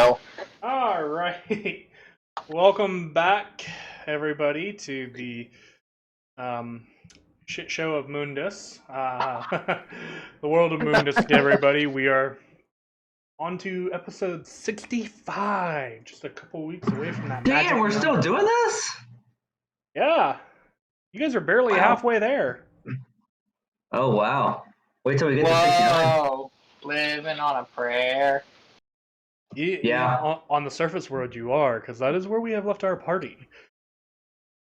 All right. Welcome back, everybody, to the shit show of Mundus. The world of Mundus, everybody. We are on to episode 65, just a couple weeks away from that Damn, magic we're still number. doing this? Yeah. You guys are barely Wow. halfway there. Oh, wow. Wait till we get to 69. Whoa, living on a prayer. Yeah. On the surface world, you are, because that is where we have left our party.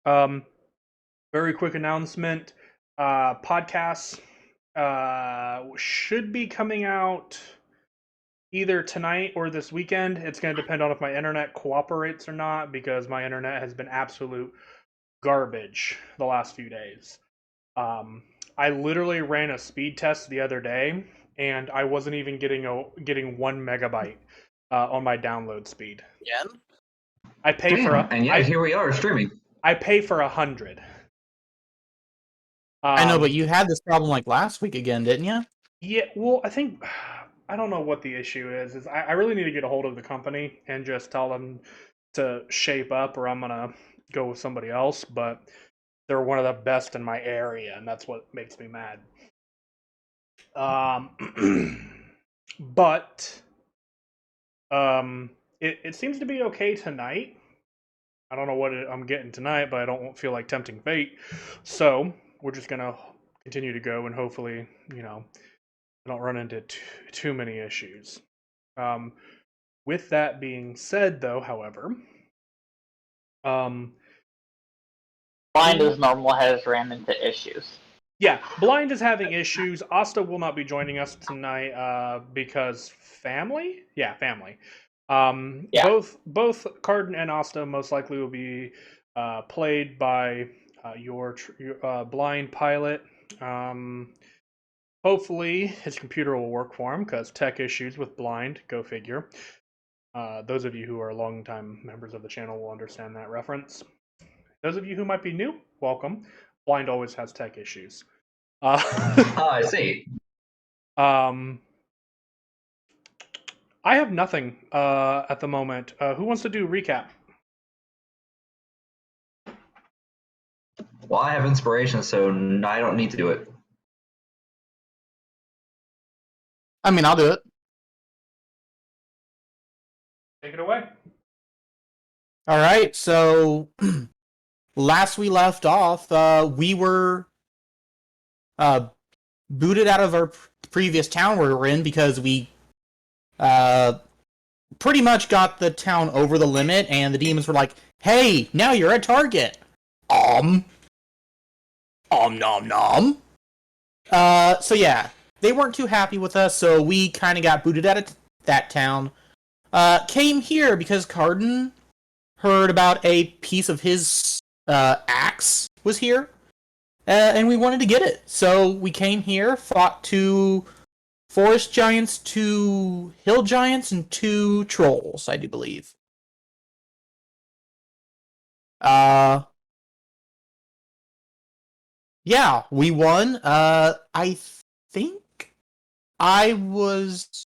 Very quick announcement. Podcasts should be coming out either tonight or this weekend. It's going to depend on if my internet cooperates or not, because my internet has been absolute garbage the last few days. I literally ran a speed test the other day, and I wasn't even getting 1 megabyte on my download speed. Again? I pay and yet here we are streaming. I pay for 100. I know, but you had this problem like last week again, didn't you? Yeah, well, I don't know what the issue is I really need to get a hold of the company and just tell them to shape up, or I'm gonna go with somebody else, but they're one of the best in my area, and that's what makes me mad. But it seems to be okay tonight. I don't know what I'm getting tonight, but I don't feel like tempting fate, so we're just gonna continue to go, and hopefully, I don't run into too many issues. With that being said, though, however, Blind as normal has ran into issues. Yeah, Blind is having issues. Asta will not be joining us tonight because family? Yeah, family. Yeah. Both Carden and Asta most likely will be played by your blind pilot. Hopefully his computer will work for him, because tech issues with Blind, go figure. Those of you who are longtime members of the channel will understand that reference. Those of you who might be new, welcome. Blind always has tech issues. I see. I have nothing at the moment. Who wants to do recap? Well, I have inspiration, so I don't need to do it. I mean, I'll do it. Take it away. All right, so last we left off, we were booted out of our previous town we were in because we pretty much got the town over the limit, and the demons were like, "Hey, now you're a target." Nom nom. So yeah, they weren't too happy with us, so we kind of got booted out of that town. Came here because Carden heard about a piece of his axe was here, and we wanted to get it. So we came here, fought 2 forest giants, 2 hill giants, and 2 trolls, I do believe. Yeah, we won. I think I was...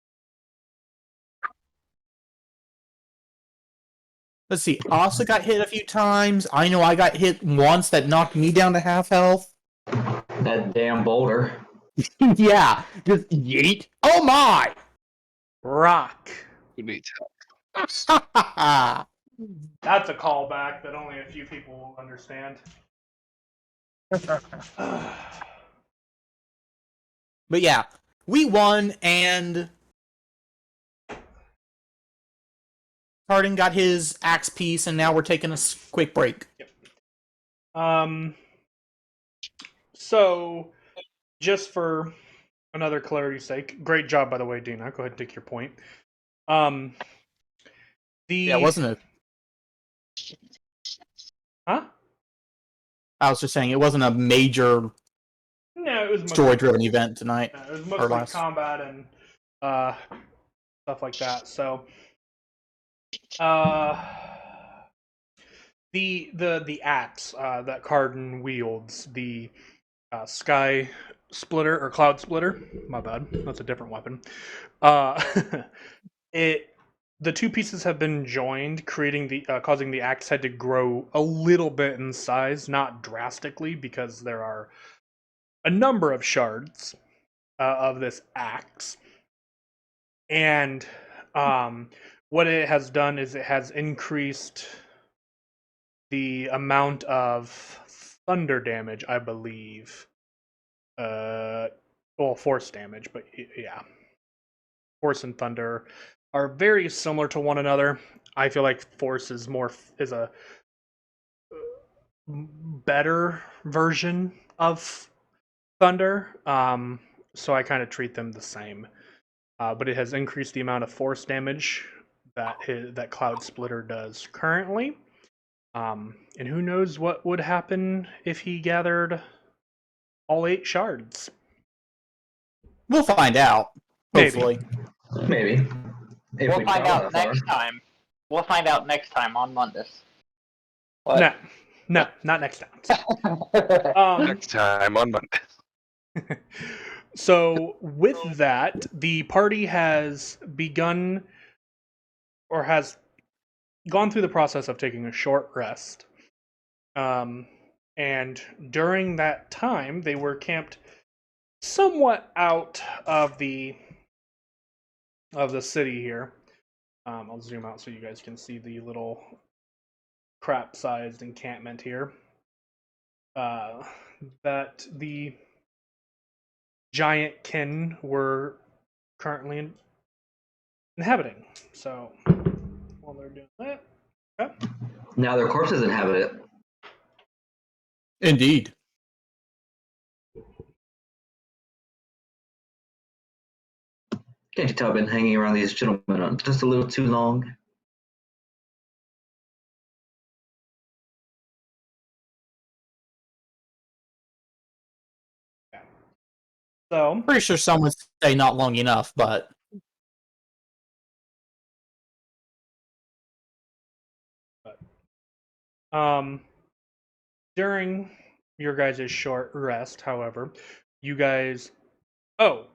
Let's see, Asa got hit a few times. I know I got hit once that knocked me down to half health. That damn boulder. Yeah, just yeet. Oh my! Rock. You need That's a callback that only a few people will understand. But yeah, we won, and Hardin got his axe piece, and now we're taking a quick break. Yep. So, just for another clarity's sake, great job, by the way, Dina. Go ahead and take your point. Yeah, wasn't it? Huh? I was just saying, it wasn't a major No, it was story-driven event tonight. It was mostly combat and stuff like that. So, the axe that Carden wields, the sky splitter or cloud splitter. My bad, that's a different weapon. It the two pieces have been joined, creating the causing the axe head to grow a little bit in size, not drastically, because there are a number of shards of this axe. And what it has done is it has increased the amount of thunder damage, I believe. Well, force damage, but yeah. Force and thunder are very similar to one another. I feel like force is a better version of thunder. So I kind of treat them the same. But it has increased the amount of force damage that Cloud Splitter does currently. And who knows what would happen if he gathered all 8 shards. We'll find out. Hopefully. Maybe. We'll find out next time. We'll find out next time on Mundus. What? No, not next time. Next time on Monday. So with that, the party has begun or has gone through the process of taking a short rest. And during that time, they were camped somewhat out of the city here. I'll zoom out so you guys can see the little crap-sized encampment here. That the giant kin were currently inhabiting. So while they're doing that, okay. Now their corpses inhabit it. Indeed. Can't you tell I've been hanging around these gentlemen just a little too long? So I'm pretty sure some would say not long enough, but during your guys' short rest, however, you guys. Oh,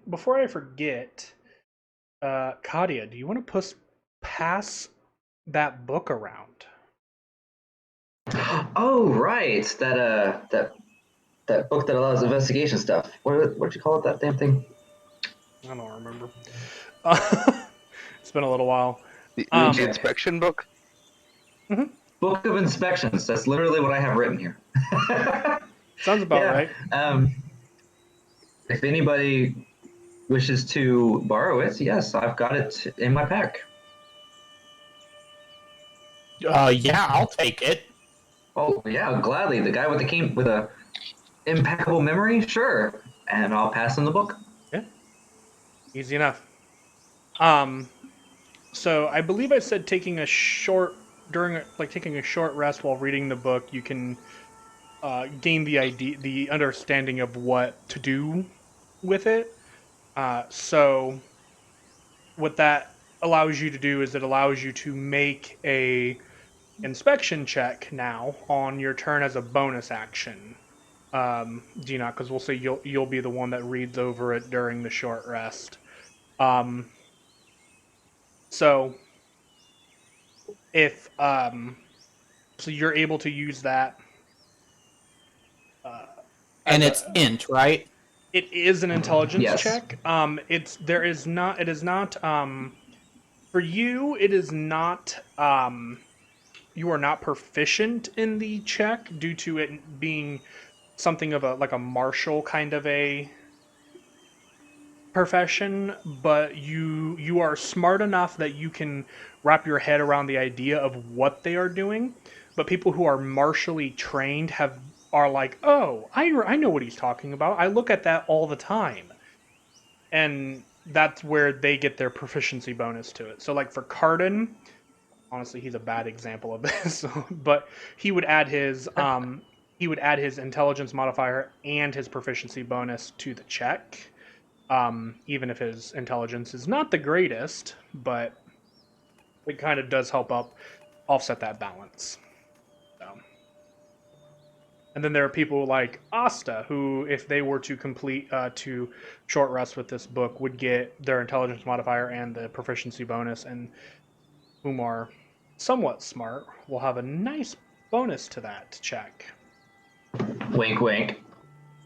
before I forget, Kadia, do you want to pass that book around? Oh, right. That book that allows investigation stuff. What'd you call it? That damn thing? I don't remember. It's been a little while. The Okay. inspection book? Mm-hmm. Book of Inspections. That's literally what I have written here. Sounds about right. If anybody wishes to borrow it, yes, I've got it in my pack. yeah, I'll take it. Oh yeah, gladly. The guy with a impeccable memory, sure. And I'll pass him the book. Yeah, easy enough. So I believe I said taking a short rest while reading the book, you can gain the understanding of what to do with it. So what that allows you to do is it allows you to make a inspection check now on your turn as a bonus action. Gina, because we'll say you'll be the one that reads over it during the short rest. So if so you're able to use that. And it's int, right? It is an intelligence Yes. check. It is not for you, it is not you are not proficient in the check due to it being something of a martial kind of a profession, but you are smart enough that you can wrap your head around the idea of what they are doing. But people who are martially trained are like, oh, I know what he's talking about. I look at that all the time, and that's where they get their proficiency bonus to it. So, like for Cardin, honestly, he's a bad example of this, but he would add his intelligence modifier and his proficiency bonus to the check. Even if his intelligence is not the greatest, but it kind of does help offset that balance. So, And then there are people like Asta, who, if they were to complete 2 short rests with this book, would get their intelligence modifier and the proficiency bonus, and whom are somewhat smart will have a nice bonus to that check. Wink, wink.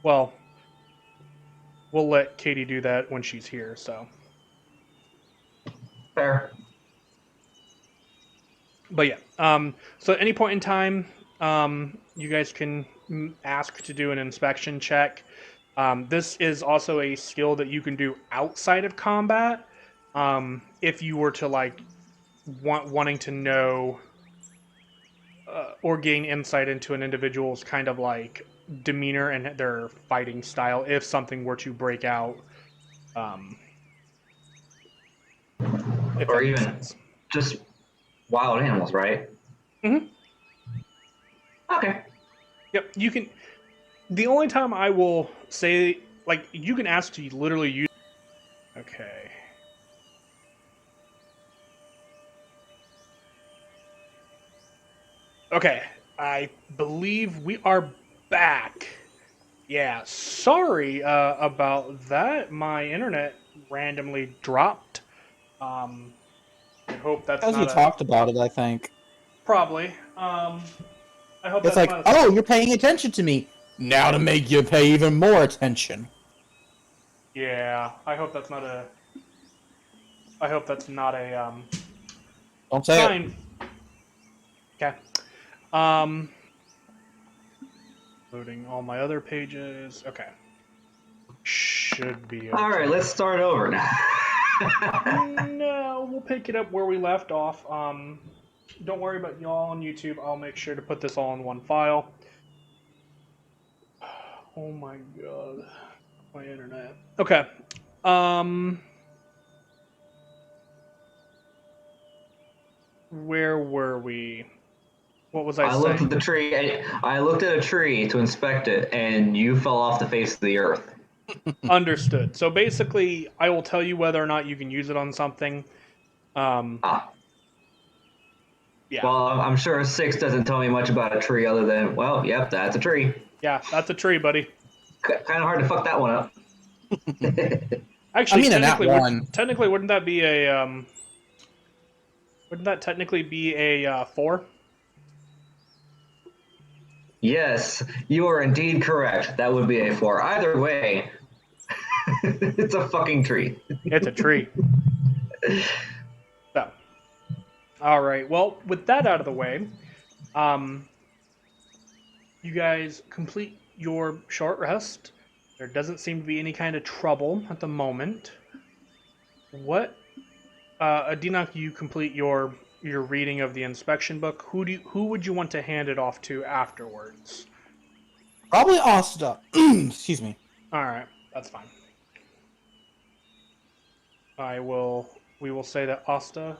Well, we'll let Katie do that when she's here, so. Fair. But yeah, so at any point in time, you guys can ask to do an inspection check. This is also a skill that you can do outside of combat. If you were to like wanting to know or gain insight into an individual's kind of like demeanor and their fighting style, if something were to break out, if Or that makes even sense. just wild animals, right? Mm-hmm. Okay. Yep, you can. The only time I will say, like, you can ask to literally use. Okay. Okay, I believe we are back. Yeah, sorry about that. My internet randomly dropped. I hope that's As you not a talked about it, I think. probably. I hope It's that's like, not a. oh, you're paying attention to me. Now to make you pay even more attention. Yeah, I hope that's not a. I hope that's not a Don't say it. sign. Okay. Um, Loading all my other pages. Okay. Should be okay. All right, let's start over now. No, we'll pick it up where we left off. Don't worry about y'all on YouTube. I'll make sure to put this all in one file. Oh my god. My internet. Okay. Where were we? What was I I looked saying? at the tree. I looked at a tree to inspect it, and you fell off the face of the earth. Understood. So basically, I will tell you whether or not you can use it on something. Ah. Yeah. Well, I'm sure 6 doesn't tell me much about a tree other than, well, yep, that's a tree. Yeah, that's a tree, buddy. Kind of hard to fuck that one up. Actually, I mean, a nat one. technically, wouldn't that be a Wouldn't that technically be a 4? Yes, you are indeed correct. That would be a 4. Either way, it's a fucking tree. It's a tree. So, all right. Well, with that out of the way, you guys complete your short rest. There doesn't seem to be any kind of trouble at the moment. What, Adinak, you complete your reading of the inspection book. Who would you want to hand it off to afterwards? Probably Asta. Excuse me. All right, that's fine. We will say that Asta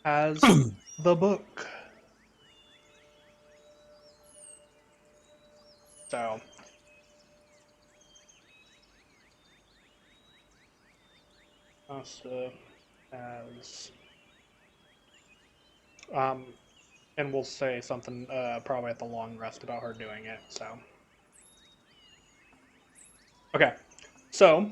has the book. So, Asta has, and we'll say something probably at the long rest about her doing it. So, okay. So,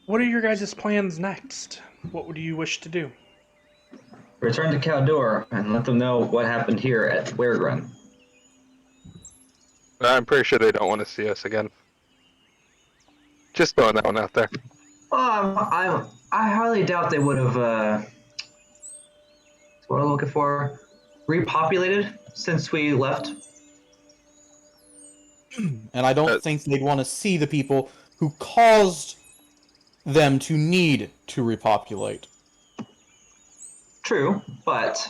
what are your guys' plans next? What do you wish to do? Return to Caldor and let them know what happened here at Weregrun. I'm pretty sure they don't want to see us again. Just throwing that one out there. I highly doubt they would have, what I'm looking for, repopulated since we left. And I don't think they'd want to see the people who caused them to need to repopulate. True, but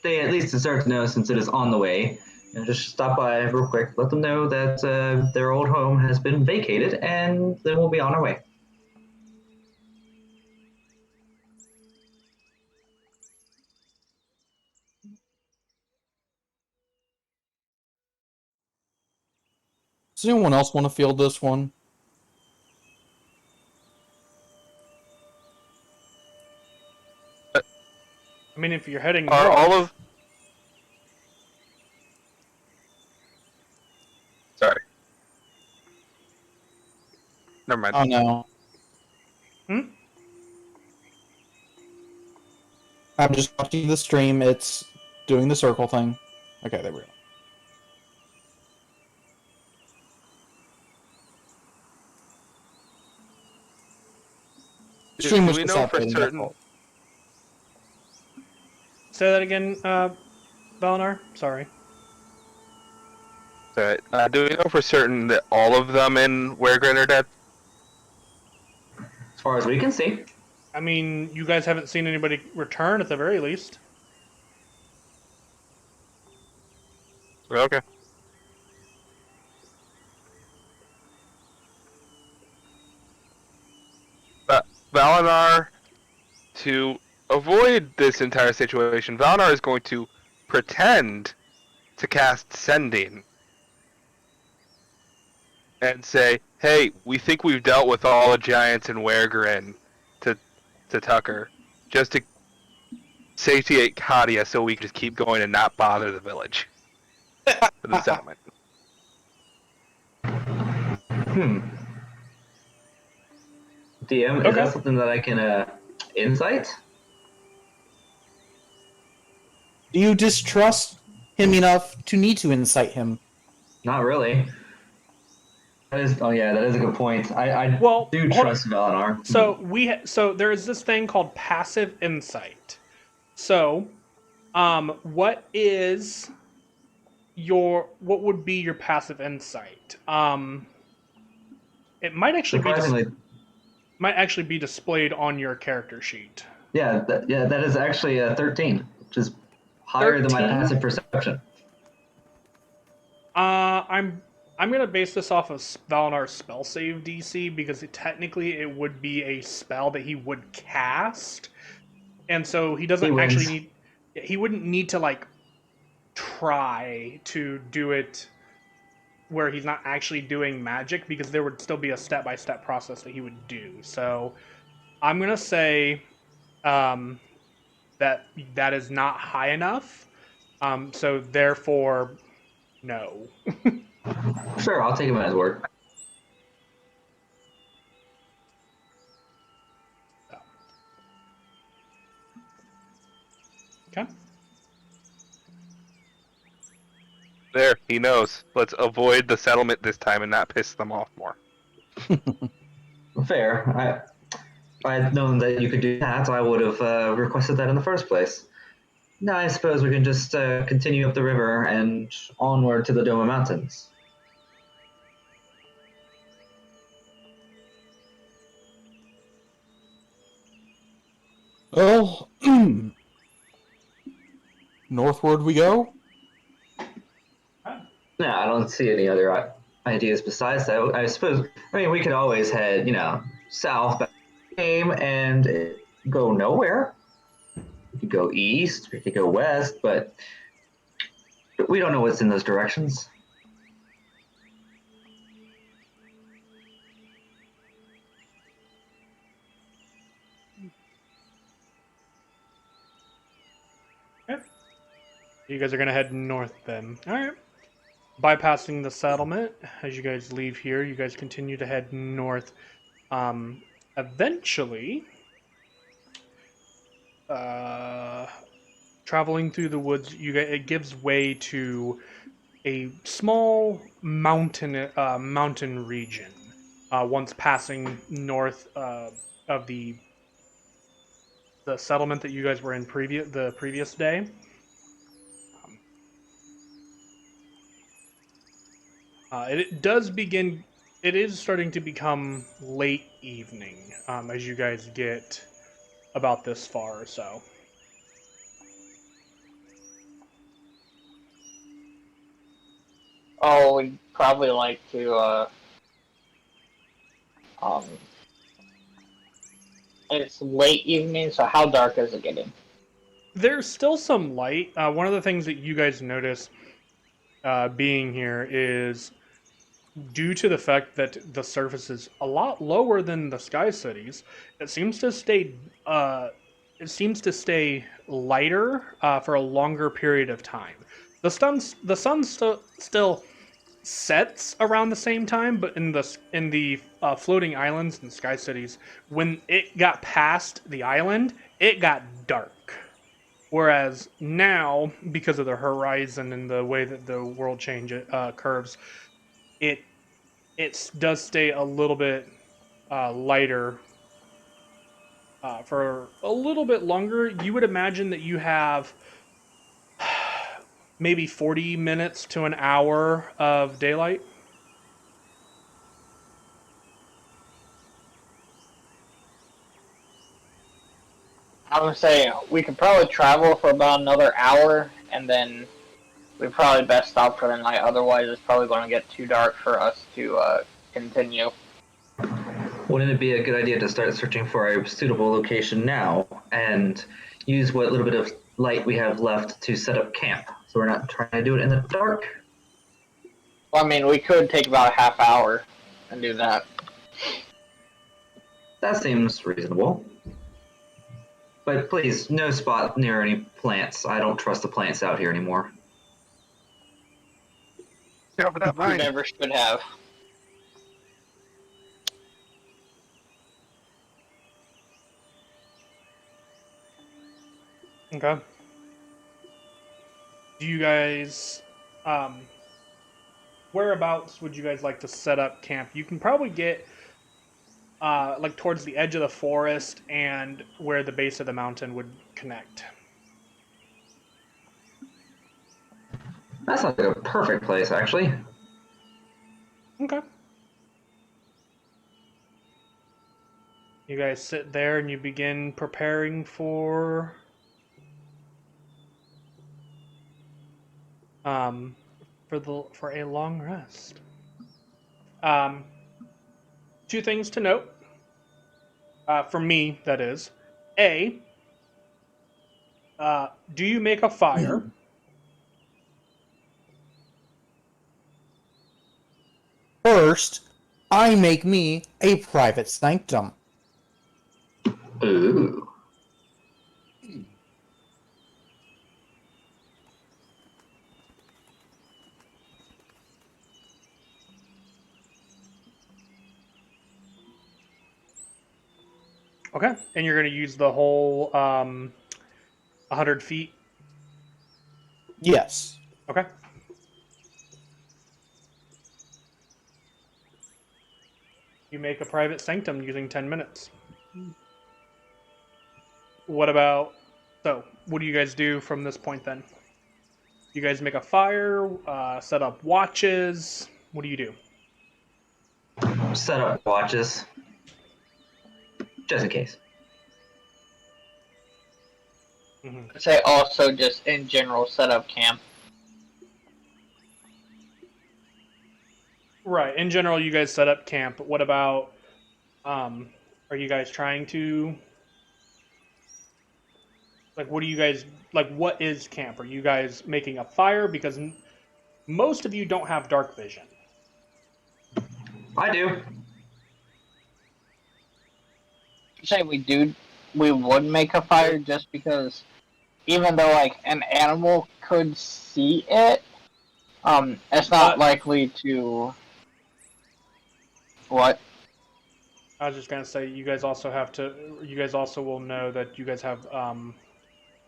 they at least deserve to know since it is on the way. And just stop by real quick, let them know that their old home has been vacated, and then we'll be on our way. Does anyone else want to field this one? I mean, if you're heading Are north, all of Never mind. Oh no. Hmm? I'm just watching the stream. It's doing the circle thing. Okay, there we go. Stream Do was we just know for updating. That's certain? all. Say that again, Valinar. Sorry. Do we know for certain that all of them in Weregrin are dead? As far as we can see. I mean, you guys haven't seen anybody return at the very least. Okay. Valinar, to avoid this entire situation, Valinar is going to pretend to cast Sending and say, "Hey, we think we've dealt with all the giants in Weregrin," to Tucker, just to satiate Kadia, so we can just keep going and not bother the village, the settlement. DM, is Okay. that something that I can insight? Do you distrust him enough to need to incite him? Not really. That is. Oh yeah, that is a good point. I do Hold on. trust Valinar. So there is this thing called passive insight. So, what would be your passive insight? It might actually Surprisingly, be displayed on your character sheet. that is actually a 13, which is higher than my 13? passive perception. I'm gonna base this off of Valinar's spell save DC because technically it would be a spell that he would cast, and so he doesn't actually need. He wouldn't need to like try to do it where he's not actually doing magic because there would still be a step-by-step process that he would do. So I'm gonna say that is not high enough. So therefore, no. Sure, I'll take him at his word. Okay. There, he knows. Let's avoid the settlement this time and not piss them off more. Fair. If I had known that you could do that, I would have requested that in the first place. Now I suppose we can just continue up the river and onward to the Doma Mountains. Well, northward we go. No, I don't see any other ideas besides that. I suppose. I mean, we could always head, south back to the game and go nowhere. We could go east. We could go west, but we don't know what's in those directions. You guys are gonna head north then. All right. Bypassing the settlement, as you guys leave here, you guys continue to head north. Eventually, traveling through the woods, it gives way to a small mountain region. Once passing north of the settlement that you guys were in the previous day. It does begin. It is starting to become late evening as you guys get about this far or so. Oh, we'd probably like to, it's late evening, so how dark is it getting? There's still some light. One of the things that you guys notice being here is due to the fact that the surface is a lot lower than the sky cities. It seems to stay. Lighter for a longer period of time. The sun's still sets around the same time, but in the floating islands and sky cities, when it got past the island, it got dark. Whereas now, because of the horizon and the way that the world change curves, it does stay a little bit lighter for a little bit longer. You would imagine that you have maybe 40 minutes to an hour of daylight. I would say we could probably travel for about another hour, and then we probably best stop for the night. Otherwise, it's probably going to get too dark for us to continue. Wouldn't it be a good idea to start searching for a suitable location now and use what little bit of light we have left to set up camp so we're not trying to do it in the dark? Well, I mean, we could take about a half hour and do that. That seems reasonable. But please, no spot near any plants. I don't trust the plants out here anymore. Yeah, but that We mine. never should have. Okay. Do you guys, whereabouts would you guys like to set up camp? You can probably get, like towards the edge of the forest and where the base of the mountain would connect. That sounds like a perfect place, actually. Okay. You guys sit there and you begin preparing for for a long rest. Two things to note. For me, that is. A, do you make a fire? First, I make me a private sanctum. Ooh. Okay. And you're going to use the whole 100 feet? Yes. Okay. You make a private sanctum using 10 minutes. What about... So, what do you guys do from this point then? You guys make a fire, set up watches. What do you do? Set up watches. Just in case. Mm-hmm. I'd say also just in general set up camp. Right. In general, you guys set up camp. But what about... are you guys trying to... Like, what do you guys... Like, what is camp? Are you guys making a fire? Because most of you don't have dark vision. I do. I'd say we would make a fire just because even though like an animal could see it, it's not likely to. What? I was just gonna say, you guys also have to. You guys also will know that you guys have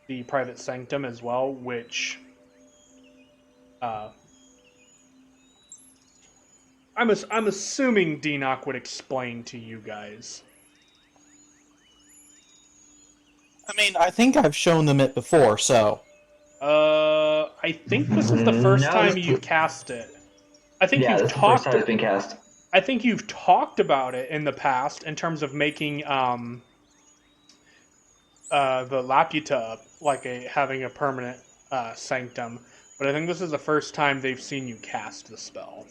the private sanctum as well, which I'm assuming Deanoch would explain to you guys. I mean, I think I've shown them it before, so... I think this is the first No, time this- you've cast it. I think Yeah, you've this is the first talked. time it's been cast. I think you've talked about it in the past in terms of making the Laputa like having a permanent sanctum, but I think this is the first time they've seen you cast the spell.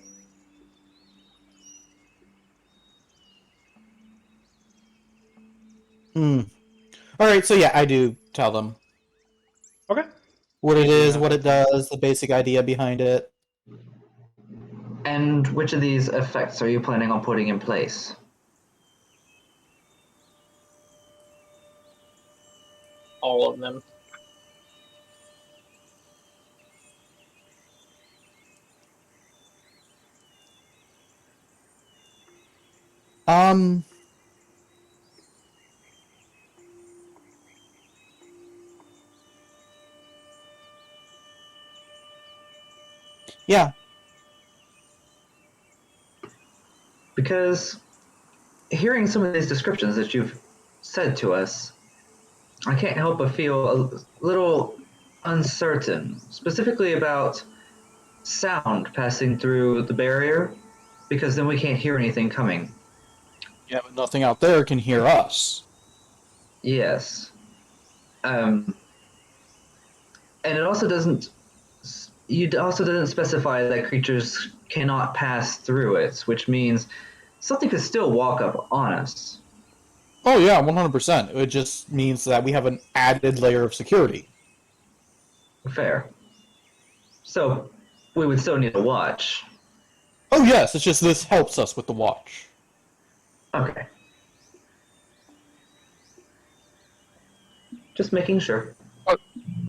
Alright, so yeah, I do tell them Okay. what it is, Yeah. what it does, the basic idea behind it. And which of these effects are you planning on putting in place? All of them. Um. Yeah. Because hearing some of these descriptions that you've said to us, I can't help but feel a little uncertain, specifically about sound passing through the barrier, because then we can't hear anything coming. Yeah, but nothing out there can hear us. Yes. And it also doesn't. You also didn't specify that creatures cannot pass through it, which means something could still walk up on us. Oh yeah, 100%. It just means that we have an added layer of security. Fair. So we would still need a watch. Oh yes, it's just this helps us with the watch. Okay. Just making sure.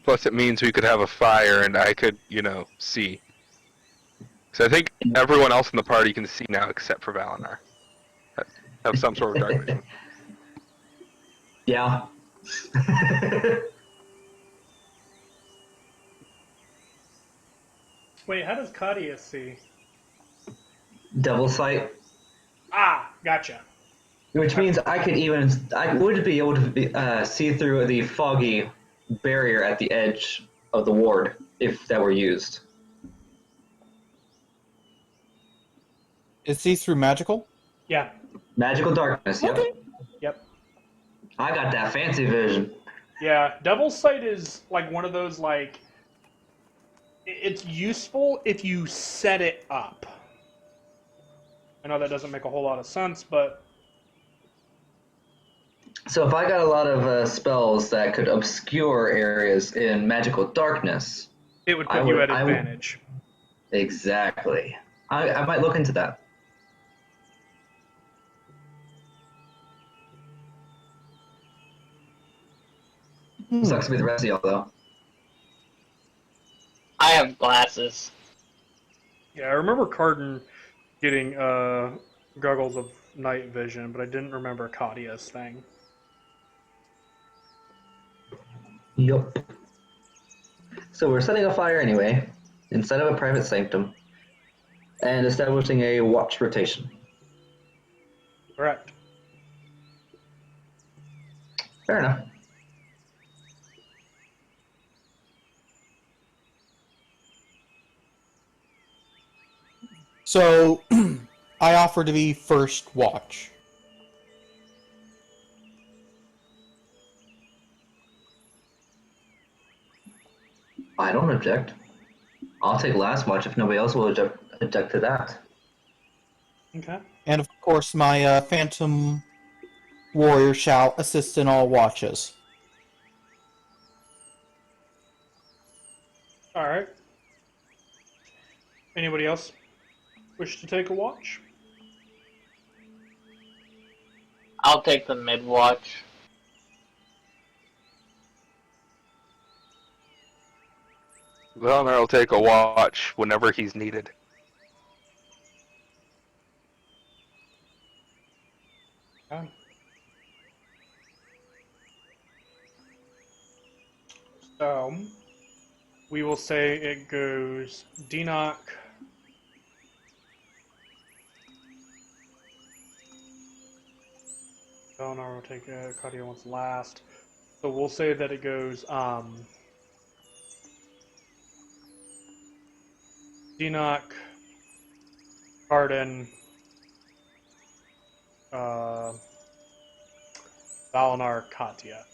Plus, it means we could have a fire, and I could, see. So I think everyone else in the party can see now, except for Valinar. Have some sort of dark vision. Yeah. Wait, how does Kadia see? Devil sight, Ah, gotcha. which means I would be able to see through the foggy barrier at the edge of the ward if that were used. Is these through magical? Yeah. Magical darkness. Yep. Okay. Yep. I got that fancy vision. Yeah. Devil's Sight is like one of those it's useful if you set it up. I know that doesn't make a whole lot of sense, but So if I got a lot of spells that could obscure areas in magical darkness, it would put you at advantage. Exactly. I might look into that. Sucks to be the rest of y'all, though. I have glasses. Yeah, I remember Cardin getting goggles of night vision, but I didn't remember Kadia's thing. Yup. So we're setting a fire anyway, inside of a private sanctum, and establishing a watch rotation. Correct. Fair enough. So, I offer to be first watch. I don't object. I'll take last watch if nobody else will object to that. Okay. And of course, my Phantom Warrior shall assist in all watches. All right. Anybody else wish to take a watch? I'll take the mid watch. Valinar will take a watch whenever he's needed. Okay. So, we will say it goes Denock, Valinar will take it, Kadia wants last. So we'll say that it goes Denock, Cardin, Valinar, Katia.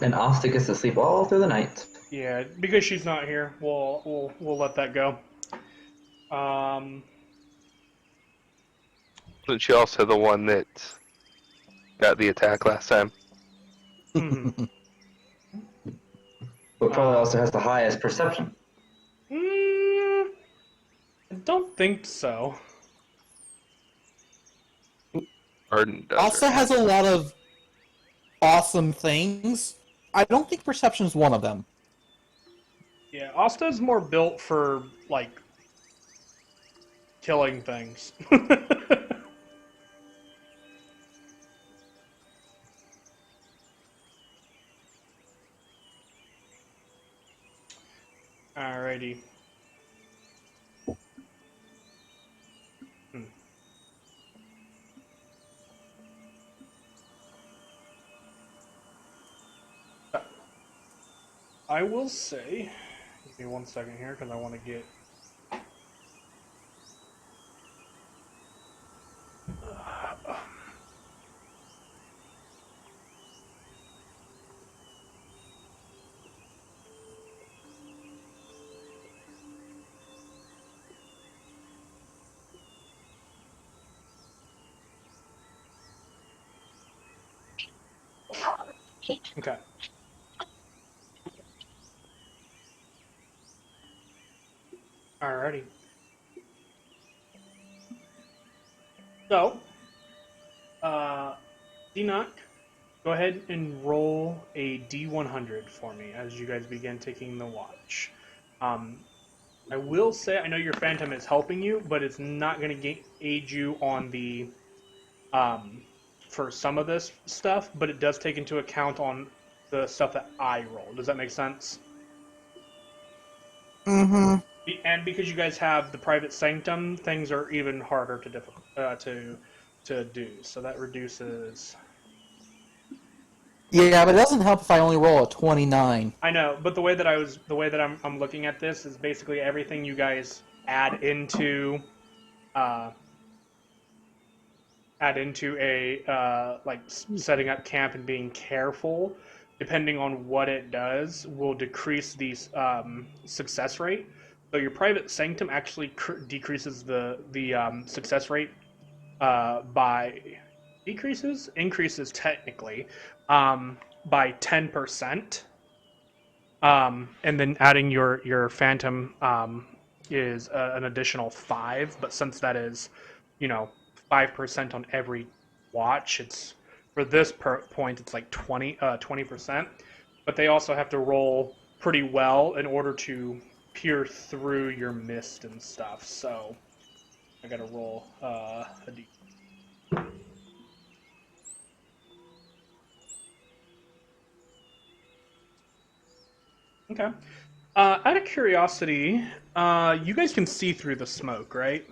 And Asta gets to sleep all through the night. Yeah, because she's not here, we'll let that go. Wasn't she also the one that got the attack last time? Mhm. But probably also has the highest perception. I don't think so. Arden does. Asta has a lot of awesome things. I don't think perception is one of them. Yeah, Asta's more built for, killing things. opportunity. I will say, give me 1 second here because I want to get. Okay. Alrighty. So, Enoch, go ahead and roll a D100 for me as you guys begin taking the watch. I will say, I know your Phantom is helping you, but it's not going to aid you on the for some of this stuff, but it does take into account on the stuff that I roll. Does that make sense? Mm-hmm. And because you guys have the Private Sanctum, things are even harder to do. So that reduces. Yeah, but it doesn't help if I only roll a 29. I know, but the way that I'm looking at this is basically everything you guys uh, add into a like setting up camp and being careful. Depending on what it does, will decrease the success rate. So your Private Sanctum actually decreases the success rate by increases technically by 10%. And then adding your Phantom is an additional 5. But since that is, 5% on every watch, it's for this point it's like 20%. But they also have to roll pretty well in order to peer through your mist and stuff. So I gotta roll a d. Okay. Out of curiosity, you guys can see through the smoke, right?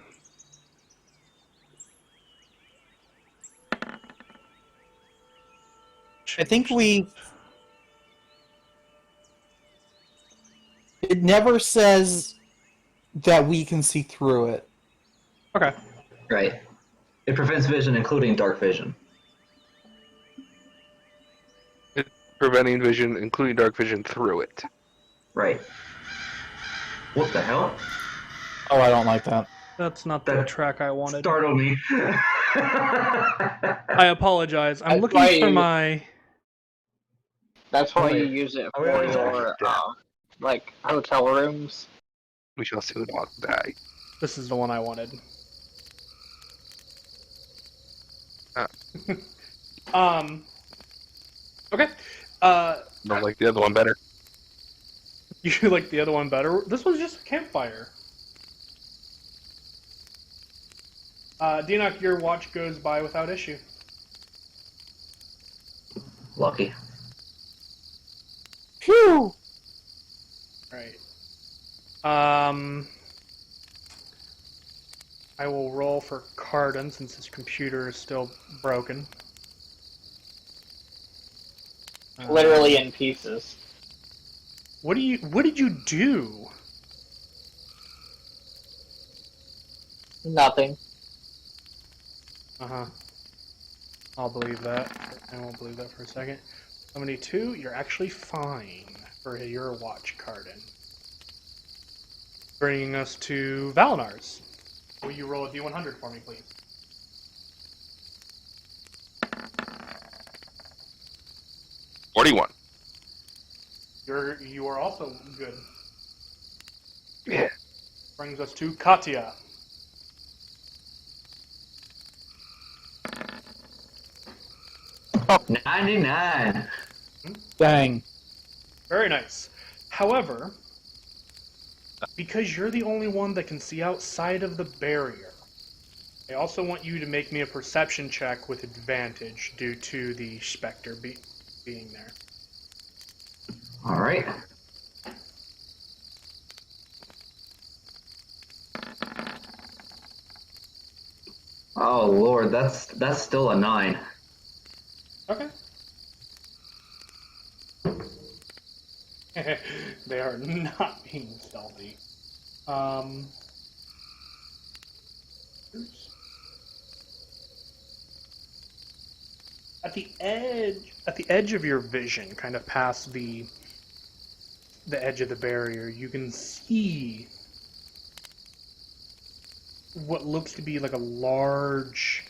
I think it never says that we can see through it. Okay. Right. It prevents vision, including dark vision. Preventing vision, including dark vision, through it. Right. What the hell? Oh, I don't like that. That's not the track I wanted. Startled me. I apologize. I'm That's looking why for you- my. That's why you Wait, use it are we for on your like hotel rooms. We shall soon all die. This is the one I wanted. Okay. Don't like the other one better. You like the other one better? This was just a campfire. Dianoc, your watch goes by without issue. Lucky. Phew! Right. I will roll for Cardin since his computer is still broken. Literally in pieces. What did you do? Nothing. Uh-huh. I'll believe that. I won't believe that for a second. 72, you're actually fine for your watch, Cardin. Bringing us to Valinar's. Will you roll a D100 for me, please? $41. You are also good. Yeah. Brings us to Katya. Oh, 99. Dang. Very nice. However, because you're the only one that can see outside of the barrier, I also want you to make me a perception check with advantage due to the specter being there. All right. Oh Lord, that's still a 9. Okay. They are not being stealthy. Oops. At the edge of your vision, kind of past the edge of the barrier, you can see what looks to be like a large,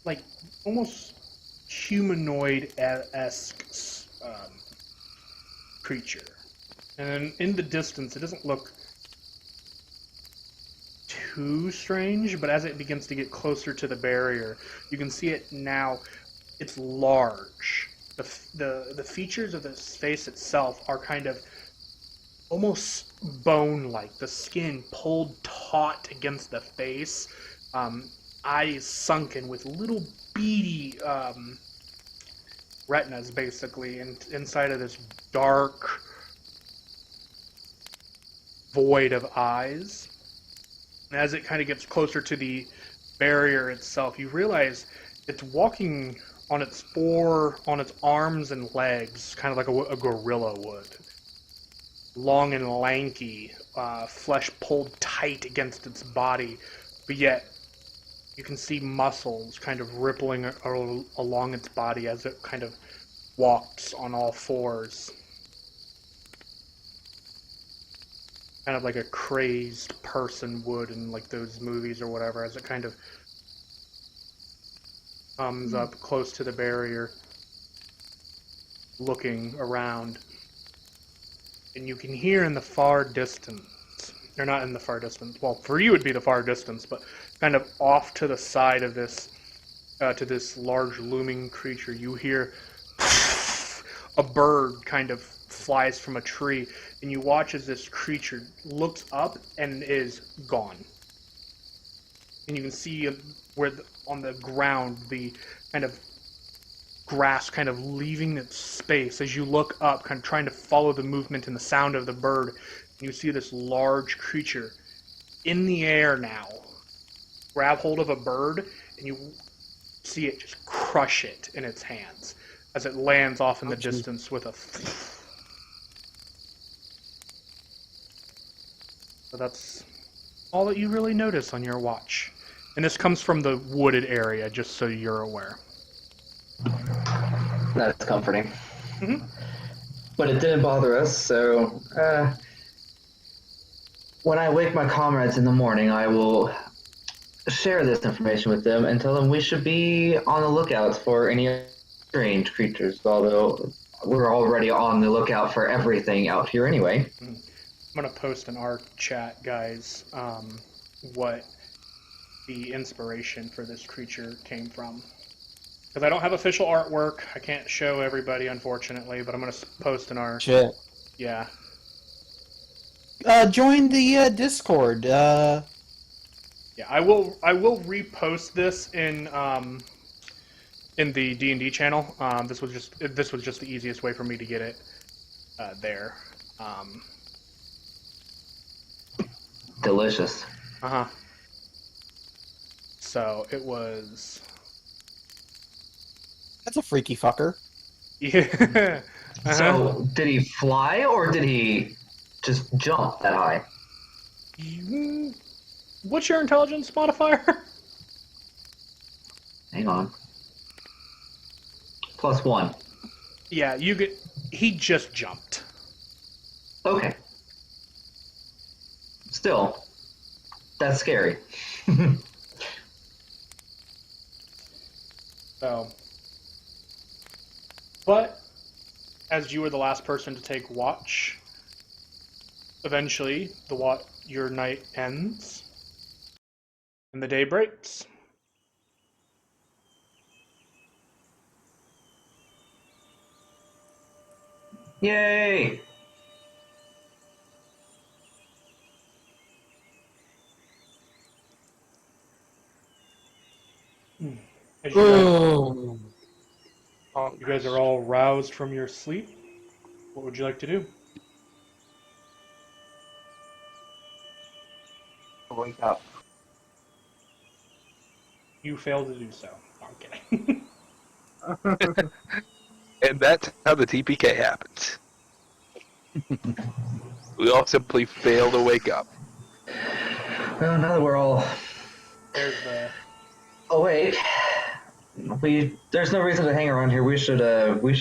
like almost humanoid-esque creature. And in the distance, it doesn't look too strange, but as it begins to get closer to the barrier, you can see it now. It's large. The features of this face itself are kind of almost bone-like. The skin pulled taut against the face, eyes sunken with little beady retinas, basically, and inside of this dark void of eyes. And as it kind of gets closer to the barrier itself, you realize it's walking on its arms and legs, kind of like a gorilla would. Long and lanky, flesh pulled tight against its body, but yet you can see muscles kind of rippling along its body as it kind of walks on all fours. Kind of like a crazed person would in like those movies or whatever, as it kind of comes up close to the barrier, looking around. And you can hear in the far distance, or not in the far distance, well, for you it would be the far distance, but kind of off to the side of this, to this large looming creature, you hear a bird kind of flies from a tree, and you watch as this creature looks up and is gone. And you can see on the ground, the kind of grass kind of leaving its space as you look up, kind of trying to follow the movement and the sound of the bird. And you see this large creature in the air now grab hold of a bird, and you see it just crush it in its hands as it lands off in the distance with a. So that's all that you really notice on your watch. And this comes from the wooded area, just so you're aware. That's comforting. Mm-hmm. But it didn't bother us, so when I wake my comrades in the morning, I will share this information with them and tell them we should be on the lookout for any strange creatures, although we're already on the lookout for everything out here anyway. I'm going to post in our chat, guys, what the inspiration for this creature came from. Because I don't have official artwork. I can't show everybody, unfortunately, but I'm going to post in our... Shit. Yeah. Join the Discord. Yeah, I will repost this in the D&D channel. This was just the easiest way for me to get it there. Delicious. Uh-huh. So it was... That's a freaky fucker. Yeah. Uh-huh. So, did he fly or did he just jump that high? What's your intelligence modifier? Hang on. +1. Yeah, he just jumped. Okay. Still, that's scary. So, but as you were the last person to take watch, eventually your night ends and the day breaks. Yay! As Oh. you guys are all roused from your sleep, what would you like to do? wake up. You fail to do so. No, I'm kidding. And that's how the TPK happens. We all simply fail to wake up. Well, now that we're all There's the. awake, there's no reason to hang around here. We should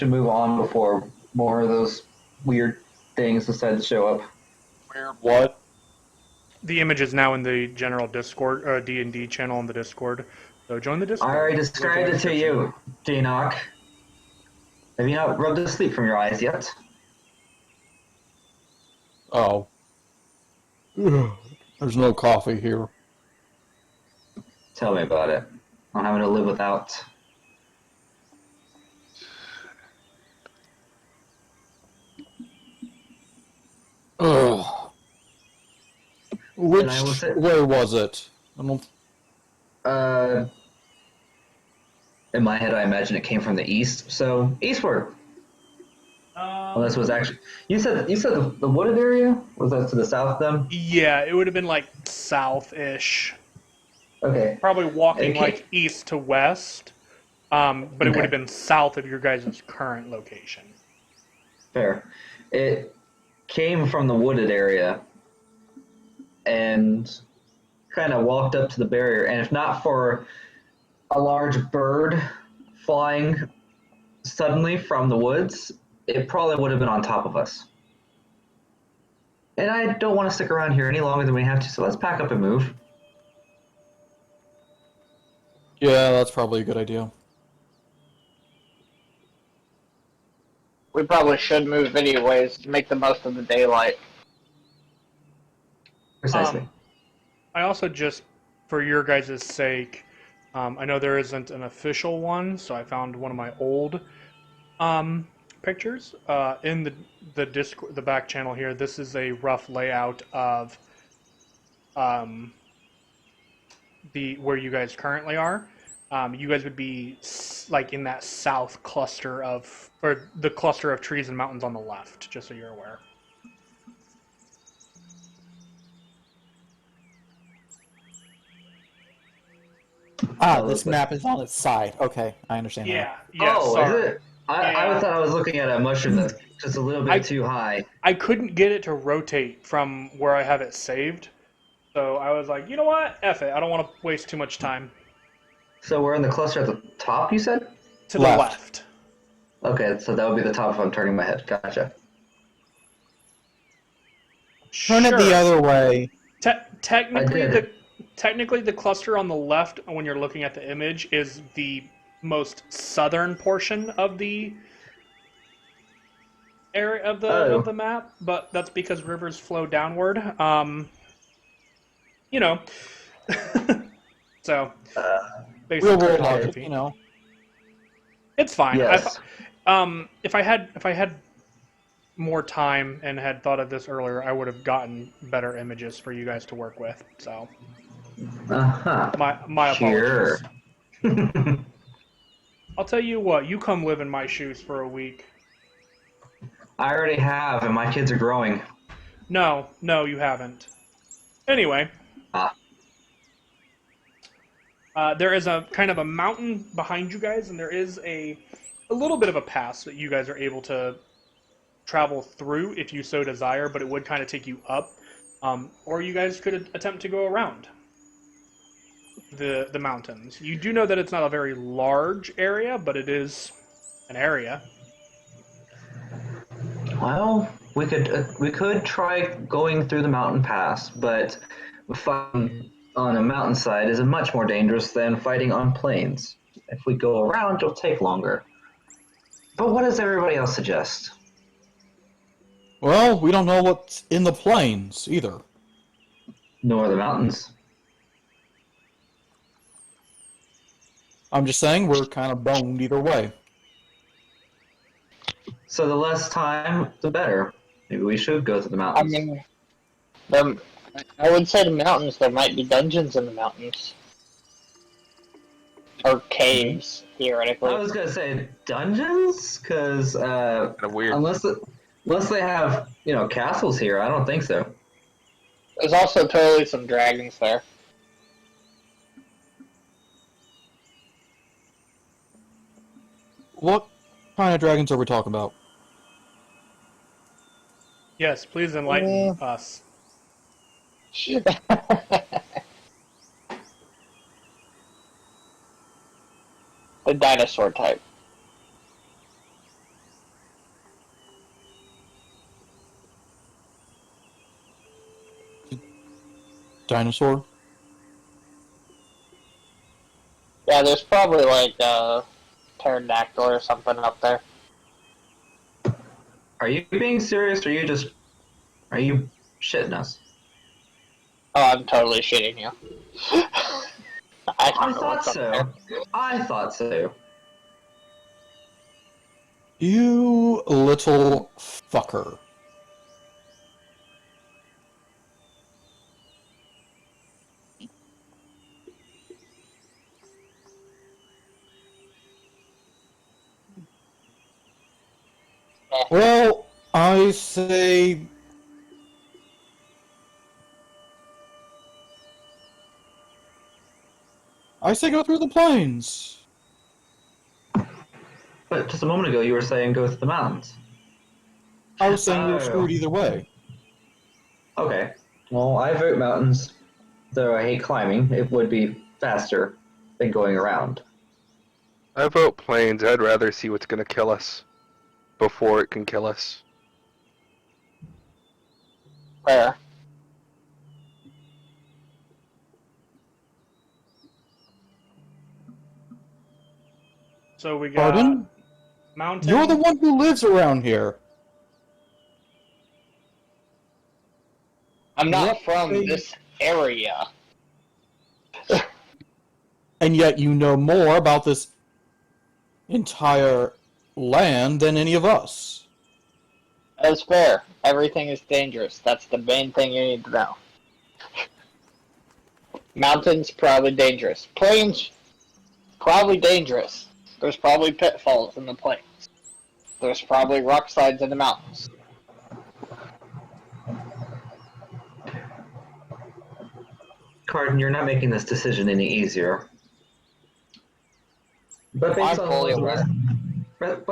move on before more of those weird things decide to show up. Weird what? The image is now in the general Discord, D&D channel on the Discord. So join the Discord. I already described it to you, Genock. Have you not rubbed the sleep from your eyes yet? Oh. There's no coffee here. Tell me about it. I'm having to live without. Ugh. Which And I will say- way was it? I don't. In my head, I imagine it came from the east, so eastward. Unless it was actually you said the wooded area, was that to the south then? Yeah, it would have been like south-ish. Okay. Probably walking Okay. like east to west. But it would Okay. have been south of your guys' current location. Fair. It came from the wooded area and kind of walked up to the barrier, and if not for a large bird flying suddenly from the woods, it probably would have been on top of us. And I don't want to stick around here any longer than we have to, so let's pack up and move. Yeah, that's probably a good idea. We probably should move anyways to make the most of the daylight. Precisely. I also just, for your guys' sake, I know there isn't an official one, so I found one of my old pictures in the Discord, the back channel here. This is a rough layout of the where you guys currently are. You guys would be like in that south cluster of, or the cluster of trees and mountains on the left, just so you're aware. This map is on its side. Okay, I understand now. Yeah, oh, sorry. is it? I Yeah. thought I was looking at a mushroom that's just a little bit too high. I couldn't get it to rotate from where I have it saved. So I was like, you know what? F it. I don't want to waste too much time. So we're in the cluster at the top, you said? To the Left. left. Okay, so that would be the top if I'm turning my head. Gotcha. Turn it the other way. Technically, I did. technically the cluster on the left, when you're looking at the image, is the most southern portion of the area of the map. But that's because rivers flow downward. You know. So. Basic Real world cartography. logic, you know. It's fine. Yes. If I had more time and had thought of this earlier, I would have gotten better images for you guys to work with. So Uh-huh. my Sure. apologies. I'll tell you what. You come live in my shoes for a week. I already have, and my kids are growing. No, you haven't. Anyway. Ah. There is a kind of a mountain behind you guys, and there is a little bit of a pass that you guys are able to travel through if you so desire, but it would kind of take you up. Or you guys could attempt to go around the mountains. You do know that it's not a very large area, but it is an area. Well, we could try going through the mountain pass, but fighting on a mountainside is much more dangerous than fighting on plains. If we go around, it'll take longer. But what does everybody else suggest? Well, we don't know what's in the plains either. Nor the mountains. I'm just saying we're kind of boned either way. So the less time, the better. Maybe we should go to the I mountains. mean, I would say the mountains, there might be dungeons in the mountains. Or caves, theoretically. I was gonna say dungeons, because Kind of weird. unless they have castles here, I don't think so. There's also totally some dragons there. What kind of dragons are we talking about? Yes, please enlighten us. The dinosaur type. Dinosaur? Yeah, there's probably like a pterodactyl or something up there. Are you being serious, or are you shitting us? Oh, I'm totally shitting you. I don't I know thought what's up there. so. I thought so. You little fucker. Well, I say... I say go through the plains. But just a moment ago, you were saying go through the mountains. I was saying we were Oh, screwed either way. okay. Well, I vote mountains. Though I hate climbing, it would be faster than going around. I vote planes. I'd rather see what's gonna kill us before it can kill us. Where? So we got Pardon? mountain. You're the one who lives around here. I'm not What from they- this area. And yet you know more about this entire land than any of us. That's fair. Everything is dangerous. That's the main thing you need to know. Mountains, probably dangerous. Plains, probably dangerous. There's probably pitfalls in the plains. There's probably rock slides in the mountains. Cardin, you're not making this decision any easier. But based I'm on fully what the rest,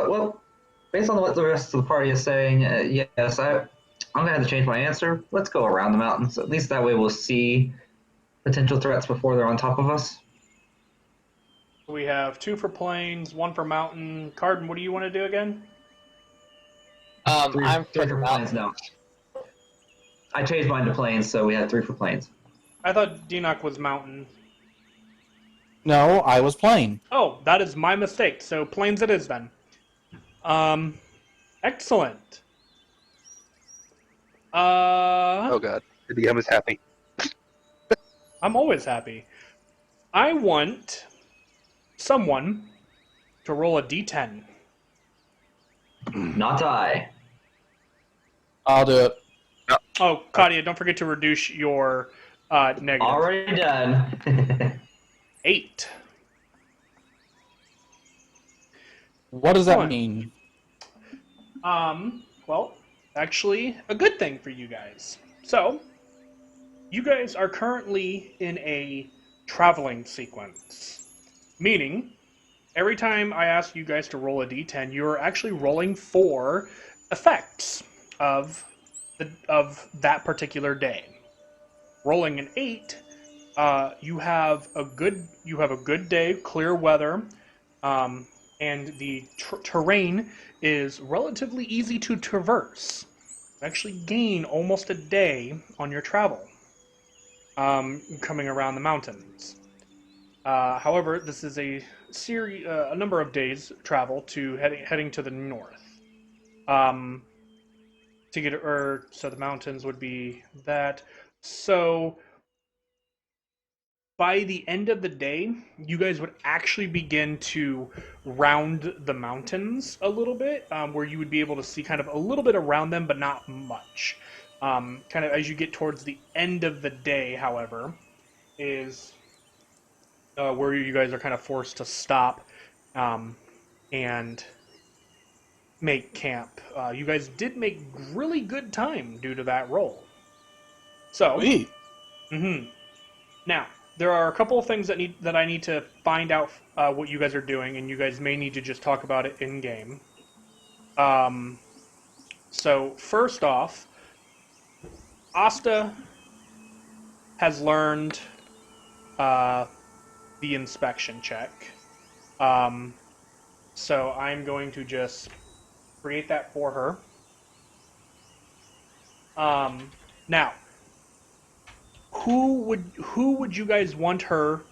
based on what the rest of the party is saying, yes, I'm gonna have to change my answer. Let's go around the mountains. At least that way we'll see potential threats before they're on top of us. We have 2 for plains, 1 for mountain. Carden, what do you want to do again? I'm Three for the for planes now. I changed mine to planes, so we had 3 for planes. I thought Denoc was mountain. No, I was plain. Oh, that is my mistake. So plains it is then. Excellent. Oh god, the DM is happy. I'm always happy. I want someone to roll a d10. Not I. I'll do it. Oh, Kadia, don't forget to reduce your negative. Already done. 8. What does that Excellent. mean? Well, actually, a good thing for you guys. So, you guys are currently in a traveling sequence, meaning every time I ask you guys to roll a d10, you're actually rolling for effects of that particular day. Rolling an 8, you have a good day, clear weather, and the terrain is relatively easy to traverse. You actually gain almost a day on your travel, coming around the mountains. However, this is a number of days travel to heading to the north. To get so the mountains would be that. So by the end of the day, you guys would actually begin to round the mountains a little bit, where you would be able to see kind of a little bit around them, but not much. Kind of as you get towards the end of the day, however, is where you guys are kind of forced to stop and make camp. You guys did make really good time due to that roll. So, Sweet. now there are a couple of things that I need to find out what you guys are doing, and you guys may need to just talk about it in game. So first off, Asta has learned the inspection check. So I'm going to just create that for her. Now, who would you guys want her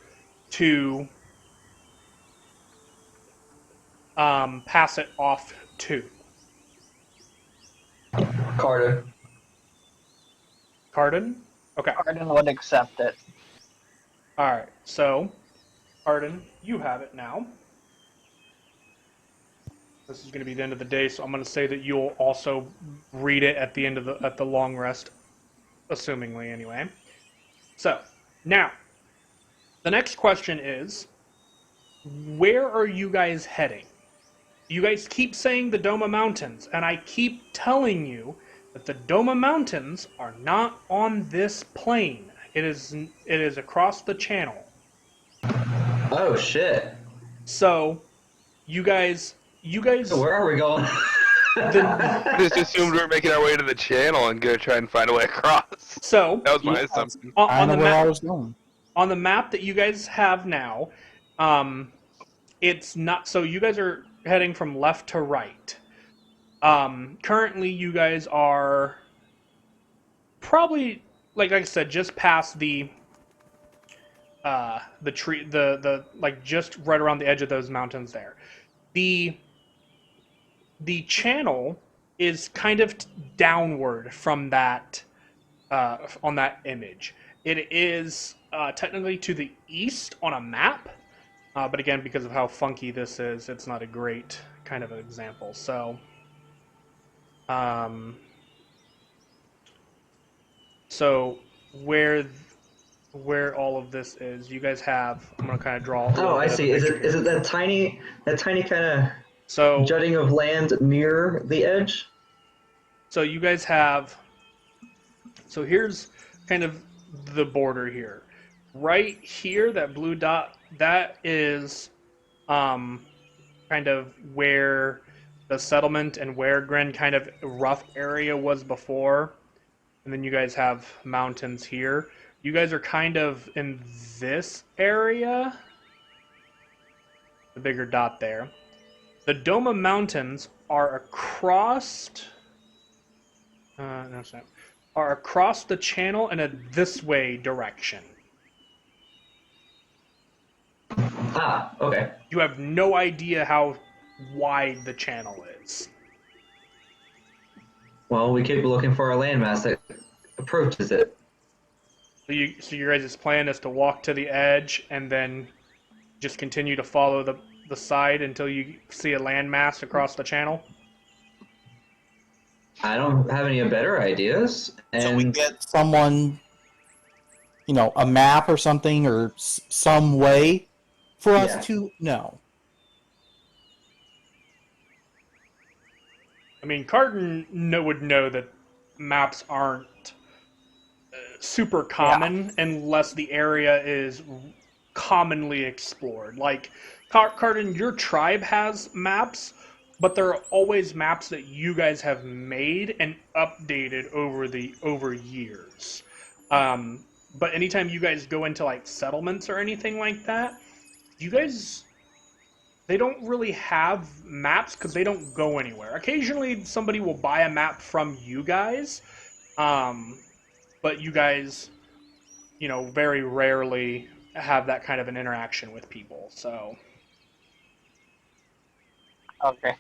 to pass it off to? Carter. Cardin? Okay. Arden would accept it. Alright, so Cardin, you have it now. This is going to be the end of the day, so I'm going to say that you'll also read it at the end of the long rest, assumingly anyway. So, now, the next question is, where are you guys heading? You guys keep saying the Doma Mountains, and I keep telling you that the Doma Mountains are not on this plane. It is across the channel. Oh shit. So, you guys. So where are we going? Just assumed we were making our way to the channel and gonna try and find a way across. So That was my assumption. I on know the where I map, was going. on the map that you guys have now, it's not. So you guys are heading from left to right. Currently, you guys are probably, like I said, just past the tree, the like just right around the edge of those mountains there. The channel is kind of downward from that on that image. It is technically to the east on a map, but again, because of how funky this is, it's not a great kind of example. So, so where all of this is, you guys have. I'm gonna kind of draw. Oh, I see. Is it that tiny kind of so jutting of land near the edge? So you guys have. So here's kind of the border here. Right here, that blue dot, that is kind of where the settlement and where Gren kind of rough area was before. And then you guys have mountains here. You guys are kind of in this area. The bigger dot there. The Doma Mountains are across... no, it's not. Are across the channel in a this way direction. Ah, okay. You have no idea how wide the channel is. Well, we keep looking for a landmass that approaches it. So your guys' plan is to walk to the edge and then just continue to follow the side until you see a landmass across the channel? I don't have any better ideas. And So we get someone, a map or something, or some way for us to know. I mean, Carton would know that maps aren't super common unless the area is commonly explored. Like, Carton, your tribe has maps, but there are always maps that you guys have made and updated over years. But anytime you guys go into like settlements or anything like that, they don't really have maps because they don't go anywhere. Occasionally, somebody will buy a map from you guys, but you guys, very rarely have that kind of an interaction with people. So, Okay.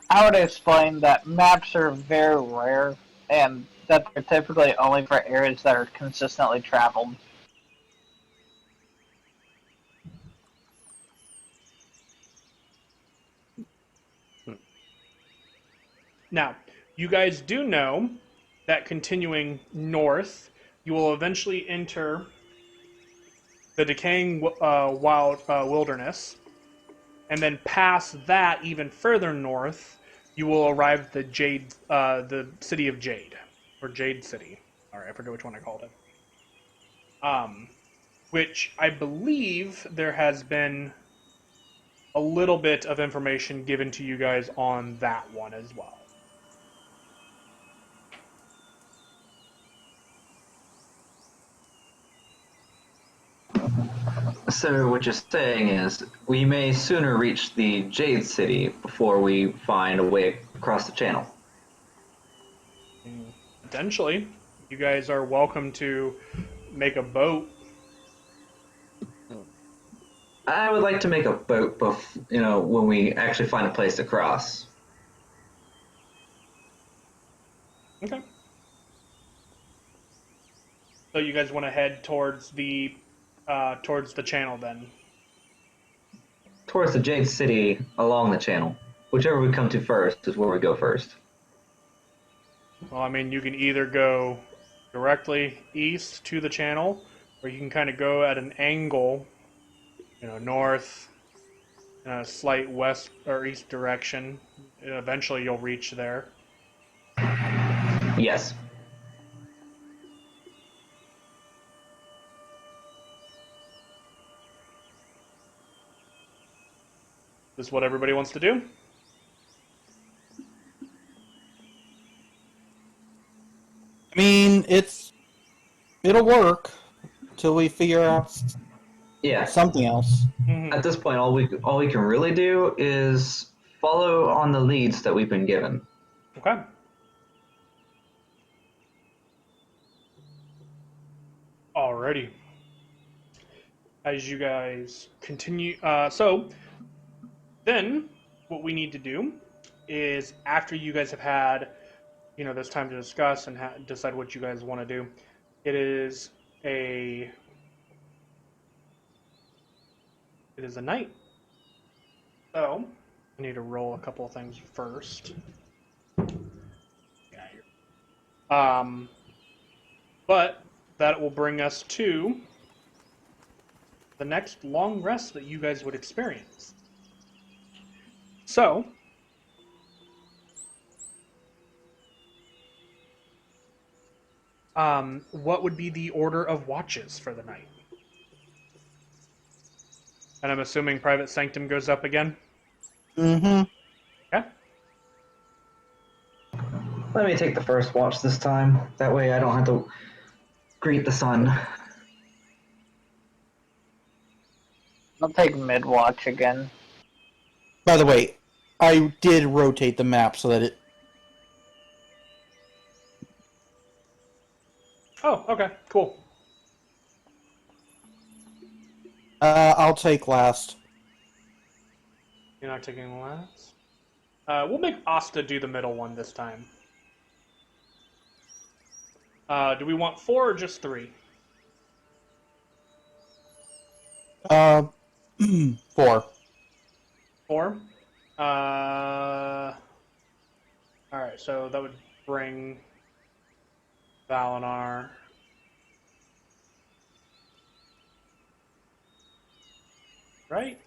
I would explain that maps are very rare and that they're typically only for areas that are consistently traveled. now, you guys do know that continuing north, you will eventually enter the decaying wilderness, and then past that, even further north, you will arrive at the city of Jade, or Jade City. All right, I forget which one I called it. Which I believe there has been a little bit of information given to you guys on that one as well. So what you're saying is we may sooner reach the Jade City before we find a way across the channel. Potentially, you guys are welcome to make a boat. I would like to make a boat, when we actually find a place to cross. Okay. So you guys want to head towards the channel then? Towards the Jade City along the channel. Whichever we come to first is where we go first. Well, I mean, you can either go directly east to the channel, or you can kind of go at an angle, north, in a slight west or east direction. And eventually, you'll reach there. Yes. This is what everybody wants to do. I mean, it'll work till we figure out Yeah. something else. Mm-hmm. At this point, all we can really do is follow on the leads that we've been given. Okay. Alrighty. As you guys continue, so then what we need to do is after you guys have had, this time to discuss and decide what you guys want to do, it is a night. So I need to roll a couple of things first. But that will bring us to the next long rest that you guys would experience. So, what would be the order of watches for the night? And I'm assuming Private Sanctum goes up again? Mm-hmm. Okay. Let me take the first watch this time. That way I don't have to greet the sun. I'll take mid-watch again. By the way, I did rotate the map so that it. Oh, okay, cool. I'll take last. You're not taking last? We'll make Asta do the middle one this time. Do we want 4 or just 3? 4. 4? Alright, so that would bring Valinar. Right?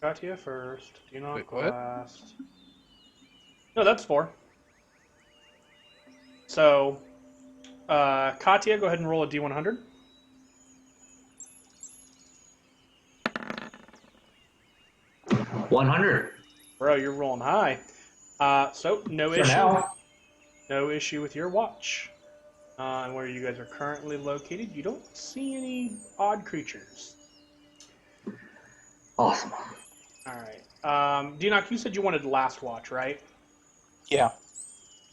Katya first. Dinoc Wait, what? last. No, that's 4. So, Katya, go ahead and roll a D100. $100. Bro, you're rolling high. So no For issue. now. No issue with your watch. And where you guys are currently located, you don't see any odd creatures. Awesome. All right. Dinoc, you said you wanted last watch, right? Yeah.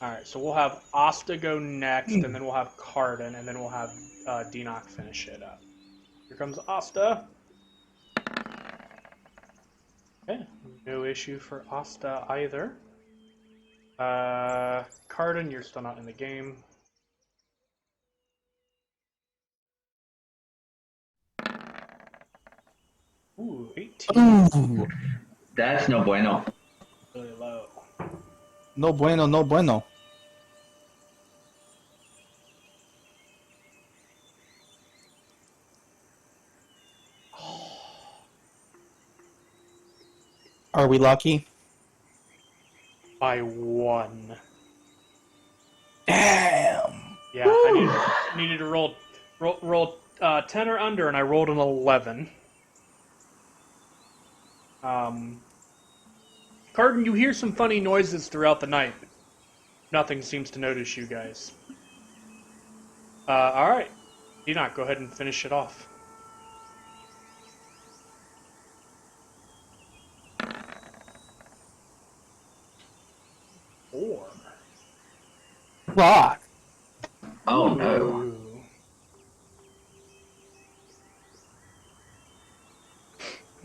All right. So we'll have Asta go next, and then we'll have Cardin, and then we'll have Dinoc finish it up. Here comes Asta. Okay. No issue for Asta either. Cardin, you're still not in the game. Ooh, 18. Ooh. That's no bueno. Really low. No bueno, no bueno. Are we lucky? By 1. needed to roll 10 or under, and I rolled an 11. Cardin, you hear some funny noises throughout the night. Nothing seems to notice you guys. All right, Enoch, go ahead and finish it off. Four. Fuck. Oh no. Ooh.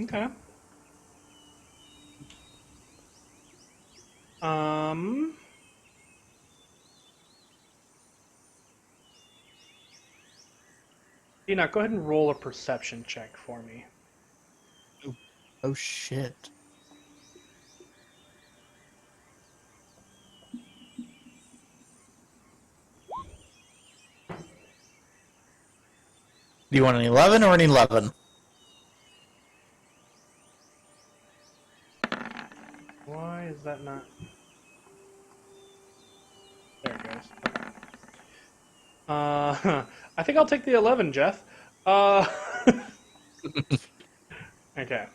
Okay. Enoch, go ahead and roll a perception check for me. Oh shit. Do you want an 11 or an 11? Why is that not... There it goes. Okay. I think I'll take the 11, Jeff. Okay.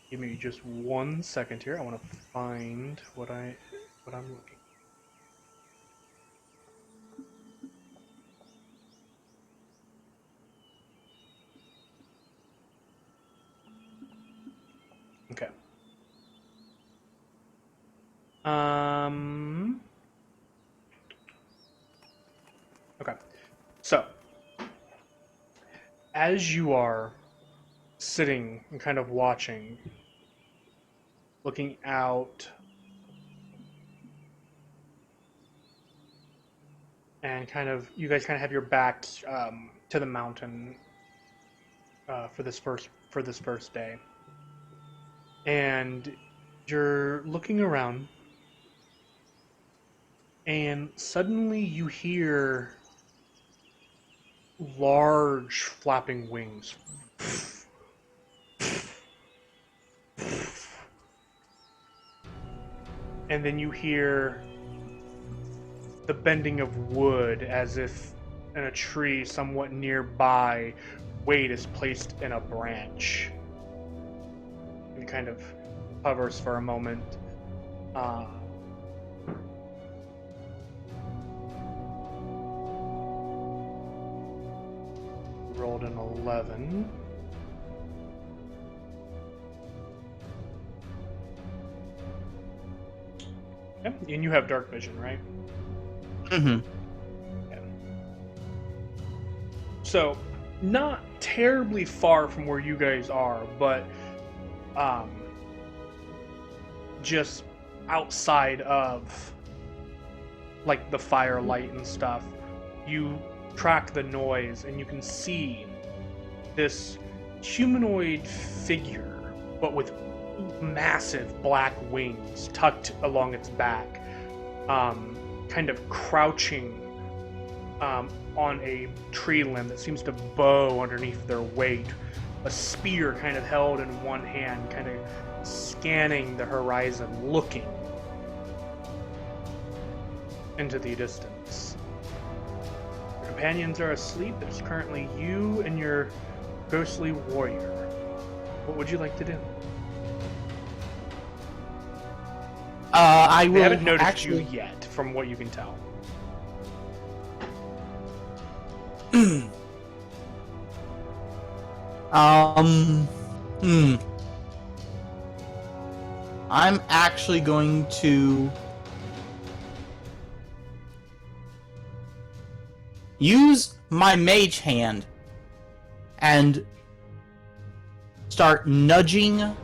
Give me just 1 second here. I want to find what I'm looking. Okay. Okay. So, as you are sitting and kind of watching, looking out, and you guys kind of have your backs to the mountain for this first day, and you're looking around, and suddenly you hear large flapping wings. And then you hear the bending of wood as if in a tree somewhat nearby, weight is placed in a branch. And kind of hovers for a moment. Rolled an 11. Okay. And you have dark vision, right? Mm-hmm. Yeah. So, not terribly far from where you guys are, but just outside of like the firelight and stuff, you track the noise and you can see this humanoid figure, but with massive black wings tucked along its back, kind of crouching on a tree limb that seems to bow underneath their weight, a spear kind of held in one hand, kind of scanning the horizon, looking into the distance. Your companions are asleep. It's currently you and your ghostly warrior. What would you like to do? I They will haven't noticed actually... you yet, from what you can tell. I'm actually going to use my mage hand and start nudging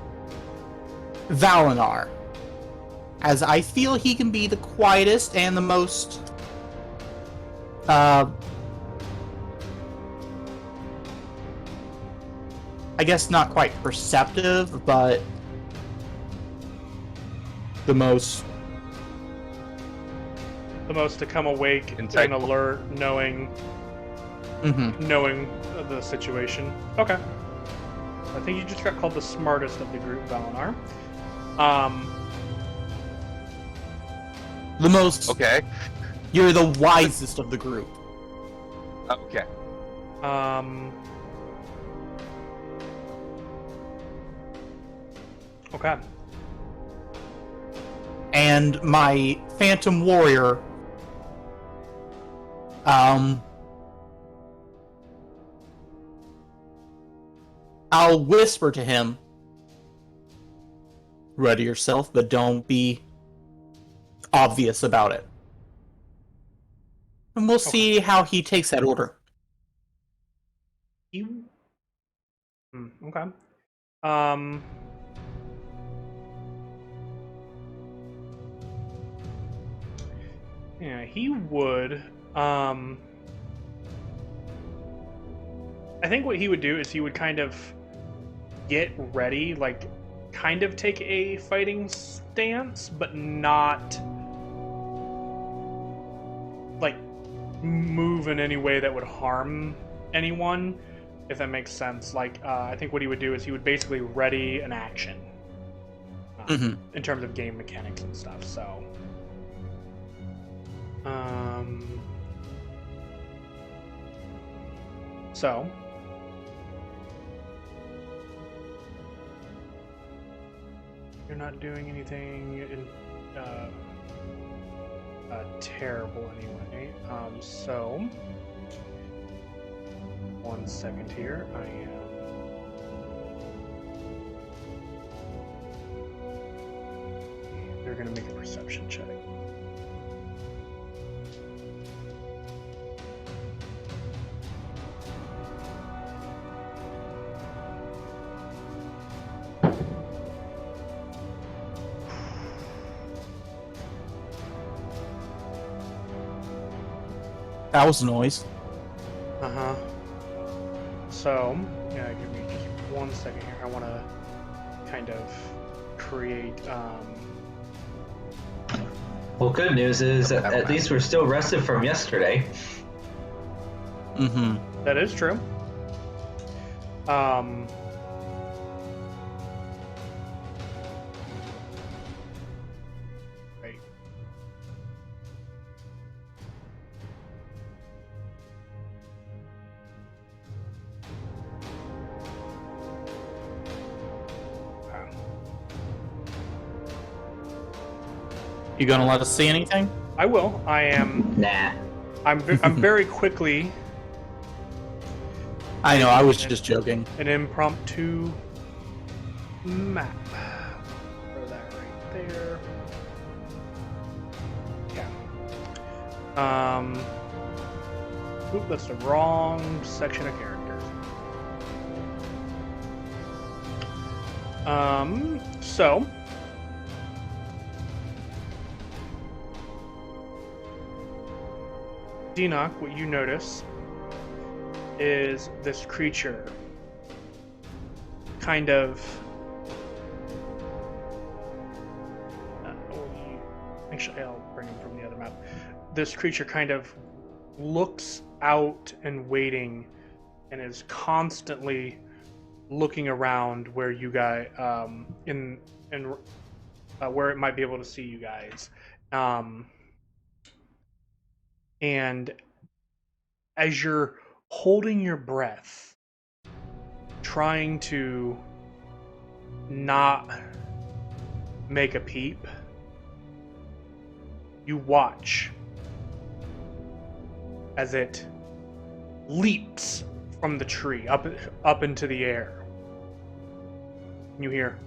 Valinar, as I feel he can be the quietest and the most I guess not quite perceptive, but the most to come awake Insightful. and alert, knowing the situation. Okay. I think you just got called the smartest of the group, Valinar. the most Okay. You're the wisest of the group. Okay. Okay. And my Phantom Warrior, I'll whisper to him, ready yourself, but don't be obvious about it. And we'll see how he takes that order. Okay. Yeah, he would. I think what he would do is he would kind of get ready, like, kind of take a fighting stance, but not, like, move in any way that would harm anyone, if that makes sense. Like, I think what he would do is he would basically ready an action in terms of game mechanics and stuff, so. So. You're not doing anything terrible anyway. So. 1 second here. I am. They're gonna make a perception check. That was a noise. Uh-huh. So, yeah, give me just 1 second here. I want to kind of create, Well, good news is at least we're still rested from yesterday. That is true. Right. You gonna let us see anything? I will. I am. Nah. I'm very quickly. I know, I was just joking. An impromptu map. Throw that right there. Yeah. Oop, that's the wrong section of characters. So. Enoch, what you notice is this creature kind of actually I'll bring him from the other map. This creature kind of looks out and waiting and is constantly looking around where you guys in where it might be able to see you guys. And as you're holding your breath, trying to not make a peep, you watch as it leaps from the tree up into the air. You hear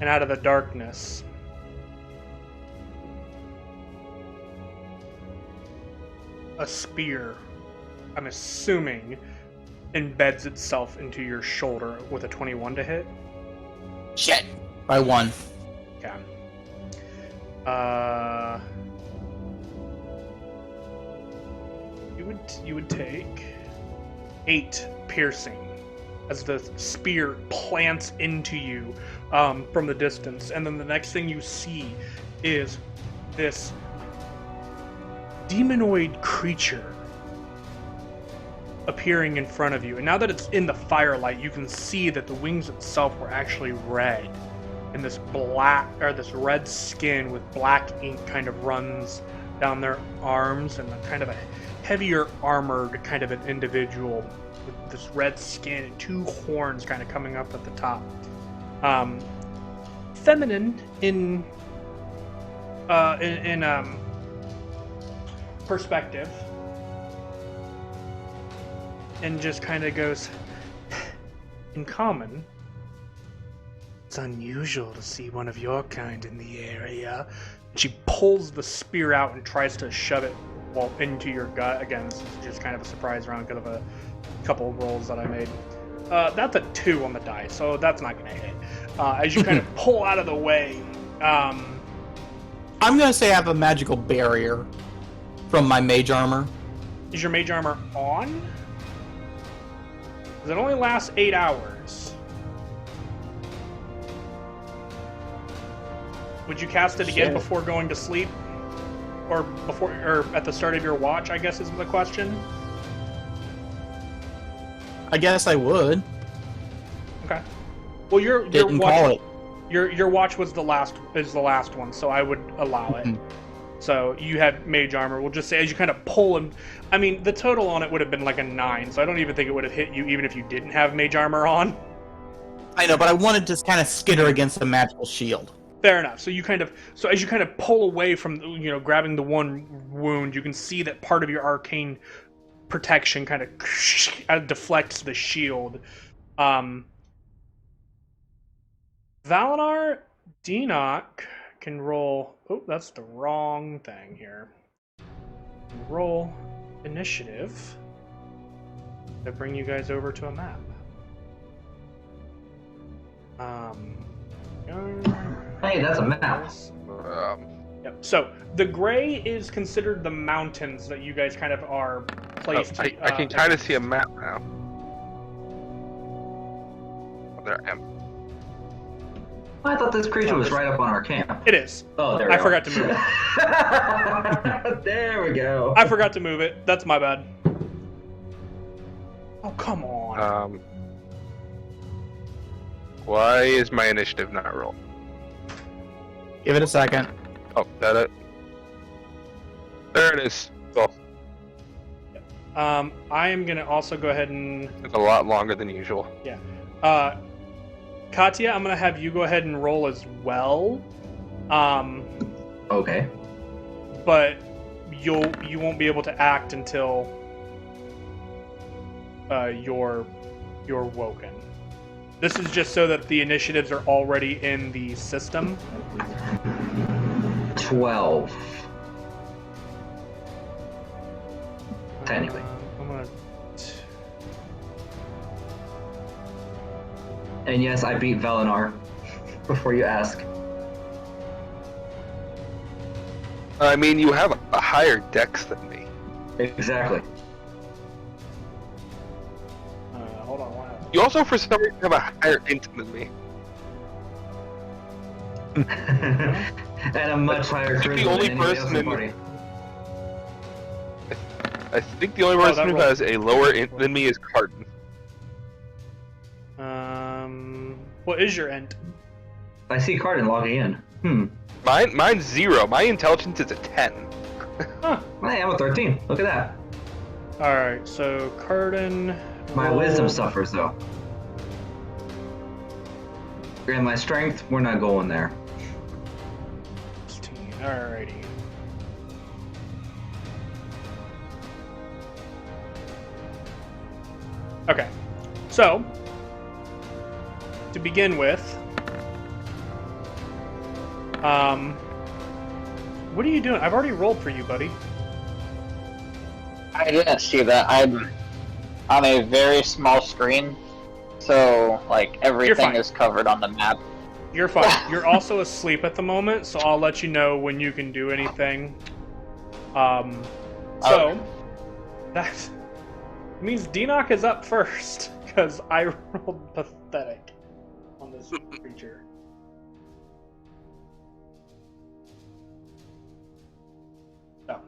and out of the darkness, a spear, I'm assuming, embeds itself into your shoulder with a 21 to hit. Shit! By 1. Okay. You would take 8 piercing as the spear plants into you from the distance, and then the next thing you see is this demonoid creature appearing in front of you. And now that it's in the firelight, you can see that the wings itself were actually red. And this this red skin with black ink kind of runs down their arms, and kind of a heavier armored kind of an individual with this red skin and two horns kind of coming up at the top. Feminine in perspective, and just kind of goes, in common, it's unusual to see one of your kind in the area. She pulls the spear out and tries to shove it into your gut. Again, this is just kind of a surprise round because of a couple of rolls that I made. That's a 2 on the die, so that's not going to hit. As you kind of pull out of the way, I'm gonna say I have a magical barrier from my mage armor. is your mage armor on? Because it only lasts 8 hours. Would you cast it again before going to sleep? Or at the start of your watch, I guess is the question. I guess I would. Okay. Well, your Didn't watch, call it. your watch was the last one, so I would allow it. So you had mage armor. We'll just say as you kind of pull and I mean the total on it would have been like a 9, so I don't even think it would have hit you even if you didn't have mage armor on. I know, but I wanted to kind of skitter against a magical shield. Fair enough. So as you kind of pull away from grabbing the one wound, you can see that part of your arcane protection kind of deflects the shield. Valinar, Denoc can roll. Oh, that's the wrong thing here. Roll initiative to bring you guys over to a map. Hey, that's a map. Yep. So the gray is considered the mountains that you guys kind of are placed. I can kind of see a map now. Oh, there I am. I thought this creature was right up on our camp. It is. Oh, there we I go. forgot to move it. There we go. I forgot to move it. That's my bad. Oh, come on. Why is my initiative not rolled? Give it a second. Oh, that it? There it is. Well, I am going to also go ahead and... it's a lot longer than usual. Yeah. Katya, I'm going to have you go ahead and roll as well. Okay. But you won't be able to act until you're woken. This is just so that the initiatives are already in the system. 12. Technically. I'm gonna... And yes, I beat Valinar. Before you ask. I mean, you have a higher dex than me. Exactly. Hold on, what happened? You also, for some reason, have a higher int than me. And a much higher I think the charisma only than anybody else person in in the party. I think the only person who has a lower int than me is Cardin. What is your int? I see Cardin logging in. Mine's 0. My intelligence is a 10. Huh. Hey, I'm a 13. Look at that. Alright, so Cardin... My wisdom suffers, though. And my strength, we're not going there. 16. Alrighty. Okay. So, to begin with, what are you doing? I've already rolled for you, buddy. I didn't see that. I'm on a very small screen, so like everything is covered on the map. You're fine. You're also asleep at the moment, so I'll let you know when you can do anything. So that means Denoc is up first because I rolled pathetic on this creature. So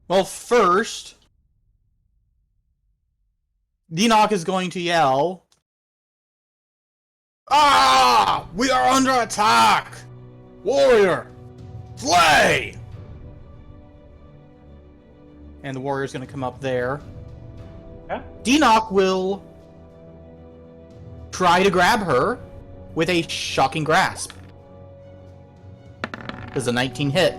Well, first, Enoch is going to yell, "Ah! We are under attack! Warrior, slay!" And the warrior's going to come up there. Yeah. Enoch will try to grab her with a shocking grasp. Does a 19 hit?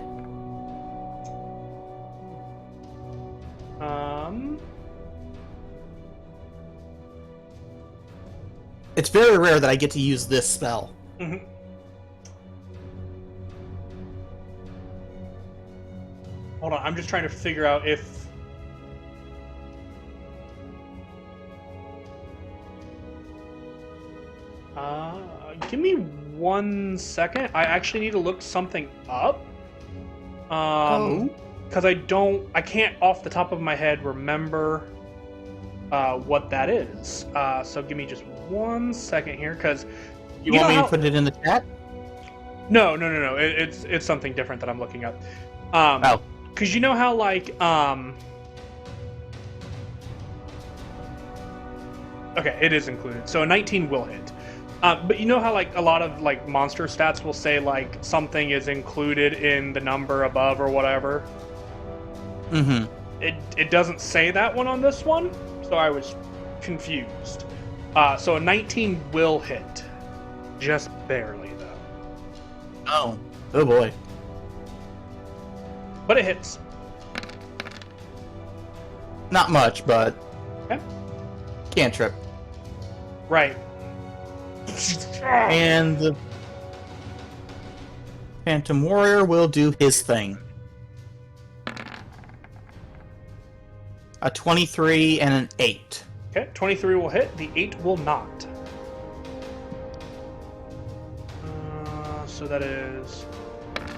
It's very rare that I get to use this spell. Mhm. Hold on, I'm just trying to figure out if... give me 1 second. I actually need to look something up. Because I can't off the top of my head remember what that is. So give me just 1 second here, because You want me to put it in the chat? No. It's something different that I'm looking up. Because you know how like okay, it is included. So a 19 will hit. But you know how like a lot of like monster stats will say like something is included in the number above or whatever. Mm-hmm. It doesn't say that one on this one, so I was confused. So a 19 will hit, just barely though. Oh boy. But it hits. Not much, but Okay. cantrip. Right. And the Phantom Warrior will do his thing. A 23 and an 8. Okay, 23 will hit, the 8 will not. So that is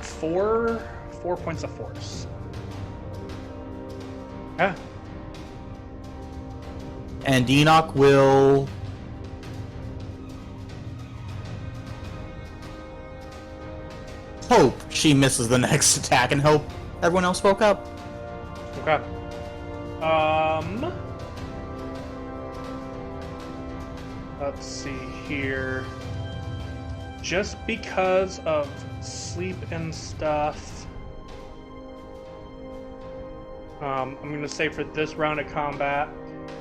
4 points of force. Yeah. And Enoch will hope she misses the next attack and hope everyone else woke up. Okay. Let's see here. Just because of sleep and stuff, I'm gonna say for this round of combat,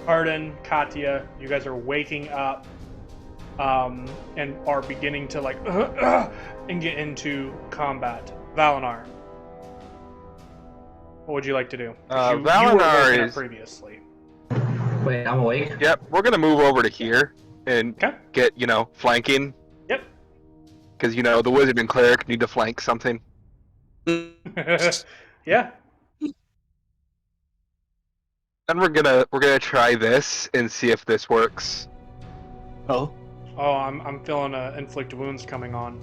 Arden, Katya, you guys are waking up, and are beginning to like and get into combat. Valinar, what would you like to do? 'Cause you were Valinar woken up is- previously. Wait, I'm awake. Yep, we're gonna move over to here and Okay. get, flanking. Yep. Because, the wizard and cleric need to flank something. Yeah. And we're gonna try this and see if this works. Oh. Oh, I'm feeling inflict wounds coming on.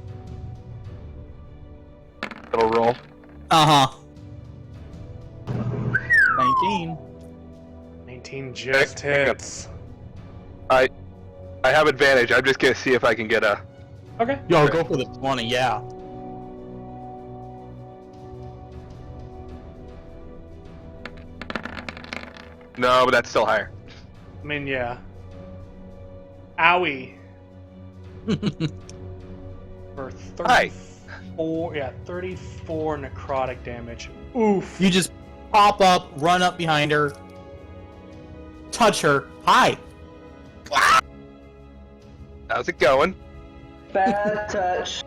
It'll roll. Uh-huh. 19. 19 just Hang on. hits. I have advantage. I'm just gonna see if I can get a. Okay. Yo, go for the 20, yeah. No, but that's still higher. I mean, yeah. Owie. For 34, yeah, 34 necrotic damage. Oof. You just pop up, run up behind her, touch her. Hi. How's it going? Bad touch.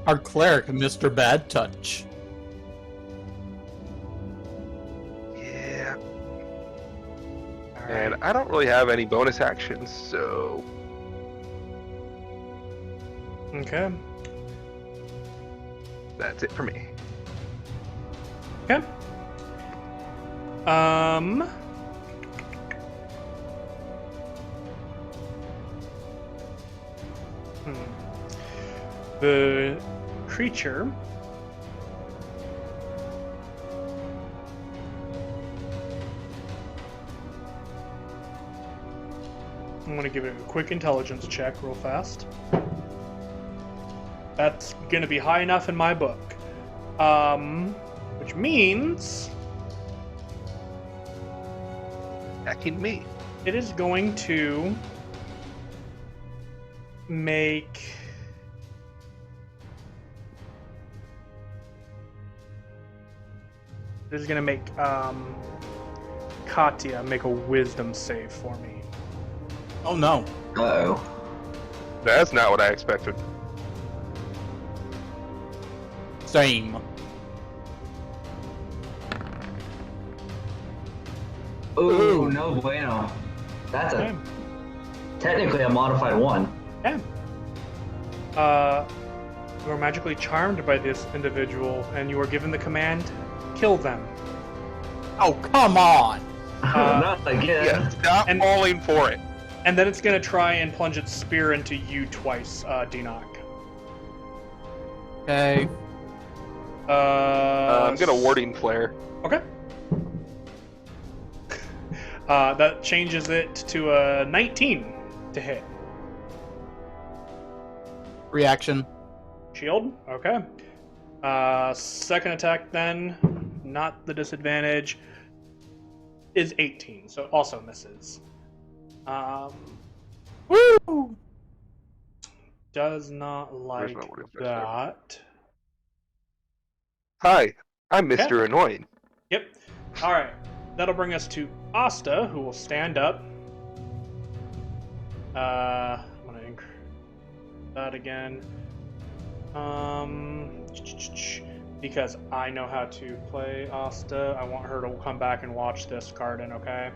Our cleric, Mr. Bad Touch. Yeah. All And right. I don't really have any bonus actions, so Okay. that's it for me. Okay. The creature I'm going to give it a quick intelligence check real fast. That's gonna be high enough in my book. Which means Attacking me. it is going to make Katya make a wisdom save for me. Oh no. Uh-oh. That's not what I expected. Same. Ooh, no bueno. That's Okay. technically a modified 1. Yeah. You are magically charmed by this individual, and you are given the command, kill them. Oh, come on. Not again. Yeah, stop And- falling for it. And then it's gonna try and plunge its spear into you twice, Dinok. Okay. I'm gonna warding flare. Okay. That changes it to a 19 to hit. Reaction. Shield? Okay. Second attack then, not the disadvantage, is 18, so also misses. Woo! Does not Where's like my warding flare? that. Hi, I'm Mr. Annoying. Yep. Alright. That'll bring us to Asta, who will stand up. I'm gonna increase that again. Because I know how to play Asta, I want her to come back and watch this, Cardin, okay?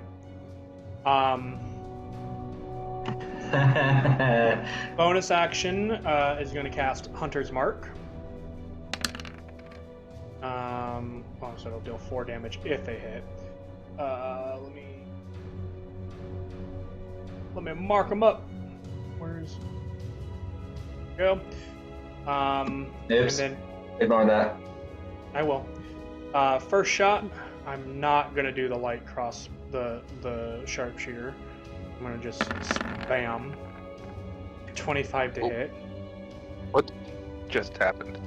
Bonus action is going to cast Hunter's Mark. So it'll deal 4 damage if they hit. Let me mark them up. Where's go? And Oops. then Ignore that. I will. First shot, I'm not gonna do the light cross the sharpshooter. I'm gonna just spam. 25 to Oh. hit. What just happened?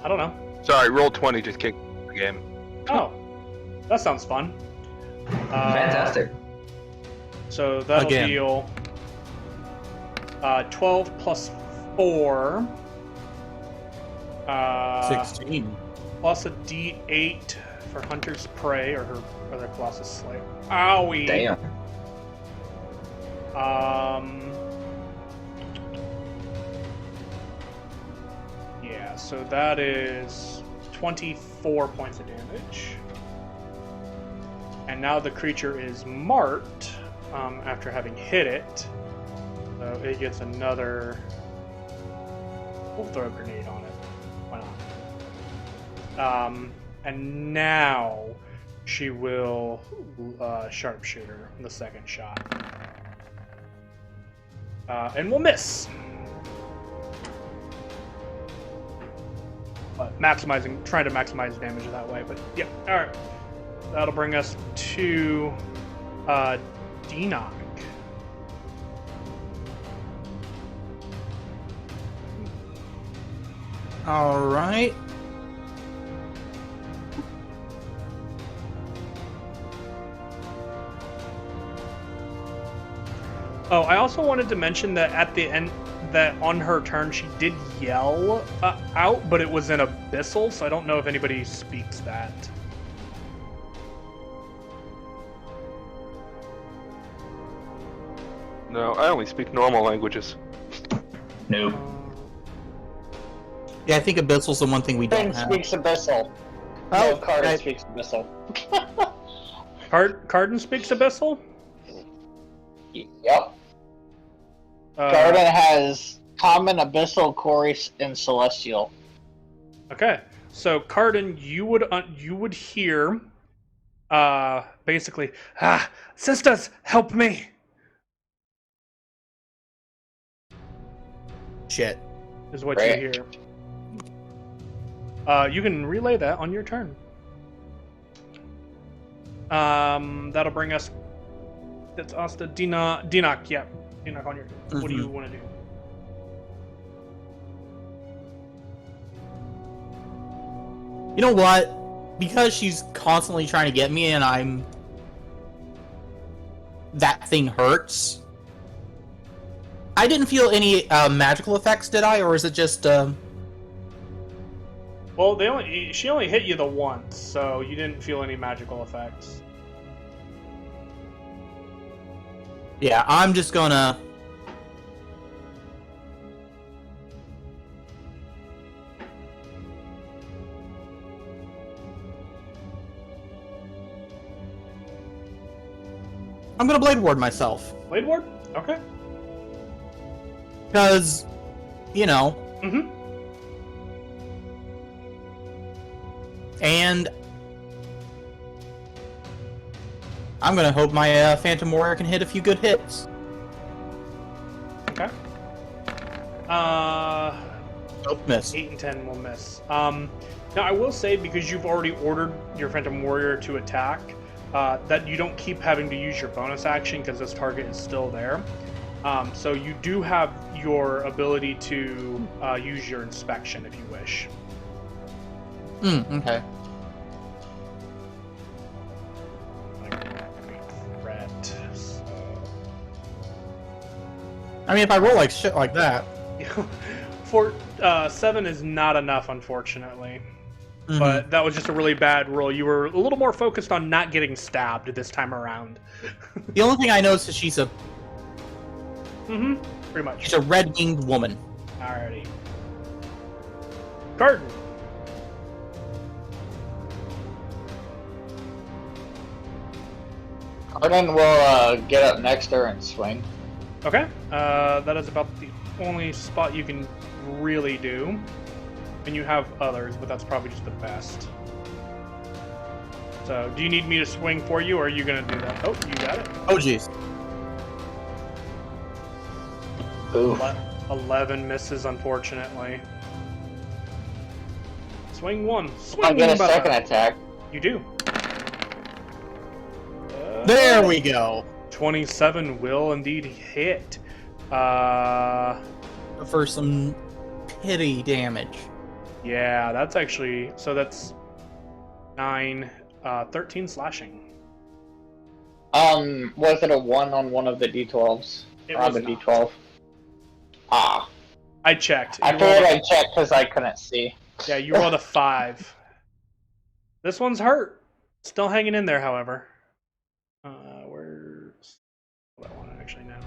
I don't know. Sorry, roll 20 just kicked the game. Oh, that sounds fun. Fantastic. So that'll Again. deal 12 plus 4. 16. Plus a d8 for Hunter's Prey, or her other Colossus Slayer. Owie! Damn. Yeah, so that is 24 points of damage. And now the creature is marked after having hit it. So it gets another. We'll throw a grenade on it. Why not? And now she will sharpshooter the second shot. And we'll miss. But trying to maximize damage that way. But yeah, all right. That'll bring us to Dinok. All right. Oh, I also wanted to mention that at the end, that on her turn she did yell out, but it was in Abyssal, so I don't know if anybody speaks that. No, I only speak normal languages. Nope. Yeah, I think Abyssal's the one thing we don't Finn have. speaks Abyssal. Oh, No, Cardin okay. speaks Abyssal. Cardin speaks Abyssal? Yep. Uh, Cardin has Common, Abyssal, Chorus, and Celestial. Okay, so Cardin, you would hear, basically, sisters, help me. Shit. Is what Right. you hear. You can relay that on your turn. That'll bring us That's Asta. Dinak, yeah. Dinak on your. What do you want to do? You know what? Because she's constantly trying to get me and I'm... That thing hurts. I didn't feel any magical effects, did I? Or is it just... Well, she only hit you the once, so you didn't feel any magical effects. Yeah, I'm just gonna... I'm gonna Blade Ward myself. Blade Ward? Okay. Because, you know... Mm-hmm. And... I'm gonna hope my Phantom Warrior can hit a few good hits. Okay. Oh, miss. 8 and 10 will miss. Now, I will say, because you've already ordered your Phantom Warrior to attack, that you don't keep having to use your bonus action because this target is still there. So you do have your ability to use your inspection if you wish. Okay. Threat. I mean, if I roll like shit like that... For 7 is not enough, unfortunately. But that was just a really bad roll. You were a little more focused on not getting stabbed this time around. The only thing I noticed is she's a... Pretty much. She's a red-winged woman. Alrighty. Garden. Arden will get up next to her and swing. Okay. That is about the only spot you can really do. And you have others, but that's probably just the best. So, do you need me to swing for you, or are you going to do that? Oh, you got it. Oh, jeez. Oof. 11 misses, unfortunately. Swing 1. Swing I'll get a butter. second attack. You do. There we go. 27 will indeed hit. For some pity damage. Yeah, that's actually... So that's 9, 13 slashing. Was it a 1 on one of the D12s? It on was the not. D12? Ah. I checked. I You figured rolled I'd check because I couldn't see. Yeah, you rolled a 5. This one's hurt. Still hanging in there, however. Where's that one actually now?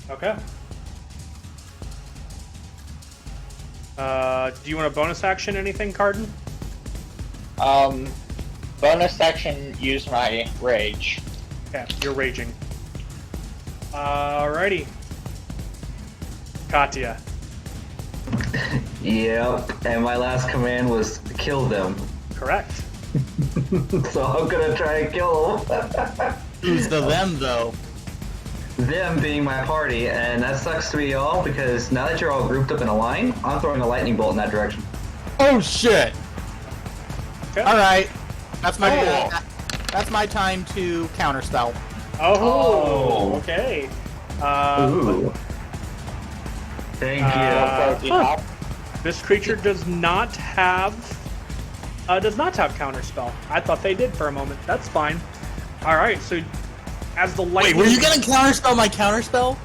Okay. Do you want a bonus action anything, Carden? Bonus action, use my rage. Okay, you're raging. Alrighty. Katya. Yep, and my last command was kill them. Correct. So I'm gonna try and kill them. Who's the them, though? Them being my party, and that sucks to be y'all because now that you're all grouped up in a line, I'm throwing a lightning bolt in that direction. Oh, shit! Okay. Alright. That's my time to counterspell. Oh, okay. Ooh. Thank you. This creature does not have counterspell. I thought they did for a moment. That's fine. All right. So, as the lightning. Wait, were you gonna counterspell my counterspell?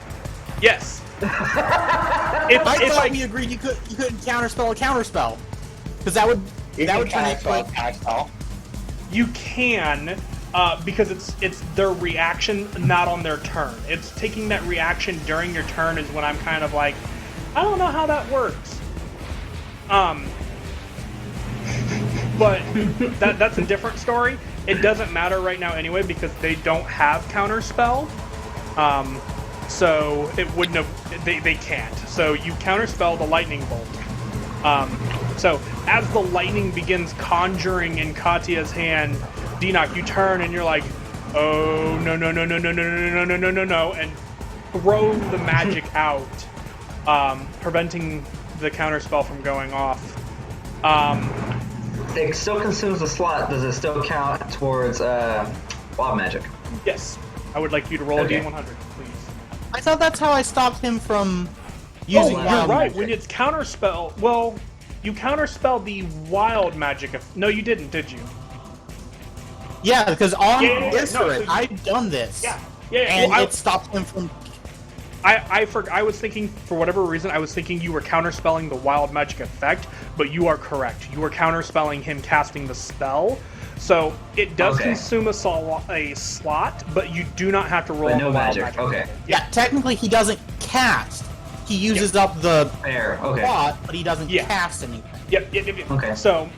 Yes. I thought we agreed you couldn't counterspell a counterspell, because that would turn it like counterspell. You can, because it's their reaction, not on their turn. It's taking that reaction during your turn is when I'm kind of like, I don't know how that works. But that's a different story. It doesn't matter right now anyway because they don't have counterspell. So it wouldn't have. They can't. So you counterspell the lightning bolt. So as the lightning begins conjuring in Katya's hand, Dinak, you turn and you're like, oh no, and throw the magic out, preventing the counterspell from going off. it still consumes the slot. Does it still count towards wild magic? Yes. I would like you to roll Okay. a D100, please. I thought that's how I stopped him from using wow. You're wild right. magic. When it's counterspell, well, you counterspell the wild magic. No, you didn't, did you? Yeah, because on Yeah, this no, thread, so- I've done this. Yeah. And Well, it stopped him from. I was thinking, for whatever reason, I was thinking you were counterspelling the wild magic effect, but you are correct. You were counterspelling him casting the spell. So it does Okay. consume a slot, but you do not have to roll But on no the wild magic. magic. Okay. Yeah, technically he doesn't cast. He uses up the Fair. Okay. slot, but he doesn't Yeah. cast anything. Yep. Okay. So,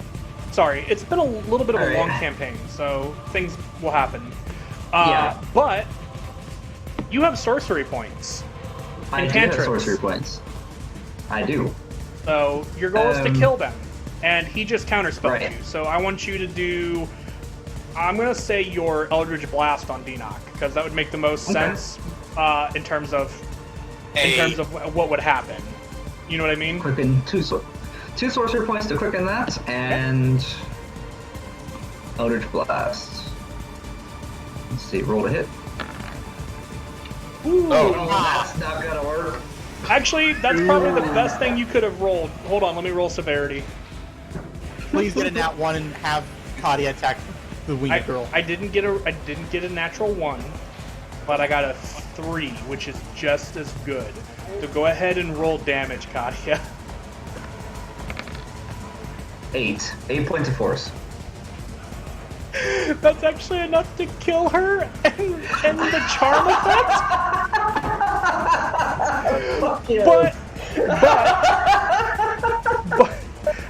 sorry, it's been a little bit of a All right. long campaign, so things will happen. Yeah. But you have sorcery points. I do have cantrips. sorcery points. I do. So your goal is to kill them, and he just counterspelled Right. you. So I want you to do. I'm gonna say your Eldritch Blast on Denock because that would make the most Okay. sense in terms of what would happen. You know what I mean? Quicken two sorcery points to quicken that, and Eldritch Blast. Let's see, roll to hit. Ooh. Oh. That's not gonna work. Actually, that's probably the best thing you could have rolled. Hold on, let me roll severity. Please get a nat 1 and have Kadia attack the winged girl. I didn't get a natural 1, but I got a 3, which is just as good. So go ahead and roll damage, Katia. 8 points of force. That's actually enough to kill her and the charm effect. But,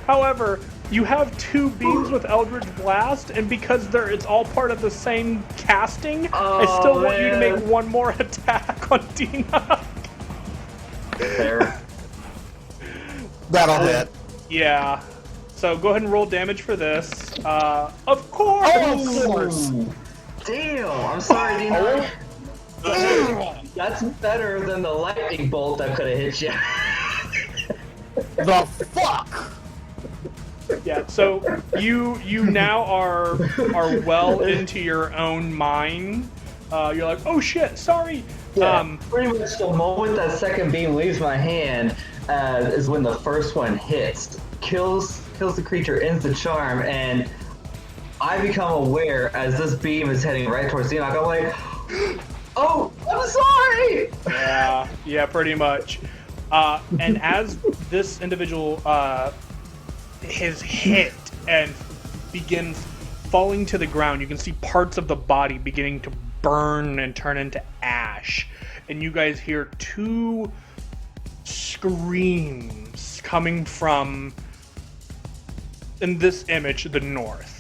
however, you have 2 beams with Eldritch Blast, and because it's all part of the same casting, I still want you to man. make one more attack on Dina. Fair. That'll hit. Yeah. So go ahead and roll damage for this. Of course. Oh, of course. Ooh. Damn, I'm sorry, Dino. That's better than the lightning bolt that could have hit you. The fuck? Yeah, so you now are well into your own mind. You're like, oh shit, sorry. Pretty much the moment that second beam leaves my hand is when the first one hits, kills the creature, ends the charm, and I become aware as this beam is heading right towards Enoch. I'm like, oh, I'm sorry. Yeah, pretty much. And as this individual is hit and begins falling to the ground, you can see parts of the body beginning to burn and turn into ash. And you guys hear 2 screams coming from, in this image, the north.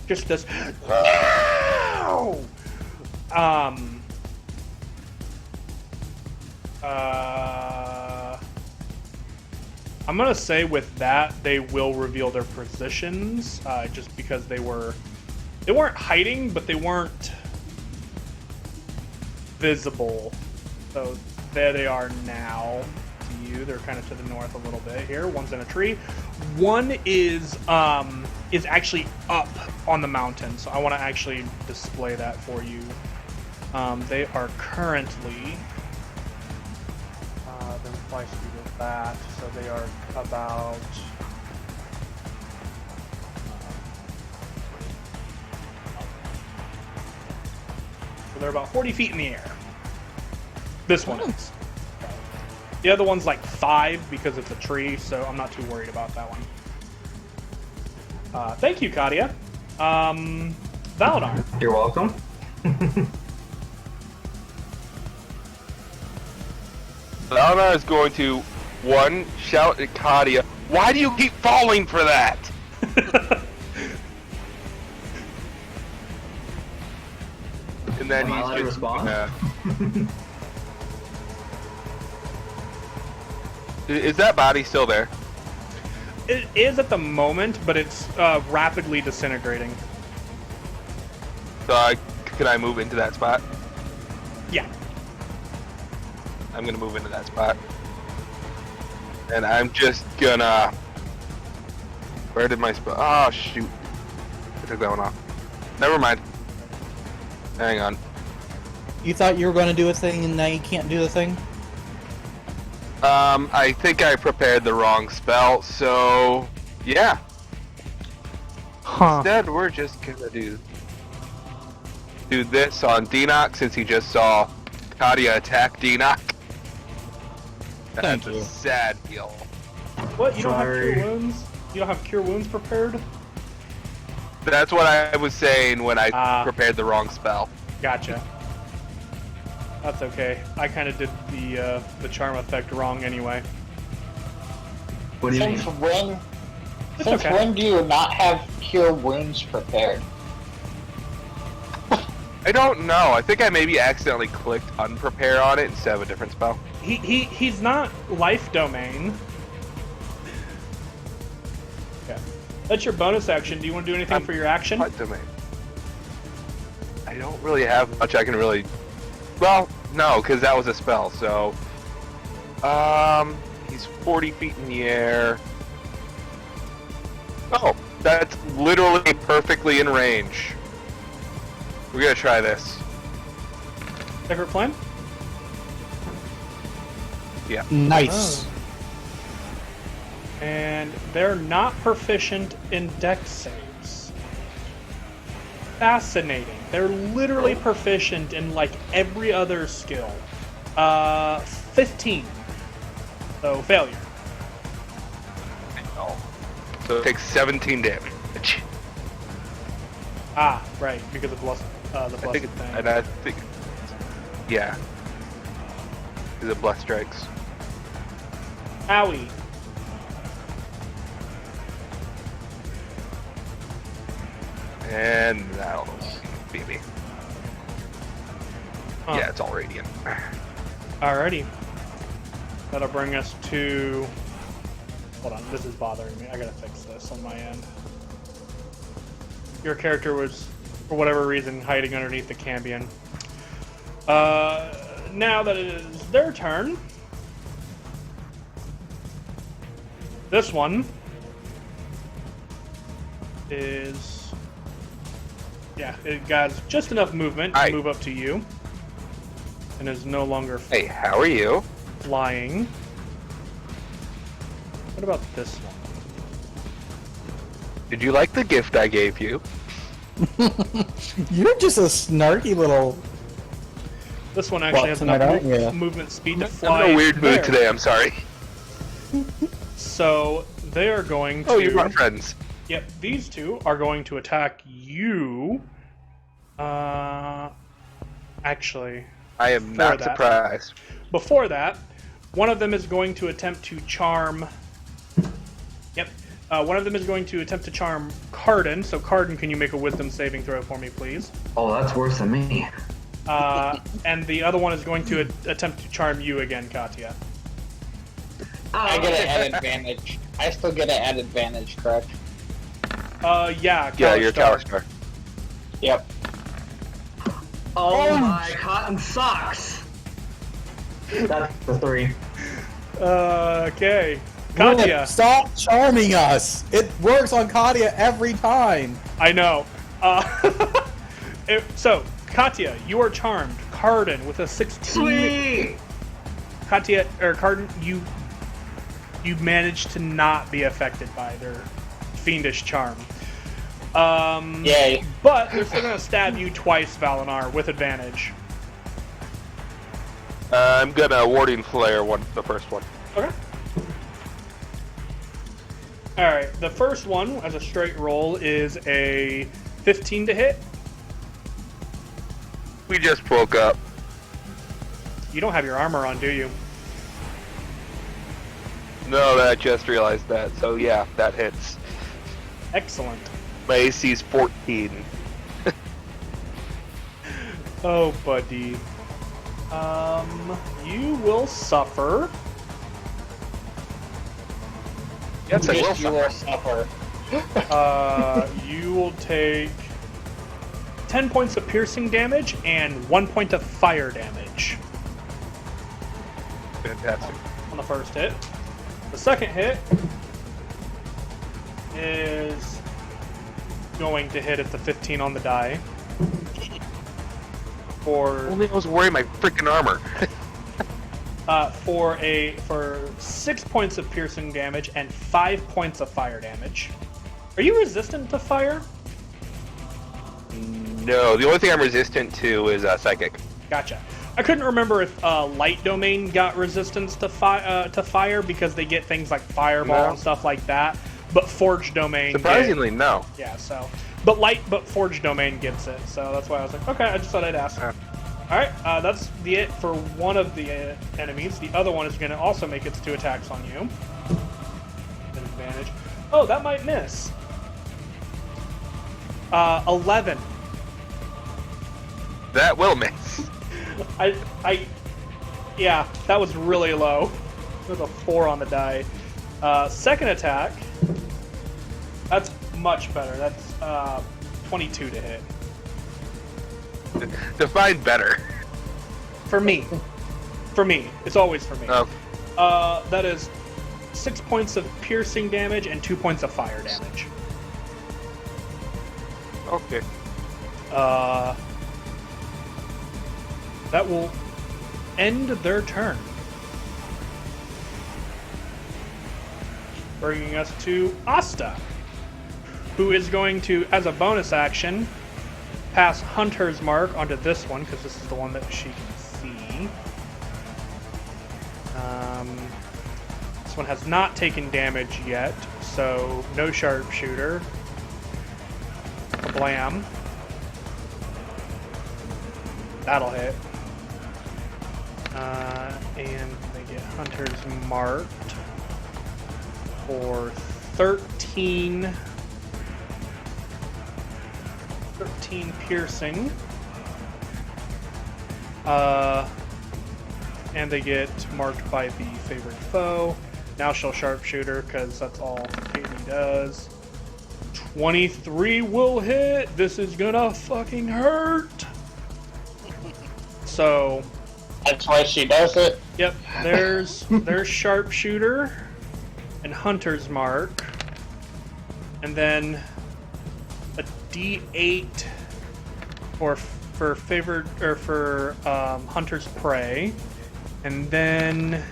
Just this, no! I'm gonna say with that they will reveal their positions, just because they weren't hiding, but they weren't visible. So there they are now. To you, they're kind of to the north a little bit here. One's in a tree. One is actually up on the mountain. So I want to actually display that for you. They are currently. The fly speed is that, so they are about. So they're about 40 feet in the air. This one is. The other one's like 5 because it's a tree, so I'm not too worried about that one. Thank you, Katia. Valadar. You're welcome. Lana is going to, one, shout at Kadia, why do you keep falling for that? And then Am I allowed to he's just respond? Is that body still there? It is at the moment, but it's rapidly disintegrating. So can I move into that spot? Yeah. I'm gonna move into that spot. And I'm just gonna Where did my spell? Oh shoot! I took that one off. Never mind. Hang on. You thought you were going to do a thing and now you can't do the thing? I think I prepared the wrong spell, so yeah. Huh. Instead, we're just gonna do this on Denock since he just saw Kadia attack Denock. Thank That's you. a sad deal. What? You don't have Sorry. cure wounds? You don't have cure wounds prepared? That's what I was saying when I Ah. prepared the wrong spell. Gotcha. That's okay. I kind of did the charm effect wrong anyway. What do you Since mean? when? It's Since okay. when do you not have cure wounds prepared? I don't know. I think I maybe accidentally clicked unprepare on it instead of a different spell. He's not life domain. Yeah. That's your bonus action. Do you want to do anything for your action? What domain? I don't really have much I can really. Well, no, because that was a spell. So, he's 40 feet in the air. Oh, that's literally perfectly in range. We're gonna try this. Separate plan? Yeah. Nice. And they're not proficient in dex saves. Fascinating. They're literally proficient in like every other skill. 15. So failure. So it takes 17 damage. Ah, right, because of the I blessed think, thing. and I think, yeah, is it blessed strikes? Owie. And that'll be me. Huh. Yeah, it's all radiant. Alrighty. That'll bring us to... Hold on, this is bothering me. I gotta fix this on my end. Your character was, for whatever reason, hiding underneath the Cambion. Now that it is their turn, this one is... Yeah, it got just enough movement to Hi. move up to you. And is no longer Hey, how are you? flying. What about this one? Did you like the gift I gave you? You're just a snarky little. This one actually has enough Button it out, yeah. movement speed to I'm fly. in a weird mood there. today. I'm sorry. So they are going to. Oh, you're my friends. Yep, these two are going to attack you. Actually, I am Before not that. surprised. before that, one of them is going to attempt to charm. Yep, one of them is going to attempt to charm Carden. So Carden, can you make a Wisdom saving throw for me, please? Oh, that's worse than me. And the other one is going to attempt to charm you again, Katya. I get an added advantage. I still get an added advantage, correct? Yeah. Yeah, Tower you're Star. Tower Star. Yep. Oh my cotton socks! That's the 3. Okay. Katya. Rip, stop charming us. It works on Kadia every time. I know. So, Katya, you are charmed. Carden with a 16. Sweet! Katya, or Carden, you managed to not be affected by their fiendish charm. Yay. But they're still gonna stab you twice, Valinar, with advantage. I'm gonna warding flare the first one. Okay. Alright, the first one, as a straight roll, is a 15 to hit. We just broke up. You don't have your armor on, do you? No, I just realized that. So yeah, that hits. Excellent. My AC's 14. Oh, buddy. You will suffer. Yes, I will Just you will suffer. suffer. You will take 10 points of piercing damage and 1 point of fire damage Fantastic. on the first hit. The second hit is going to hit at the 15 on the die. For Only I was wearing my freaking armor. for 6 points of piercing damage and 5 points of fire damage. Are you resistant to fire? No, the only thing I'm resistant to is psychic. Gotcha. I couldn't remember if light domain got resistance to fire because they get things like fireball No. and stuff like that. But forge domain. Surprisingly, no. Yeah. So, but forge domain gets it. So that's why I was like, okay. I just thought I'd ask. Yeah. All right. That's it for one of the enemies. The other one is going to also make its 2 attacks on you. An advantage. Oh, that might miss. 11. That will miss. Yeah, that was really low. It was a 4 on the die. Second attack. That's much better. That's 22 to hit. Define better. For me. For me. It's always for me. Oh, That is 6 points of piercing damage and 2 points of fire damage. okay. That will end their turn. Bringing us to Asta, who is going to, as a bonus action, pass Hunter's Mark onto this one, because this is the one that she can see. This one has not taken damage yet, so no sharpshooter. Blam. That'll hit. And they get Hunter's Marked for 13 piercing. And they get marked by the favored foe. Now she'll sharpshooter, because that's all Katie does. 23 will hit. This is gonna fucking hurt. So, That's why she does it. yep, there's sharpshooter and Hunter's Mark, and then a D8 for favored or for Hunter's Prey, and then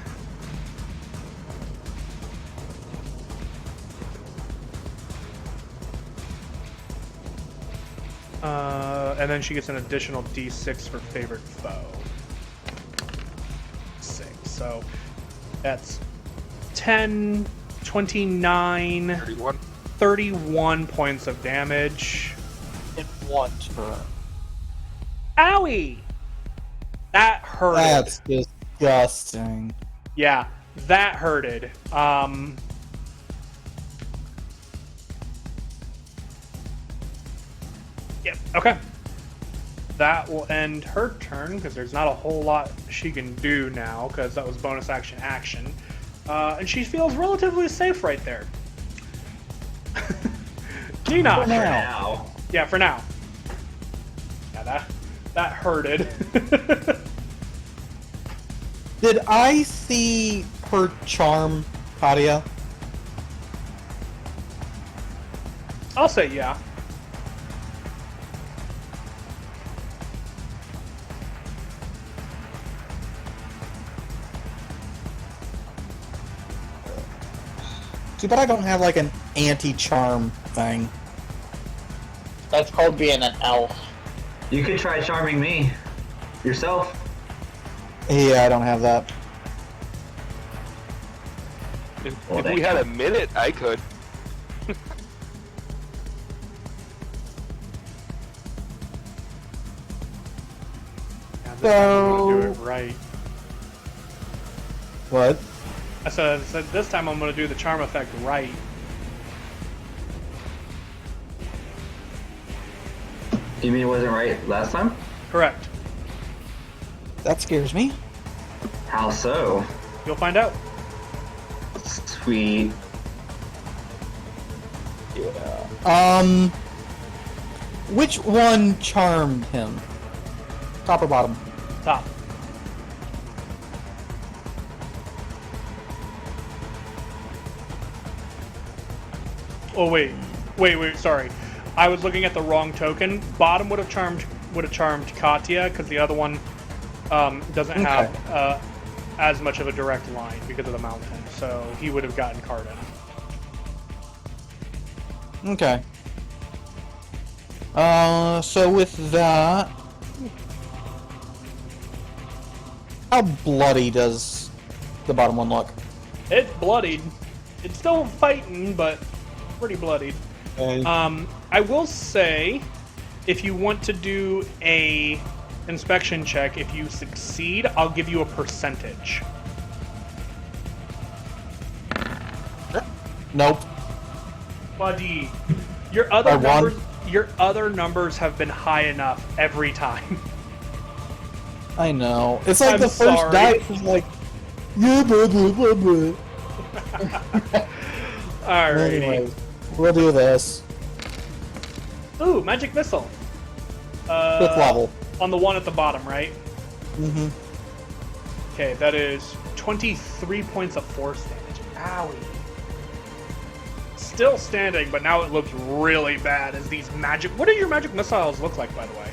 she gets an additional D6 for favored foe. 6. So that's 10, 29, 31. 31 points of damage. In one turn. Owie! That hurted. That's disgusting. Yeah, that hurted. Yep, okay. That will end her turn, because there's not a whole lot she can do now, because that was bonus action. And she feels relatively safe right there. Gina! For now. Yeah, for now. Yeah, that hurted. Did I see her charm, Kadia? I'll say yeah. Too bad I don't have like an anti-charm thing. That's called being an elf. You could try charming me yourself. Yeah, I don't have that. If Well, we had a minute, I could. Yeah, this time I'm gonna do it right. What? I said this time I'm gonna do the charm effect right. You mean it wasn't right last time? Correct. That scares me. How so? You'll find out. Sweet. Yeah. Which one charmed him? Top or bottom? Top. Oh wait, sorry. I was looking at the wrong token. Bottom would have charmed Katya because the other one doesn't have as much of a direct line because of the mountain. So he would have gotten Cardin. Okay. So with that, how bloody does the bottom one look? It's bloodied. It's still fighting, but pretty bloodied. I will say, if you want to do a inspection check, if you succeed, I'll give you a percentage. Nope. Buddy, your other numbers have been high enough every time. I know. It's like I'm the first sorry. dice was like, yeah, blah, blah, blah, blah. Alrighty. Anyway, we'll do this. Ooh, magic missile. 5th level. On the one at the bottom, right? Mm-hmm. Okay, that is 23 points of force damage. Owie. Still standing, but now it looks really bad as these magic... What do your magic missiles look like, by the way?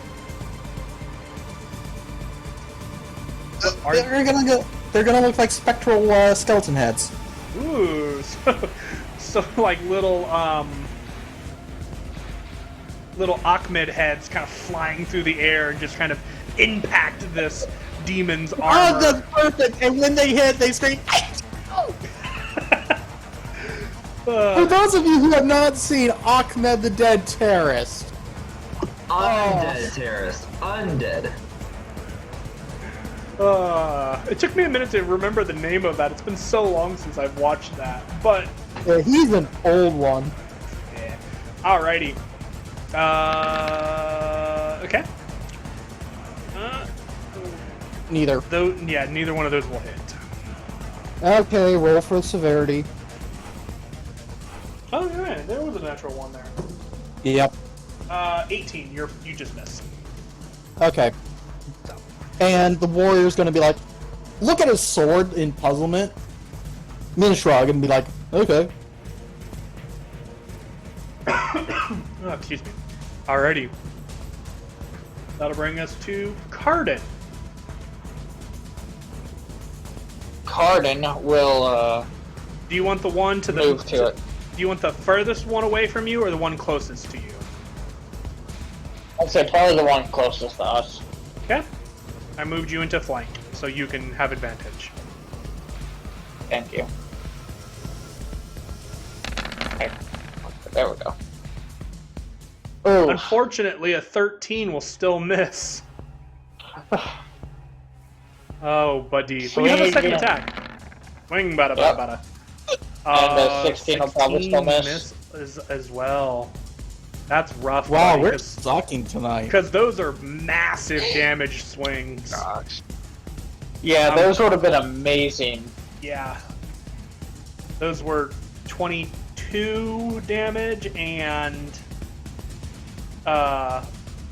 They're gonna look like spectral skeleton heads. Ooh, so like little Ahmed heads kind of flying through the air and just kind of impact this demon's armor. Oh, that's perfect! And when they hit, they scream. For those of you who have not seen Ahmed the Dead Terrorist, Undead terrorist. Undead. It took me a minute to remember the name of that. It's been so long since I've watched that. But yeah, he's an old one. yeah. Alrighty. Okay. Neither. Though, yeah, neither one of those will hit. Okay, roll for severity. Oh, you're right. There was a natural one there. Yep. 18. You just missed. Okay. And the warrior's gonna be like, look at his sword in puzzlement. I'm gonna shrug and be like, okay. Oh, excuse me. Alrighty. That'll bring us to Cardin. Cardin will Do you want the one to the move to it. Do you want the furthest one away from you or the one closest to you? I'd say probably the one closest to us. Okay. I moved you into flank, so you can have advantage. Thank you. Okay. There we go. Ooh. Unfortunately, a 13 will still miss. Oh, buddy. But you have a second attack. Wing bada bada bada. And the 16 will probably still miss. As well. That's rough. Wow, buddy, we're sucking tonight. because those are massive damage swings. Gosh. Yeah, those would have been amazing. Yeah. Those were 22 damage and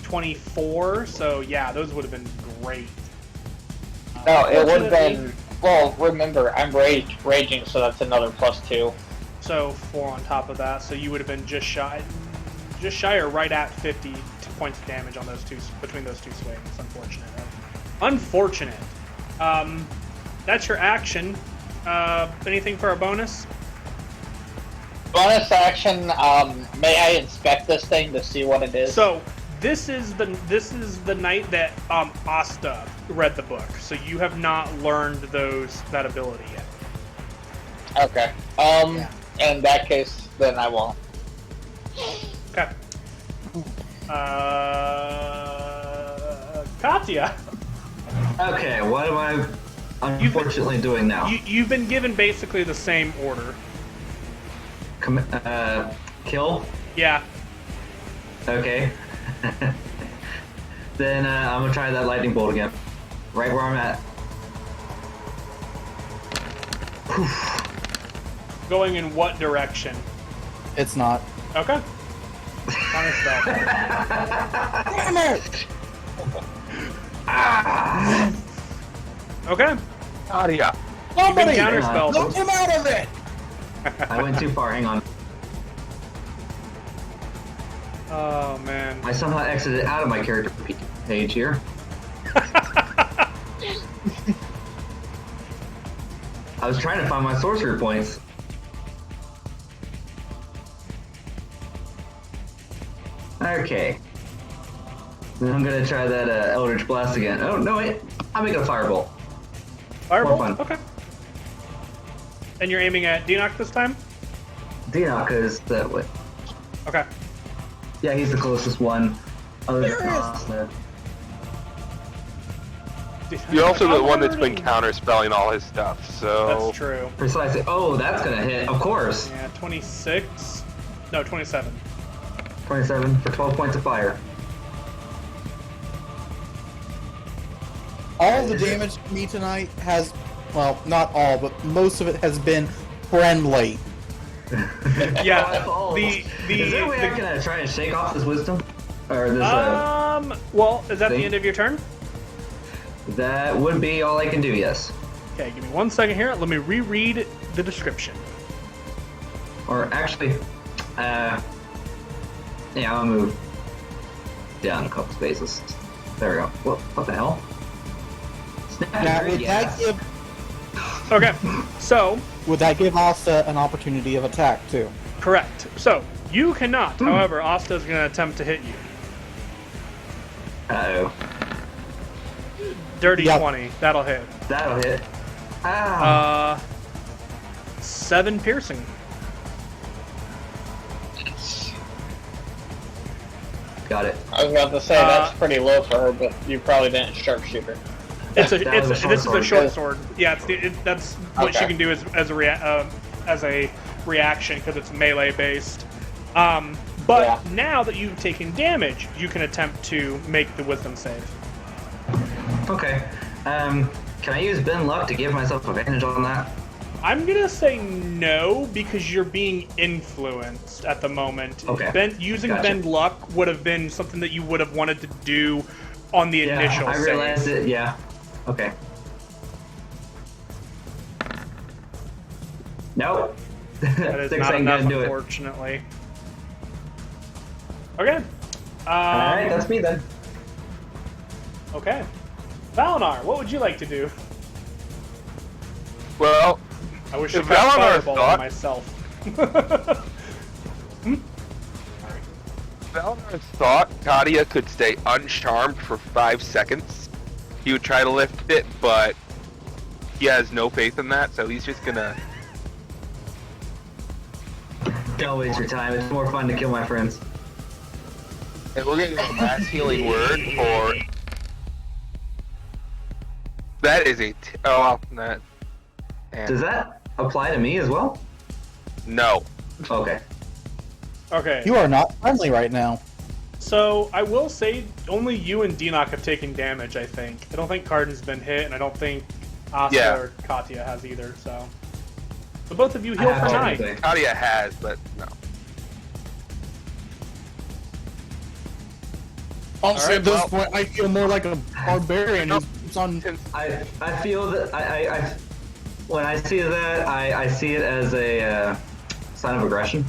24. So yeah, those would have been great. No, it would have Unfortunately- been. Well, remember, I'm raging, so that's another +2. So 4 on top of that. So you would have been just shy or right at 50 points of damage on those two, between those two swings. Unfortunate. That's your action. Anything for a bonus? Bonus action. May I inspect this thing to see what it is? So this is the night that Asta read the book. So you have not learned that ability yet. Okay. In that case, then I won't. Okay. Katya. Okay, what am I unfortunately doing now? You've been given basically the same order. Kill? Yeah. Okay. Then I'm gonna try that lightning bolt again. Right where I'm at. Going in what direction? It's not. Okay. Counter spell. Damn it! Okay. Nadia. You've been Somebody counterspelled. knock him out of it! I went too far, hang on. Oh man. I somehow exited out of my character page here. I was trying to find my sorcery points. Okay. Then I'm gonna try that Eldritch Blast again. Oh, no, wait. I'll make a Firebolt. Fireball? More fun. Okay. And you're aiming at Deanoch this time? Deanoch is that way. Okay. Yeah, he's the closest one. Other than Asta. You're also the one that's been Already. counterspelling all his stuff, so... That's true. Precisely. Oh, that's gonna hit. Of course. Yeah, 26. No, 27. 27 for 12 points of fire. All the damage to me tonight has, well, not all, but most of it has been friendly. Yeah. Is there a way I can try and shake off this wisdom? Or this, Well, is that the thing? end of your turn? that would be all I can do, yes. Okay, give me 1 second here. Let me reread the description. Or actually, yeah, I'll move down a couple spaces. There we go. What the hell? Snap Now, your would gas. that give Okay, so, Asta an opportunity of attack too? correct. So, you cannot. However, Asta is going to attempt to hit you. Uh-oh. Dirty Yep. 20. That'll hit. That'll hit. Ow. 7 piercing. Got it. I was about to say that's pretty low for her, but you probably didn't sharpshooter. It's a, That it's was a short this is a sword. short sword. Yeah, that's what Okay. she can do as a reaction because it's melee based. But Yeah. now that you've taken damage, you can attempt to make the wisdom save. Okay. Can I use Ben Luck to give myself advantage on that? I'm gonna say no because you're being influenced at the moment. Okay. Using Gotcha. bend luck would have been something that you would have wanted to do on the initial I save. realized it. Yeah. Okay. Nope. That is 6 not ain't enough, gonna do it. unfortunately. Okay. Alright, that's me then. Okay. Valinar, what would you like to do? Well, I wish If I cast Valinor Fireball thought- on myself. Valinor thought Katia could stay uncharmed for 5 seconds. He would try to lift it, but he has no faith in that, so he's just gonna... Don't waste your time. It's more fun to kill my friends. And we're gonna get a mass healing word for... That is a... Oh, well, that... Does that apply to me as well? No. Okay. Okay. You are not friendly right now. So, I will say, only you and Deanoch have taken damage, I think. I don't think Cardin's been hit, and I don't think Asta Yeah. or Katya has either, so... So both of you I heal have for 9. everything. Katia has, but no. Honestly, Alright, at this well- point, I feel more like a barbarian who's on. I feel that I when I see that I see it as a sign of aggression.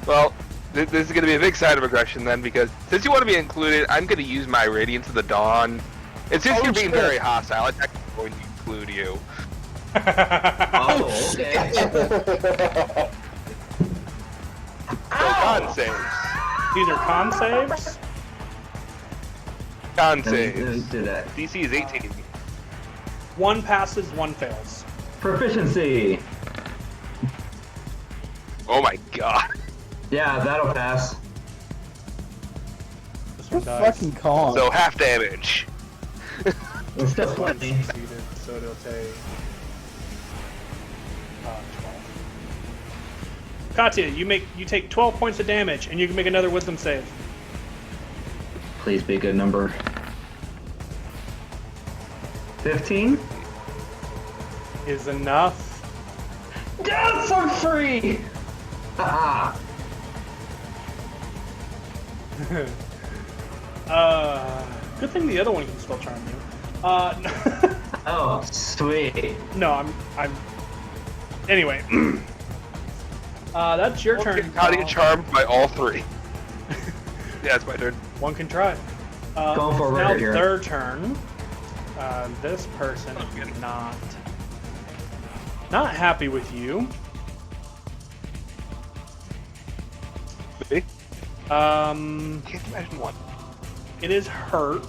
Well, this is going to be a big sign of aggression then, because since you want to be included, I'm going to use my Radiance of the Dawn. And since Oh, you're being shit. very hostile, I'm actually going to include you. Oh, okay. So con saves. These are con saves. Con Let me saves. do that. DC is 18. 1 passes, 1 fails. Proficiency. Oh my god. Yeah, that'll pass. This one dies. Fucking con. So half damage. It's still 20. Succeeded, so it'll take 12. Katya, you take 12 points of damage, and you can make another wisdom save. Please be a good number. 15? Is enough. Yes, I'm free! Haha! Good thing the other one can still charm you. Oh, sweet. No, I'm. Anyway, That's your turn. Katia charmed by all three. Yeah, it's my turn. One can try. Going for a now record here. their turn. This person is not happy with you. Me? Um, Can't imagine one. it is hurt.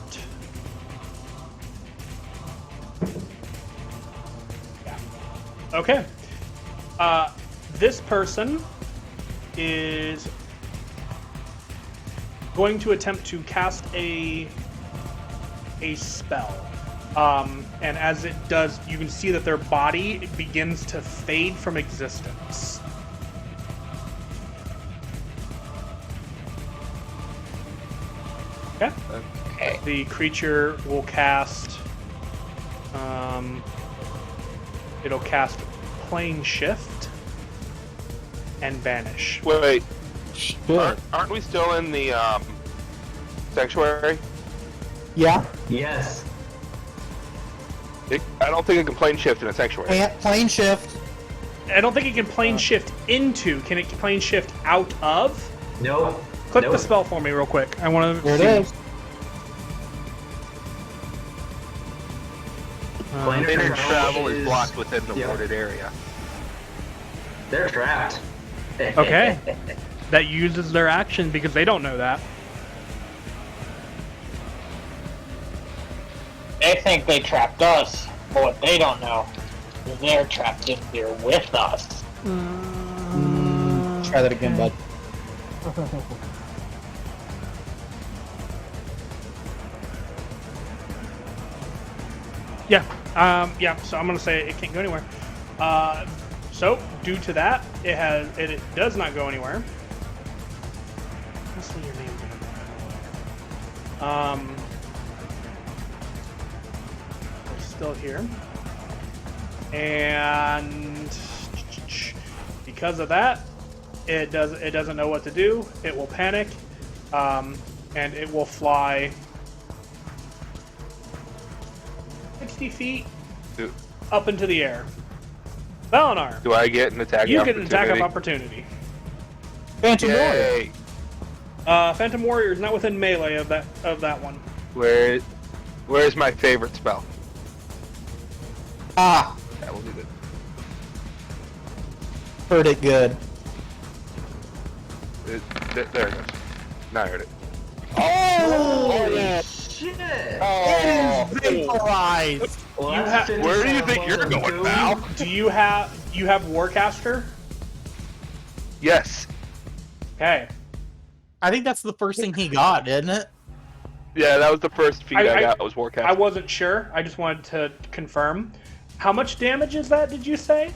Yeah. Okay. This person is going to attempt to cast a spell. And as it does, you can see that their body begins to fade from existence. Okay. Okay. The creature will cast. It'll cast Plane Shift and Vanish. Wait, Shit. aren't we still in the sanctuary? Yeah. Yes. I don't think it can plane shift in a sanctuary. Can't plane shift. I don't think it can Plane Shift into. Can it Plane Shift out of? Nope. Click Nope. the spell for me real quick. I want to. There it is. Planar Planar travel is blocked within the Yep. warded area. They're trapped. Okay. That uses their action because they don't know that. They think they trapped us, but what they don't know is they're trapped in here with us. Try that again, bud. Yeah. Yeah. So I'm gonna say it can't go anywhere. So due to that, it does not go anywhere. Let's see your name. We're still here, and because of that, it doesn't know what to do. It will panic, and it will fly 60 feet Do, up into the air. Valinar, do I get an attack you get an opportunity? attack of opportunity. Phantom Warrior. Yay! Phantom Warrior is not within melee of that one. Where's my favorite spell? Ah, That will do it. heard it good. There it goes. Now I heard it. Holy shit! Oh, Vaporized. Well, You that's ha- Where do you think 57 you're plus going, two. Val? Do you have Warcaster? Yes. Okay. I think that's the first thing he got, isn't it? Yeah, that was the first feat I got. Was Warcast. I wasn't sure. I just wanted to confirm. How much damage is that? Did you say?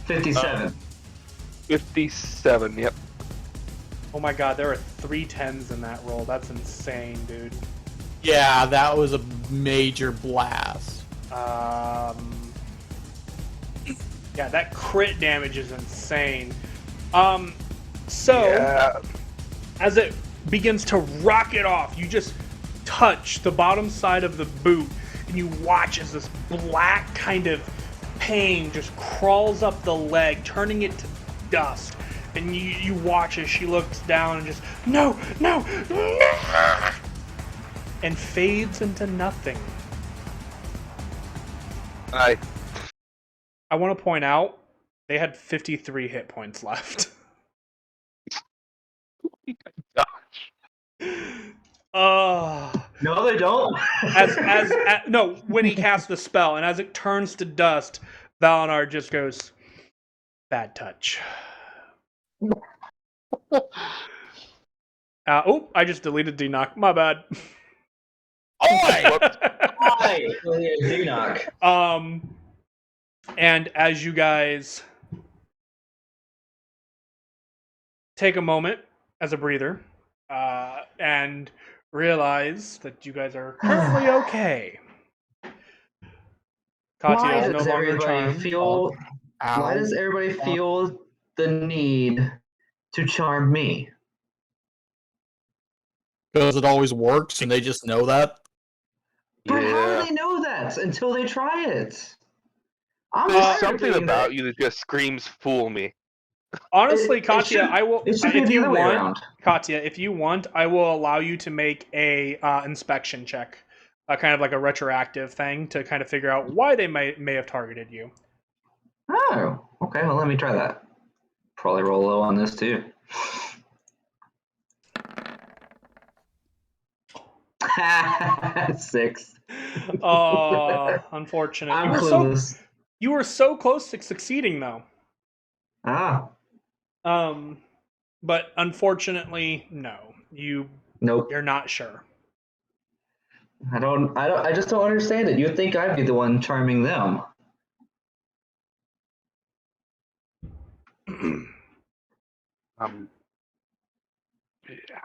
57. 57. Yep. Oh my god, there are 3 10s in that roll. That's insane, dude. Yeah, that was a major blast. Yeah, that crit damage is insane. So Yeah. as it begins to rocket off, you just touch the bottom side of the boot, and you watch as this black kind of pain just crawls up the leg, turning it to dust. And you watch as she looks down and just, no, and fades into nothing. I I want to point out, they had 53 hit points left. No, they don't. No, when he casts the spell, and as it turns to dust, Valinar just goes, bad touch. I just deleted D-Knock. My bad. Hi. D-Knock. And as you guys take a moment as a breather, and realize that you guys are currently okay. Katya Why is no does longer everybody charmed. feel? Why does everybody feel the need to charm me? Because it always works and they just know that. But how do Yeah. they know that until they try it? I'm There's tired of something doing about that. you that just screams "fool me." Honestly, It Katya, should- I will. It should be If the you other way want, around. Katya, if you want, I will allow you to make a inspection check, kind of like a retroactive thing to kind of figure out why they may have targeted you. Oh, okay. Well, let me try that. Probably roll low on this too. Six. Unfortunate. I'm clueless. You were so close to succeeding though. Ah, But unfortunately, no. nope. You're not sure. I just don't understand it. You'd think I'd be the one charming them. Yeah.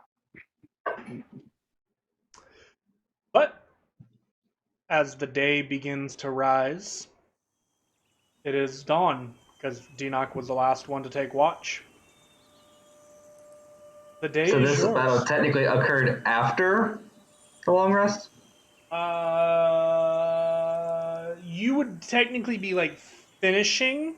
But as the day begins to rise, it is dawn because Dinok was the last one to take watch. The day So is this battle yours. technically occurred after the long rest? You would technically be like finishing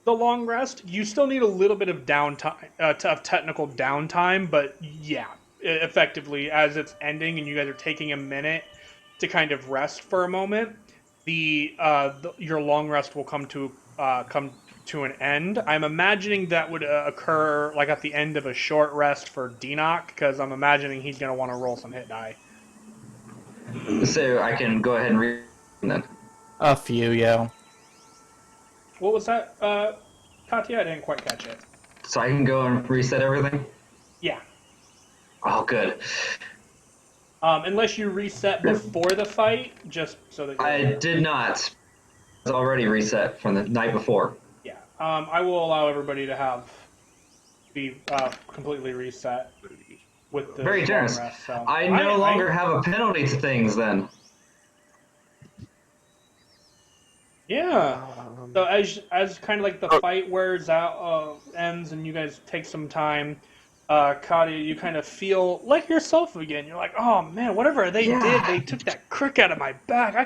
the long rest. You still need a little bit of downtime, of technical downtime, but yeah, effectively as it's ending and you guys are taking a minute to kind of rest for a moment, your long rest will come to an end. I'm imagining that would occur like at the end of a short rest for Dinok, because I'm imagining he's gonna want to roll some hit die. So I can go ahead and read then. A few, yeah. What was that, Katya? I didn't quite catch it. So I can go and reset everything? Yeah. Oh, good. Unless you reset before the fight, just so that I did not. It's already reset from the night before. yeah. I will allow everybody to be completely reset with the Very long generous. rest. So I no longer have a penalty to things then. yeah. So as kind of like the fight wears out, ends, and you guys take some time, Kadia, you kind of feel like yourself again. You're like, oh man, whatever they did, they took that crick out of my back. I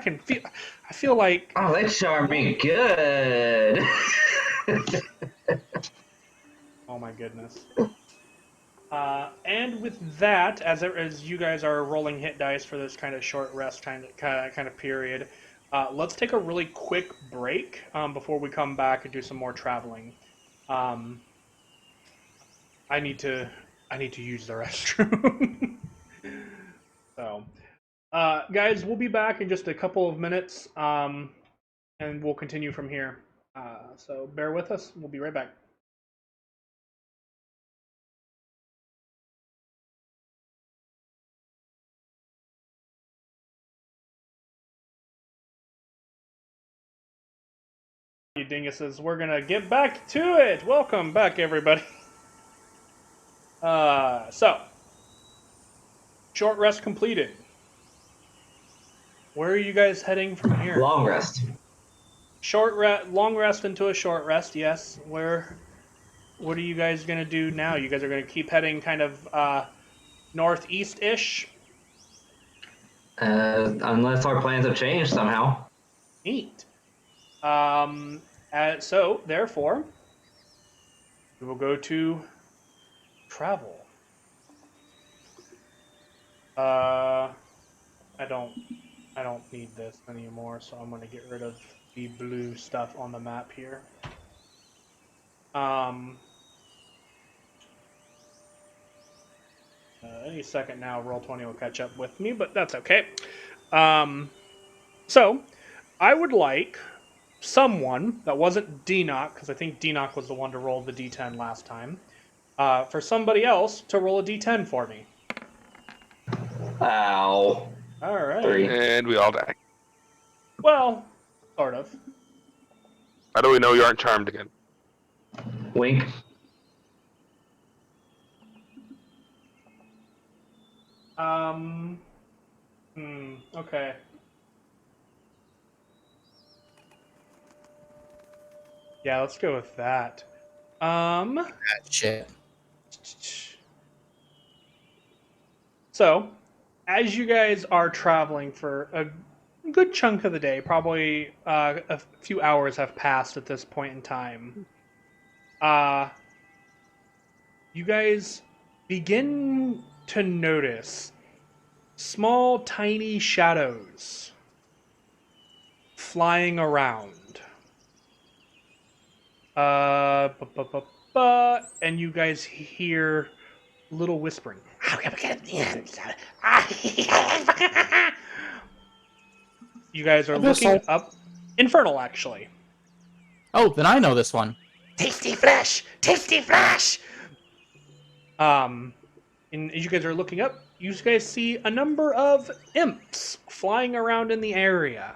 feel like. Oh, they charmed me good. Oh my goodness. And with that, as you guys are rolling hit dice for this kind of short rest kind of period, let's take a really quick break before we come back and do some more traveling. I need to use the restroom. So, guys, we'll be back in just a couple of minutes, and we'll continue from here. So bear with us. We'll be right back. You dinguses, we're gonna get back to it. Welcome back, everybody. So short rest completed. Where are you guys heading from here? Long rest. Long rest into a short rest. Yes. What are you guys gonna do now? You guys are gonna keep heading kind of northeast-ish. Unless our plans have changed somehow. Neat. So therefore, we will go to travel. I don't need this anymore, so I'm gonna get rid of the blue stuff on the map here. Any second now, Roll20 will catch up with me, but that's okay. So, I would like someone that wasn't Dinok, because I think Dinok was the one to roll the D10 last time, for somebody else to roll a D10 for me. Ow. All right. 3. And we all die. Well, sort of. How do we know you aren't charmed again? Wink. Okay. Yeah, let's go with that. Shit. So, as you guys are traveling for a good chunk of the day, probably a few hours have passed at this point in time. You guys begin to notice small, tiny shadows flying around. And you guys hear little whispering. You guys are looking Abyssal. up. Infernal, actually. Oh, then I know this one. Tasty flesh! Tasty flesh! And as you guys are looking up, you guys see a number of imps flying around in the area.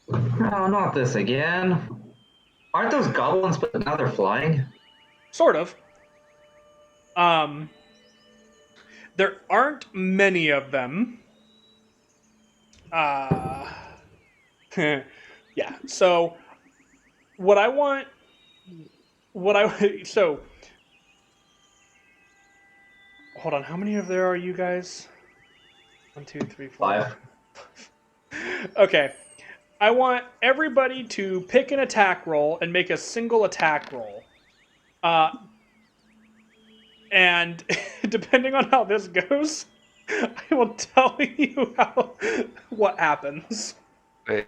No, not this again. Aren't those goblins, but now they're flying? Sort of. There aren't many of them. Yeah. So, so, hold on. How many of there are you guys? 1, 2, 3, 4. 5. Okay. I want everybody to pick an attack roll and make a single attack roll. And depending on how this goes, I will tell you what happens. Wait,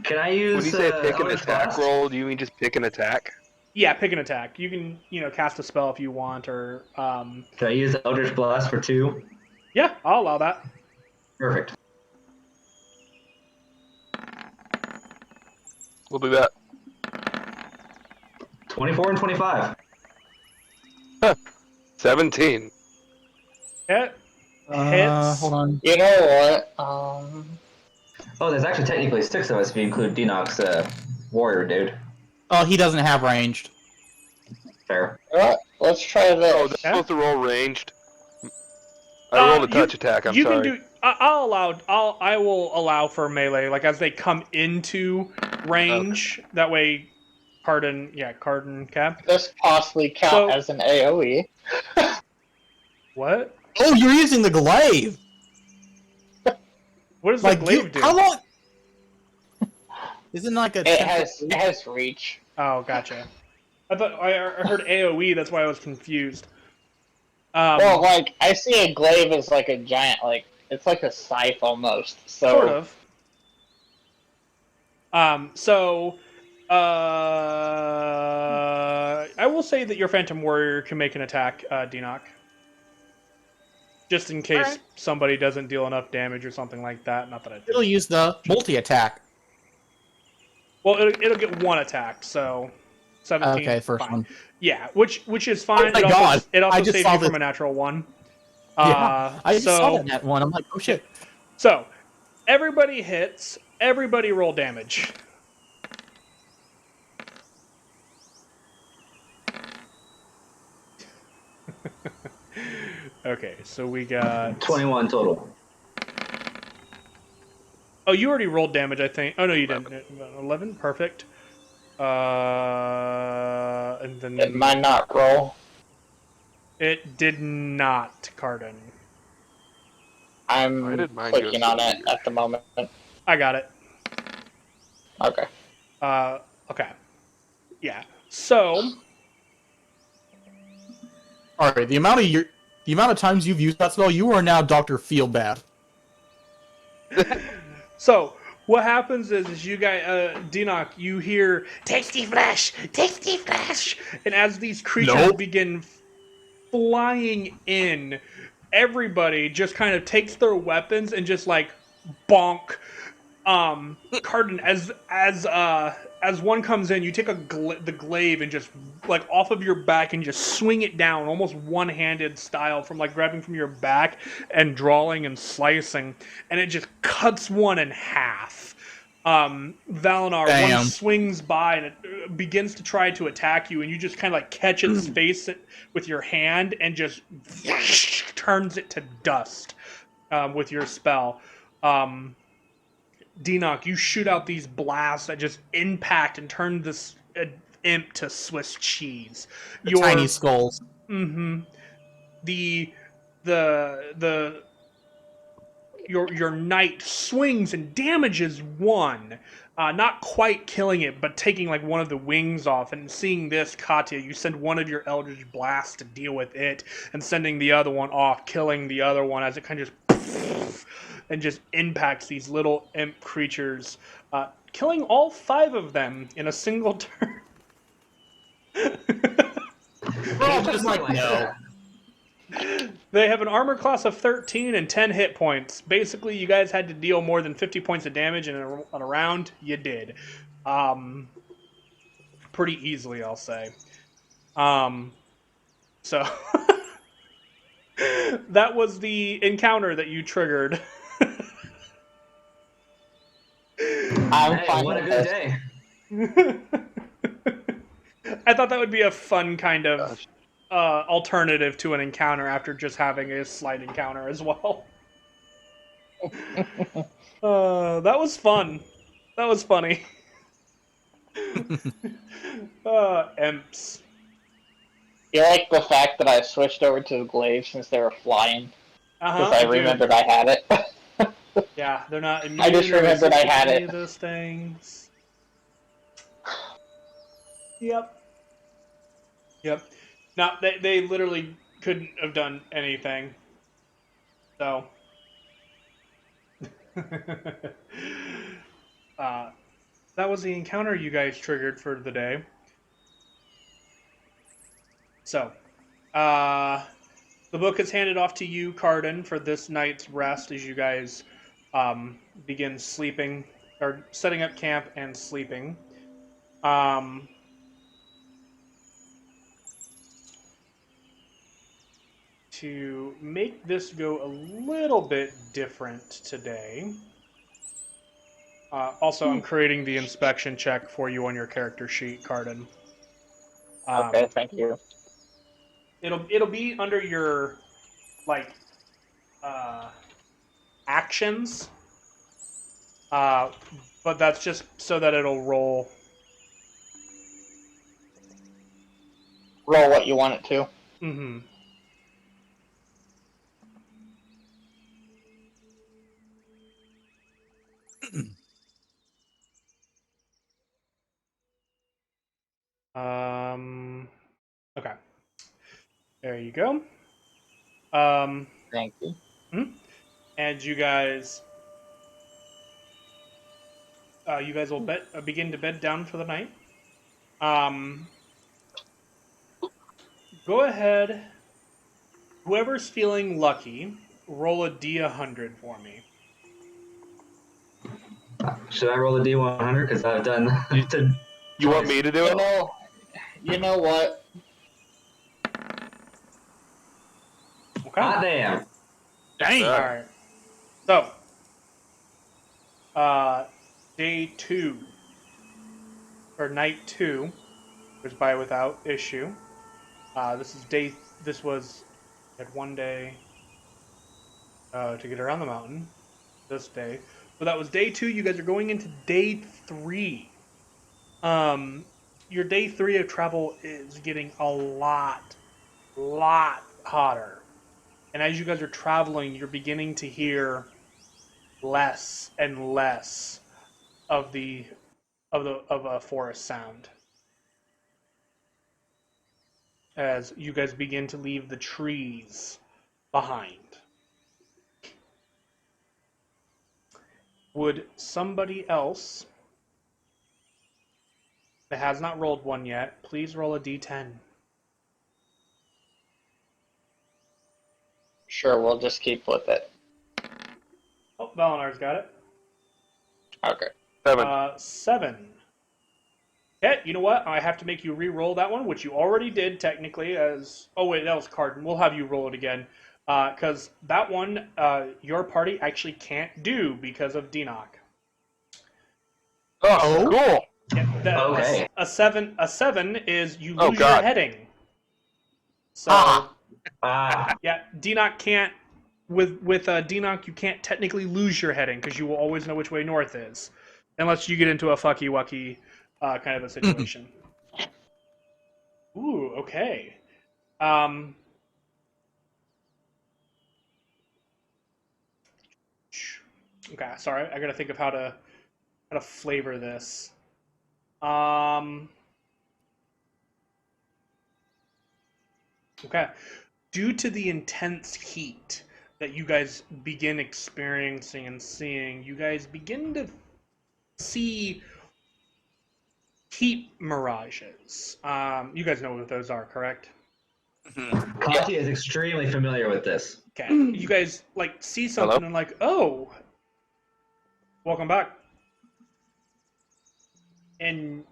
Can I use when you say pick an Eldritch attack Blast? roll, do you mean just pick an attack? Yeah, pick an attack. You can, cast a spell if you want, or Can I use Eldritch Blast for 2? yeah, I'll allow that. Perfect. We'll do that. 24 and 25. 17. Hit. Hits. Hold on. You know what? Oh, there's actually technically 6 of us if you include Dinok's warrior dude. Oh, he doesn't have ranged. Fair. Alright, let's try this. Oh, they're Yeah. supposed to roll ranged. I rolled a touch attack. I'm you sorry. can do. I will allow for melee, like as they come into range. That way, Cardin can. This possibly count So- as an AoE. What? Oh, you're using the glaive. What does Like, the glaive do? how long? Isn't like a It has reach. Oh, gotcha. I thought I heard AOE. That's why I was confused. Well, like, I see a glaive as like a giant, like, it's like a scythe almost. So, sort of. I will say that your Phantom Warrior can make an attack, Dinok. Just in case Alright. somebody doesn't deal enough damage or something like that. Not that I. It'll use the multi-attack. Well, it'll get one attack, so 17. Okay, first fine. one. Yeah, which is fine. Oh my God. It also I just saves saw you from this. a natural one. Yeah, I just saw so that net one. I'm like, oh shit. so everybody hits. Everybody roll damage. Okay, so we got 21 total. Oh, you already rolled damage, I think. Oh no, you didn't. 11, perfect. And then it might not roll. it did not, Cardin. Why I'm did mine go clicking on so it weird? at the moment. I got it. Okay. Okay. Yeah. So All right, the amount of times you've used that spell, you are now Dr. Feelbad. So what happens is you guys, Dinok, you hear tasty flesh, and as these creatures Nope. begin flying in, everybody just kind of takes their weapons and just like bonk. Cardin, as one comes in, you take the glaive and just like off of your back and just swing it down, almost one-handed style, from like grabbing from your back and drawing and slicing, and it just cuts one in half. Valinar, Damn. one swings by and it begins to try to attack you, and you just kind of like catch its face with your hand and just turns it to dust with your spell. Dinok, you shoot out these blasts that just impact and turn this imp to Swiss cheese. The tiny skulls. Mm-hmm. Your knight swings and damages one, not quite killing it, but taking like one of the wings off. And seeing this, Katya, you send one of your Eldritch Blasts to deal with it, and sending the other one off, killing the other one as it kind of just and just impacts these little imp creatures, killing all 5 of them in a single turn. Well, just like no. They have an armor class of 13 and 10 hit points. Basically, you guys had to deal more than 50 points of damage in a round. You did. Pretty easily, I'll say. So, that was the encounter that you triggered. I'm Hey, fine what a with good this. day. I thought that would be a fun kind of Gosh. alternative to an encounter after just having a slight encounter as well. That was fun. That was funny. Imps. You like the fact that I switched over to the glaive since they were flying? Because I I do. remembered I had it. Yeah, they're not immune I just or remembered I resistant had to any it. of those things. Yep. Yep. No, they literally couldn't have done anything. So. That was the encounter you guys triggered for the day. So, the book is handed off to you, Carden, for this night's rest as you guys begin sleeping, or setting up camp and sleeping. To make this go a little bit different today. Also, I'm creating the inspection check for you on your character sheet, Carden. Okay, thank you. It'll be under your like actions, but that's just so that it'll roll. Roll what you want it to. Mm-hmm. Okay. There you go. Thank you. And you guys will begin to bed down for the night. Go ahead. Whoever's feeling lucky, roll a D100 for me. Should I roll a D100? Because I've done. You want me to do it? You know what? Okay. Hot damn. Dang. All right. So, day 2 or night 2 was by without issue. This was at 1 day to get around the mountain. This day, so that was day 2. You guys are going into day 3. Your day 3 of travel is getting a lot hotter, and as you guys are traveling, you're beginning to hear less and less of a forest sound as you guys begin to leave the trees behind. Would somebody else that has not rolled one yet please roll a d10? Sure, we'll just keep with it. Oh, Valinar's got it. Okay. 7. 7. Okay, you know what? I have to make you re-roll that one, which you already did technically. Oh wait, that was Carden. We'll have you roll it again, because that one your party actually can't do because of Denoc. Oh, cool. Yeah, Okay. a seven is you Oh, lose your God. heading. So Ah. yeah, Denoc can't. With Denoc, you can't technically lose your heading because you will always know which way north is, unless you get into a fucky wucky kind of a situation. Ooh, okay. Okay, sorry, I gotta think of how to how to flavor this. Okay. Due to the intense heat that you guys begin experiencing and seeing, you guys begin to see heat mirages. You guys know what those are, correct? Katya is extremely familiar with this. Okay. You guys like see something Hello? and like, oh, welcome back. And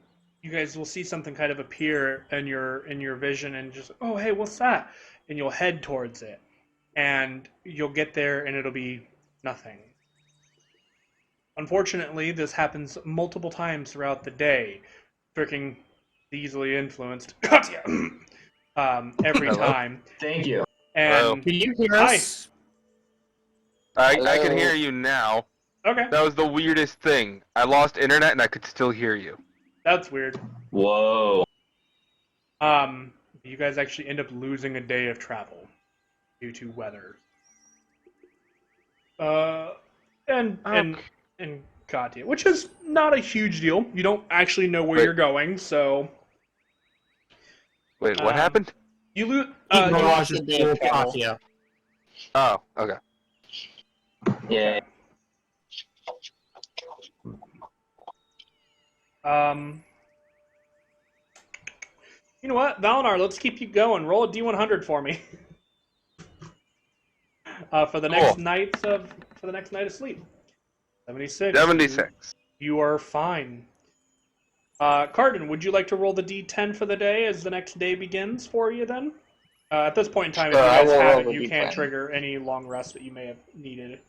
you guys will see something kind of appear in your vision and just, oh, hey, what's that? And you'll head towards it. And you'll get there and it'll be nothing. Unfortunately, this happens multiple times throughout the day, tricking the easily influenced Katya every Hello? time. Thank you. Hello? And Can you hear Hi. us? I can Hello? hear you now. okay, That was the weirdest thing. I lost internet and I could still hear you. that's weird. Whoa. You guys actually end up losing a day of travel due to weather. And Katya, which is not a huge deal. You don't actually know where Wait. you're going, so Wait, what Um, happened? you lose. Heat you- mirages the day of will travel. Katya. Oh, okay. Yeah. You know what, Valinar? Let's keep you going. Roll a D100 for me. For the next Cool. night of sleep. 76. 76. You are fine. Cardin, would you like to roll the D10 for the day as the next day begins for you then? At this point in time, if Sure, you I guys will have roll it, the you can't D10. trigger any long rest that you may have needed.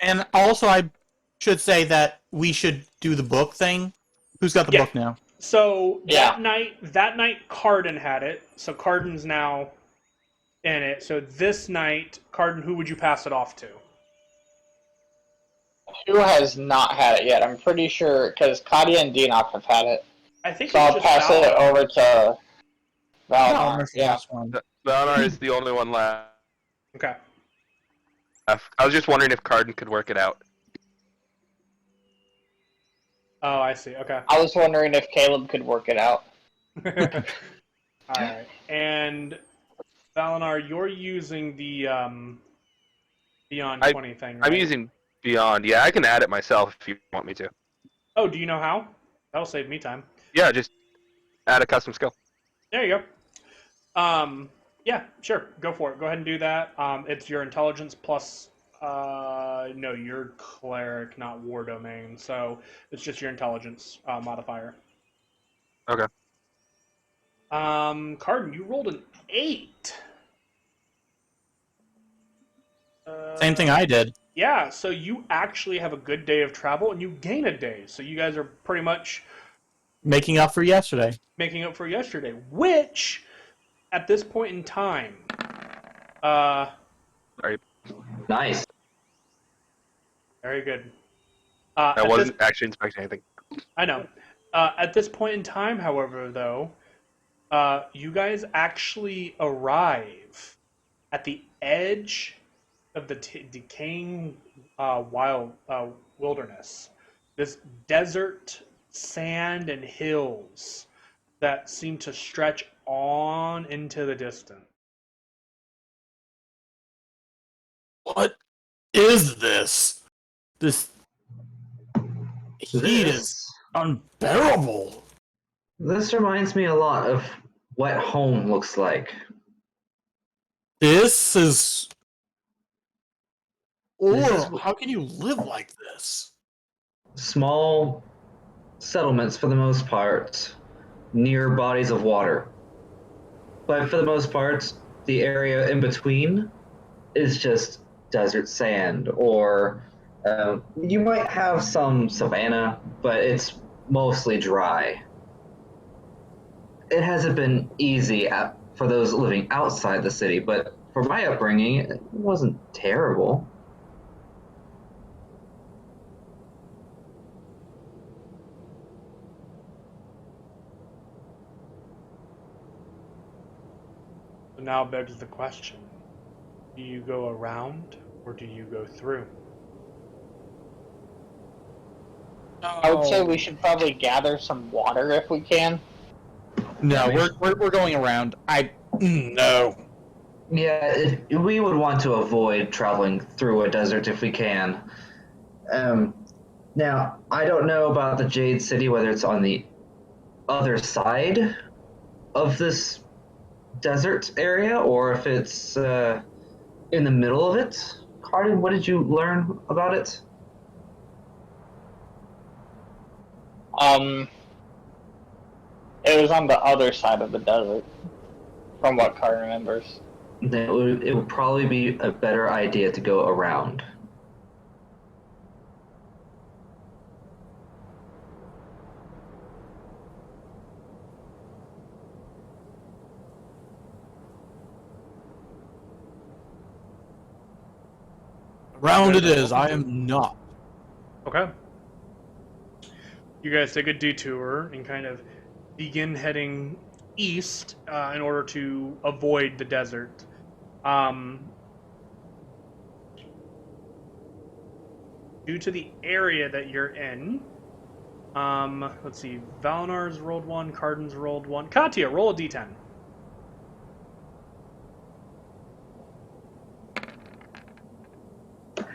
And also, I should say that we should do the book thing. Who's got the Yeah. book now? So Yeah. that night, Cardin had it. So Cardin's now in it. So this night, Cardin, who would you pass it off to? Who has not had it yet? I'm pretty sure, because Katya and Dinok have had it. I think So it's I'll just pass it Valinar. over to Valinar. Valinor's the Yeah. last one. Valinar is the only one left. Okay. I was just wondering if Cardin could work it out. Oh, I see. Okay. I was wondering if Caleb could work it out. All right. And Valinar, you're using the Beyond 20 thing, right? I'm using Beyond. Yeah, I can add it myself if you want me to. Oh, do you know how? That'll save me time. Yeah, just add a custom skill. There you go. Yeah, sure. Go for it. Go ahead and do that. It's your intelligence plus. No, you're cleric, not war domain. So it's just your intelligence modifier. Okay. Cardin, you rolled an 8. Same thing I did. Yeah, so you actually have a good day of travel and you gain a day. So you guys are pretty much Making up for yesterday. making up for yesterday, which at this point in time, Nice. very good. I wasn't actually inspecting anything. I know. At this point in time, however, though, you guys actually arrive at the edge of the decaying wilderness. This desert, sand, and hills that seem to stretch on into the distance. What is this? This heat is unbearable. This reminds me a lot of what home looks like. This is. This is- How can you live like this? Small settlements for the most part, near bodies of water. But for the most part, the area in between is just desert sand, or you might have some savanna, but it's mostly dry. It hasn't been easy for those living outside the city, but for my upbringing, it wasn't terrible. So now begs the question, do you go around or do you go through? I would say we should probably gather some water if we can. No, we're going around. No. Yeah, we would want to avoid traveling through a desert if we can. Now, I don't know about the Jade City, whether it's on the other side of this desert area or if it's in the middle of it. Cardin, what did you learn about it? It was on the other side of the desert, from what Carter remembers. Then it would probably be a better idea to go around. Round it is. I am not. Okay. You guys take a detour and kind of begin heading east in order to avoid the desert. Due to the area that you're in, let's see, Valinar's rolled 1, Cardin's rolled 1. Katya, roll a d10.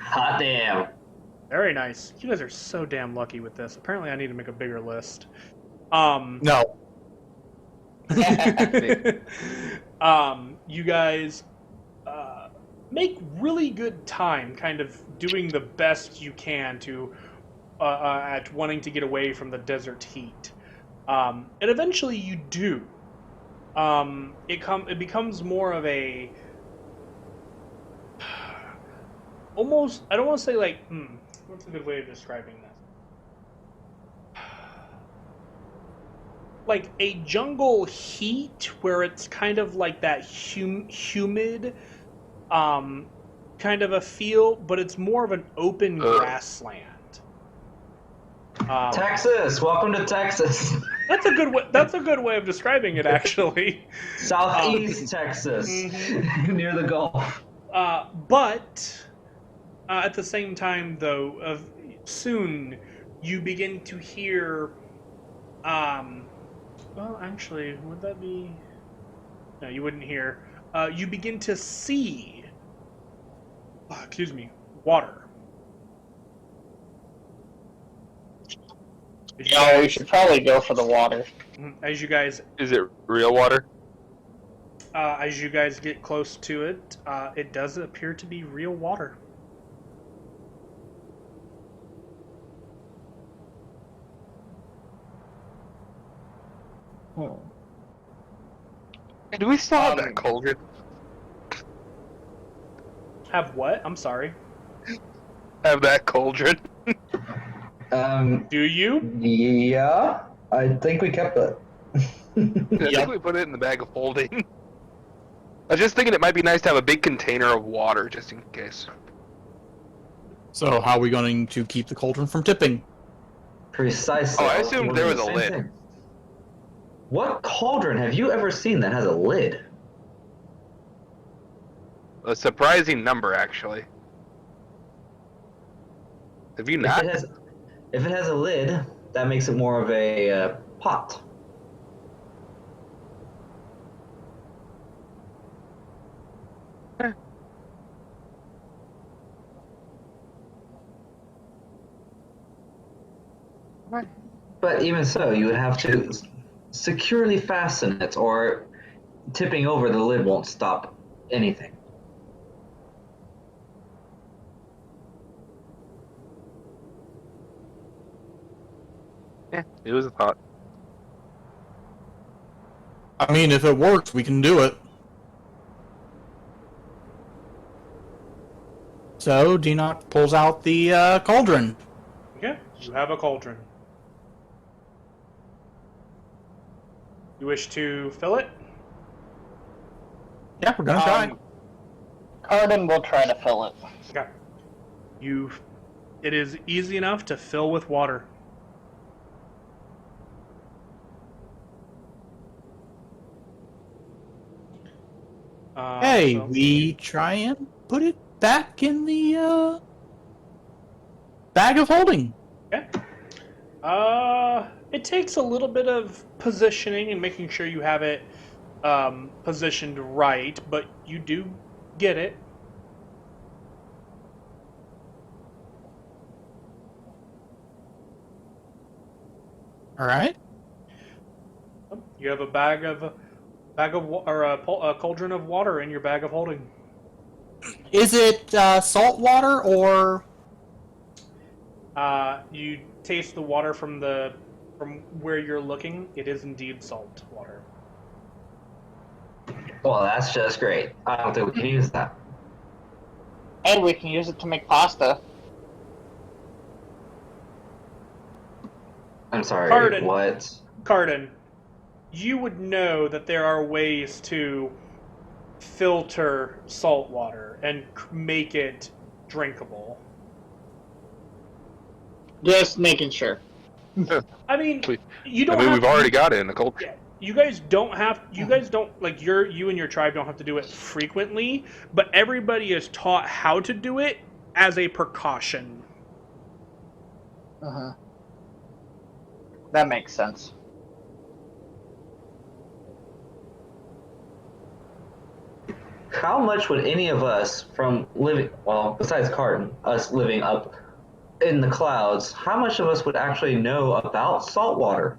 Hot damn. Very nice. You guys are so damn lucky with this. Apparently I need to make a bigger list. No. You guys make really good time kind of doing the best you can to at wanting to get away from the desert heat. And eventually you do. It becomes more of a almost, I don't want to say like, what's a good way of describing this? Like a jungle heat where it's kind of like that humid kind of a feel, but it's more of an open grassland. Texas, welcome to Texas. That's a good way. That's a good way of describing it, actually. Southeast Texas, near the Gulf. But at the same time, though, soon you begin to hear. Well, actually, would that be? No, you wouldn't hear. You begin to see. Excuse me, water. No, we should probably go for the water. As you guys, Is it real water? as you guys get close to it, it does appear to be real water. Do we still have that cauldron? Have what? I'm sorry. Have that cauldron? Do you? Yeah, I think we kept it. I think we put it in the bag of holding. I was just thinking it might be nice to have a big container of water, just in case. So how are we going to keep the cauldron from tipping? Precisely. Oh, I assumed there was a lid. Thing. What cauldron have you ever seen that has a lid? A surprising number, actually. Have you not? If it has a lid, that makes it more of a pot. But even so, you would have to securely fasten it, or tipping over the lid won't stop anything. Yeah, it was a thought. I mean, if it works, we can do it. So, Denock pulls out the cauldron. Okay, you have a cauldron. You wish to fill it? Yeah, we're gonna try. Cardin will try to fill it. Okay. It is easy enough to fill with water. Hey, so- we try and put it back in the bag of holding. Okay. It takes a little bit of positioning and making sure you have it positioned right, but you do get it. All right. You have a a cauldron of water in your bag of holding. Is it salt water or? You taste the water from where you're looking. It is indeed salt water. Well, that's just great. I don't think we can use that. And we can use it to make pasta. I'm sorry, Pardon. what? Carden, you would know that there are ways to filter salt water and make it drinkable. Just making sure. I mean, We- you don't. I mean, have we've already got it in the culture. Yeah, you guys don't have. You guys don't like. You and your tribe don't have to do it frequently, but everybody is taught how to do it as a precaution. Uh-huh. That makes sense. How much would any of us from living, well, besides Carton, us living up in the clouds, how much of us would actually know about salt water?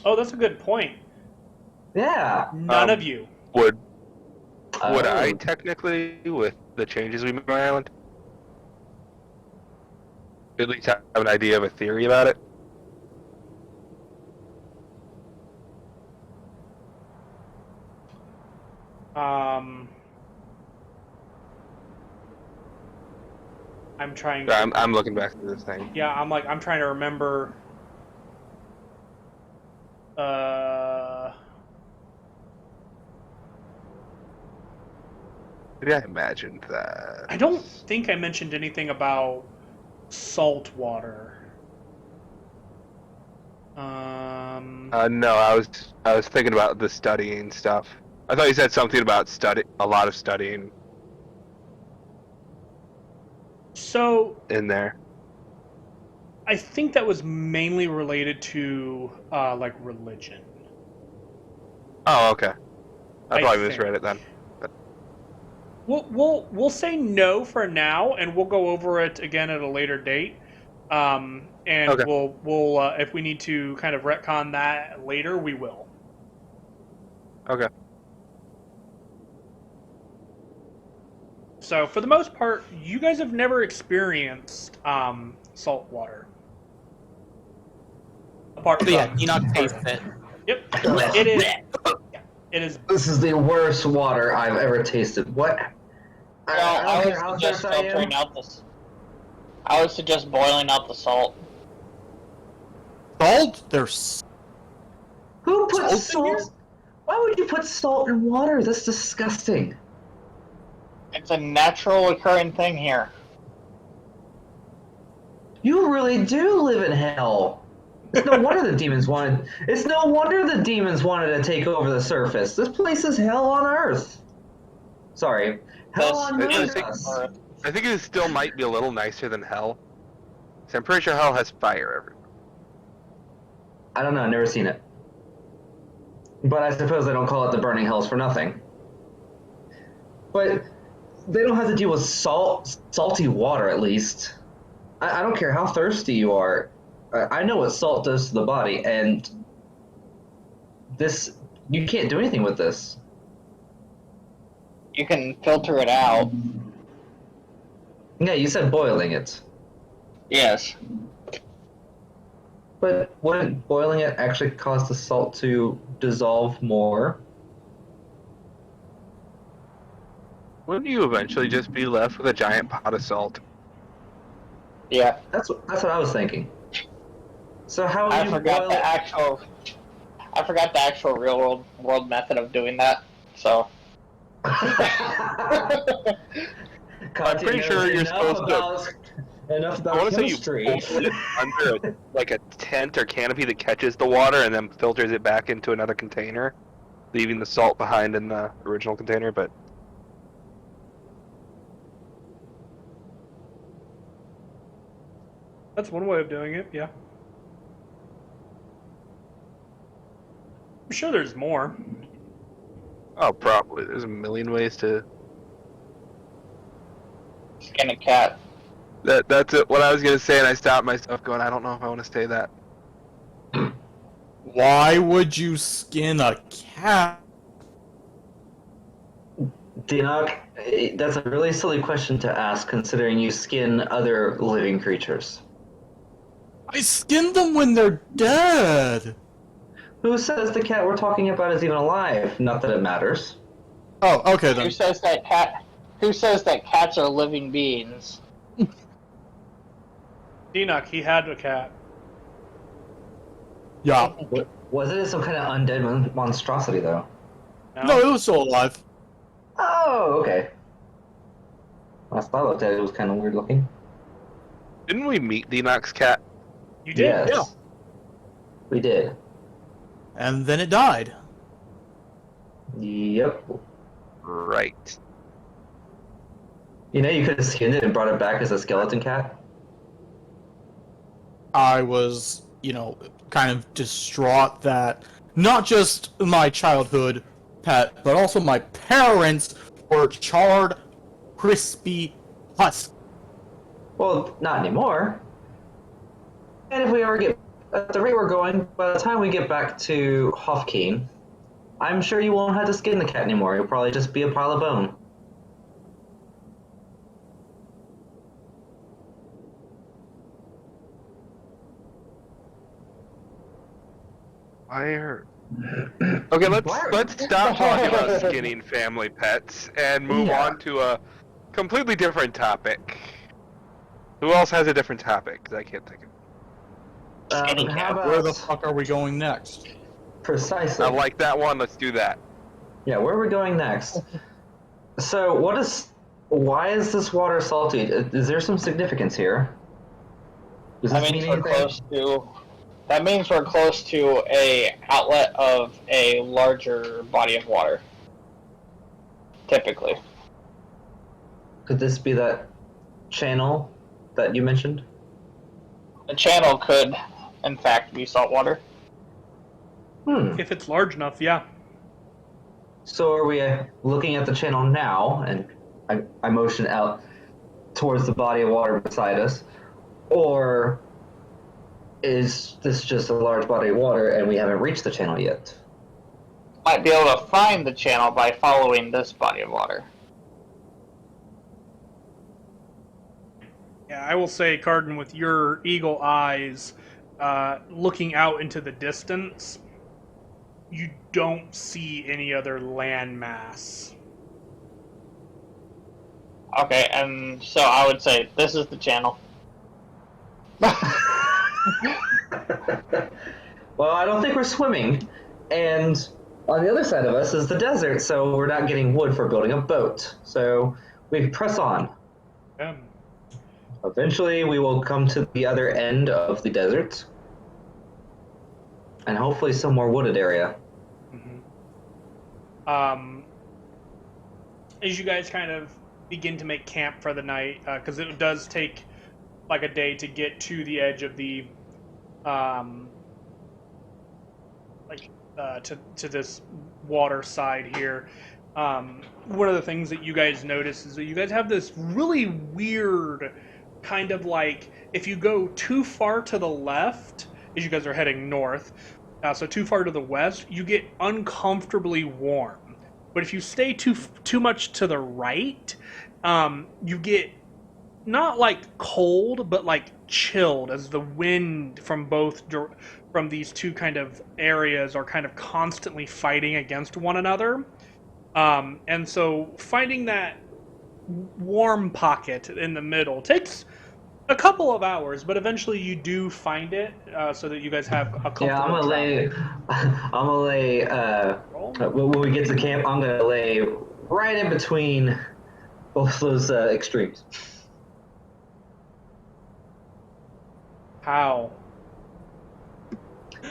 Oh, that's a good point. Yeah. None of you. Would Oh. I technically, with the changes we made on my island, at least have an idea of a theory about it? I'm trying. I'm looking back through this thing. Yeah, I'm trying to remember. Maybe I imagined that. I don't think I mentioned anything about salt water. No, I was thinking about the studying stuff. I thought you said something about a lot of studying So in there. I think that was mainly related to like religion. Oh, okay. I I probably think. misread it then. We'll say no for now, and we'll go over it again at a later date. And Okay. we'll if we need to kind of retcon that later, we will. Okay. So for the most part, you guys have never experienced salt water. Apart from Yeah, you not taste it. Yep, it is. It is. This is the worst water I've ever tasted. What? I don't would care how suggest thirsty I am. filtering out this. I would suggest boiling out the salt. Salt? There's Who puts Salt in here? salt? Why would you put salt in water? That's disgusting. It's a natural occurring thing here. You really do live in hell. It's no wonder the demons wanted. It's no wonder the demons wanted to take over the surface. This place is hell on earth. Sorry, hell on This is Mundus. Earth. I think it still might be a little nicer than hell. So I'm pretty sure hell has fire everywhere. I don't know. I've never seen it. But I suppose they don't call it the burning hells for nothing. But they don't have to deal with salty water, at least. I don't care how thirsty you are. I know what salt does to the body, and this, you can't do anything with this. You can filter it out. Yeah, you said boiling it. Yes. But wouldn't boiling it actually cause the salt to dissolve more? Wouldn't you eventually just be left with a giant pot of salt? Yeah. That's what I was thinking. So how would I you forgot boil the it? actual real world method of doing that. So. I'm pretty sure you're supposed to. Enough I about want to say you chemistry. boil it under like a tent or canopy that catches the water and then filters it back into another container, leaving the salt behind in the original container. But That's one way of doing it, yeah. I'm sure there's more. Oh, probably. There's a million ways to. Skin a cat. That's it. What I was gonna say, and I stopped myself, going, I don't know if I want to say that. Why would you skin a cat? Dinog, that's a really silly question to ask, considering you skin other living creatures. I skin them when they're dead. Who says the cat we're talking about is even alive? Not that it matters. Oh, okay Who then. says that cats are living beings? Enoch, he had a cat. Yeah. Wasn't it some kind of undead monstrosity, though? No, it was still alive. Oh, okay. Last I looked at it, it was kind of weird looking. Didn't we meet Enoch's cat? You did? Yes. Yeah. We did. And then it died. Yep. Right. You know, you could have skinned it and brought it back as a skeleton cat. I was, kind of distraught that not just my childhood pet, but also my parents were charred, crispy husks. Well, not anymore. And if we ever get at the rate we're going, by the time we get back to Hofkeen, I'm sure you won't have to skin the cat anymore. It'll probably just be a pile of bone. Fire. Okay, let's stop talking about skinning family pets and move on to a completely different topic. Who else has a different topic? 'Cause I can't think of it. How about Where the fuck are we going next? precisely? I like that one. Let's do that. Yeah, where are we going next? So, why is this water salty? Is there some significance here? Does That this means mean we're anything? close to. That means we're close to a outlet of a larger body of water. Typically. Could this be that channel that you mentioned? The channel could, in fact, be saltwater. If it's large enough, yeah. So are we looking at the channel now, and I motion out towards the body of water beside us, or is this just a large body of water and we haven't reached the channel yet? Might be able to find the channel by following this body of water. Yeah, I will say, Cardin, with your eagle eyes, looking out into the distance, you don't see any other landmass. Okay, and so I would say this is the channel. Well, I don't think we're swimming, and on the other side of us is the desert, so we're not getting wood for building a boat. So we press on. Eventually, we will come to the other end of the desert, and hopefully some more wooded area. As you guys kind of begin to make camp for the night, because it does take like a day to get to the edge of the to this water side here. One of the things that you guys notice is that you guys have this really weird kind of like, if you go too far to the left, as you guys are heading north, so too far to the west, you get uncomfortably warm. But if you stay too much to the right, you get not like cold, but like chilled, as the wind from these two kind of areas are kind of constantly fighting against one another. And so finding that warm pocket in the middle takes a couple of hours, but eventually you do find it, so that you guys have a comfortable I'm gonna lay, when we get to camp, I'm gonna lay right in between both those extremes. How?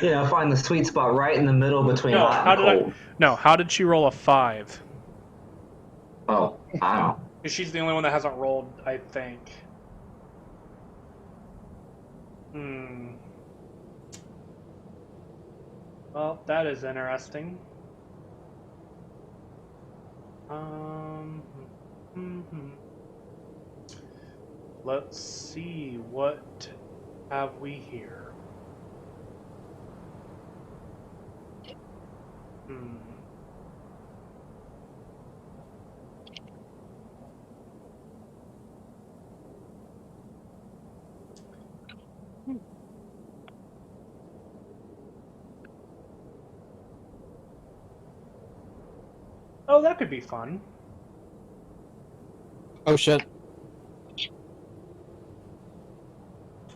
Find the sweet spot right in the middle between hot and cold. How did she roll a 5? Oh, I don't know. Because she's the only one that hasn't rolled, I think. Hmm. Well, that is interesting. Mhm. Let's see, what have we here? Hmm. Oh, that could be fun. Oh shit.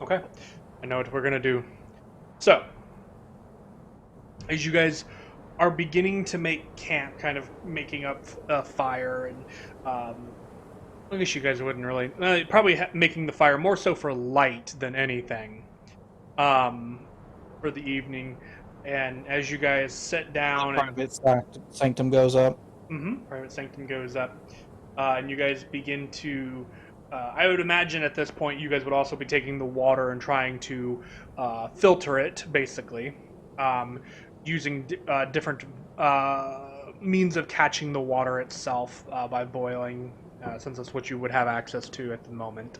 Okay, I know what we're gonna do. So, as you guys are beginning to make camp, kind of making up a fire, and I guess you guys wouldn't really, probably making the fire more so for light than anything, um, for the evening. And as you guys sit down and Private Sanctum goes up. Private Sanctum goes up, and you guys begin to. I would imagine at this point you guys would also be taking the water and trying to filter it, basically, using different means of catching the water itself by boiling, since that's what you would have access to at the moment.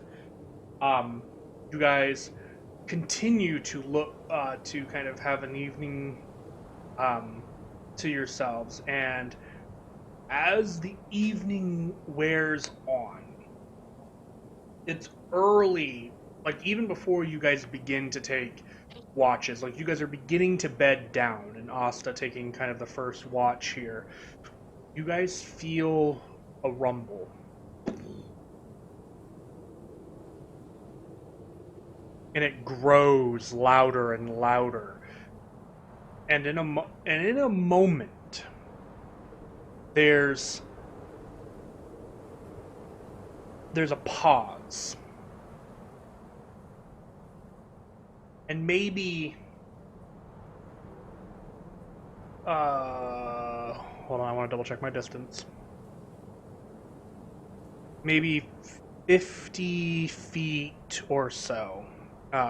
You guys continue to look to kind of have an evening to yourselves, and as the evening wears on, it's early, like even before you guys begin to take watches, like you guys are beginning to bed down, and Asta taking kind of the first watch here, you guys feel a rumble. And it grows louder and louder. And in a moment, there's a pause. And maybe hold on, I want to double check my distance. Maybe 50 feet or so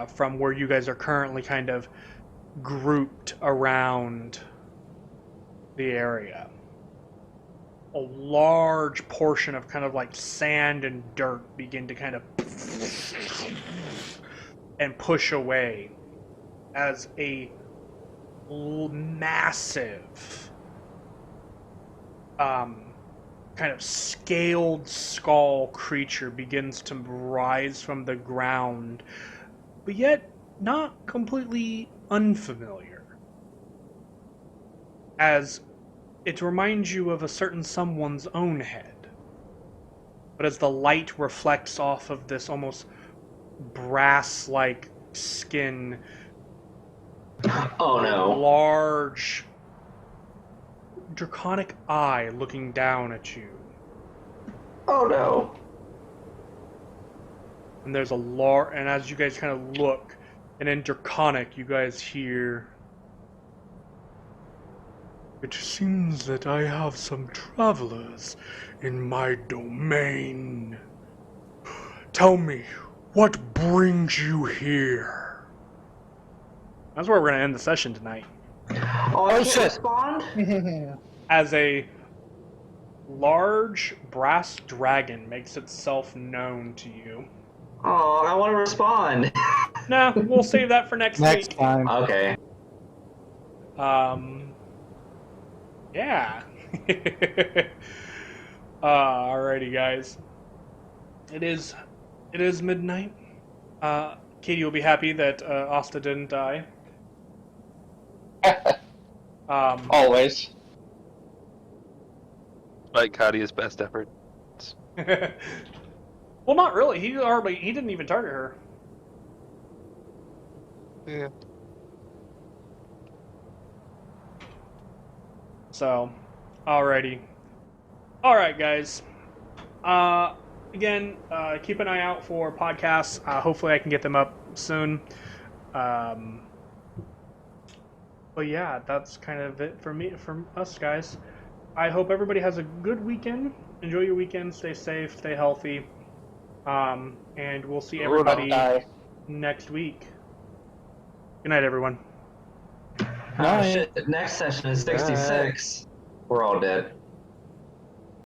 from where you guys are currently kind of grouped around the area. A large portion of kind of like sand and dirt begin to kind of and push away as a massive kind of scaled skull creature begins to rise from the ground, but yet not completely unfamiliar, as it reminds you of a certain someone's own head. But as the light reflects off of this almost brass-like skin, Oh no. large draconic eye looking down at you. Oh no. And there's and as you guys kind of look, and in draconic you guys hear, "It seems that I have some travelers in my domain. Tell me, what brings you here?" That's where we're going to end the session tonight. Oh, I can't respond? As a large brass dragon makes itself known to you. Oh, I want to respond. Nah, we'll save that for next Next week. time. Okay. Yeah. Alrighty, guys. It is midnight. Katie will be happy that Asta didn't die. Always. Like Kadia's best effort. Well, not really. He didn't even target her. Yeah. So, alrighty. Alright, guys. Again, keep an eye out for podcasts. Hopefully I can get them up soon. But yeah, that's kind of it from us, guys. I hope everybody has a good weekend. Enjoy your weekend. Stay safe. Stay healthy. And we'll see everybody next week. Good night, everyone. Oh shit! Next session is 66. We're all dead.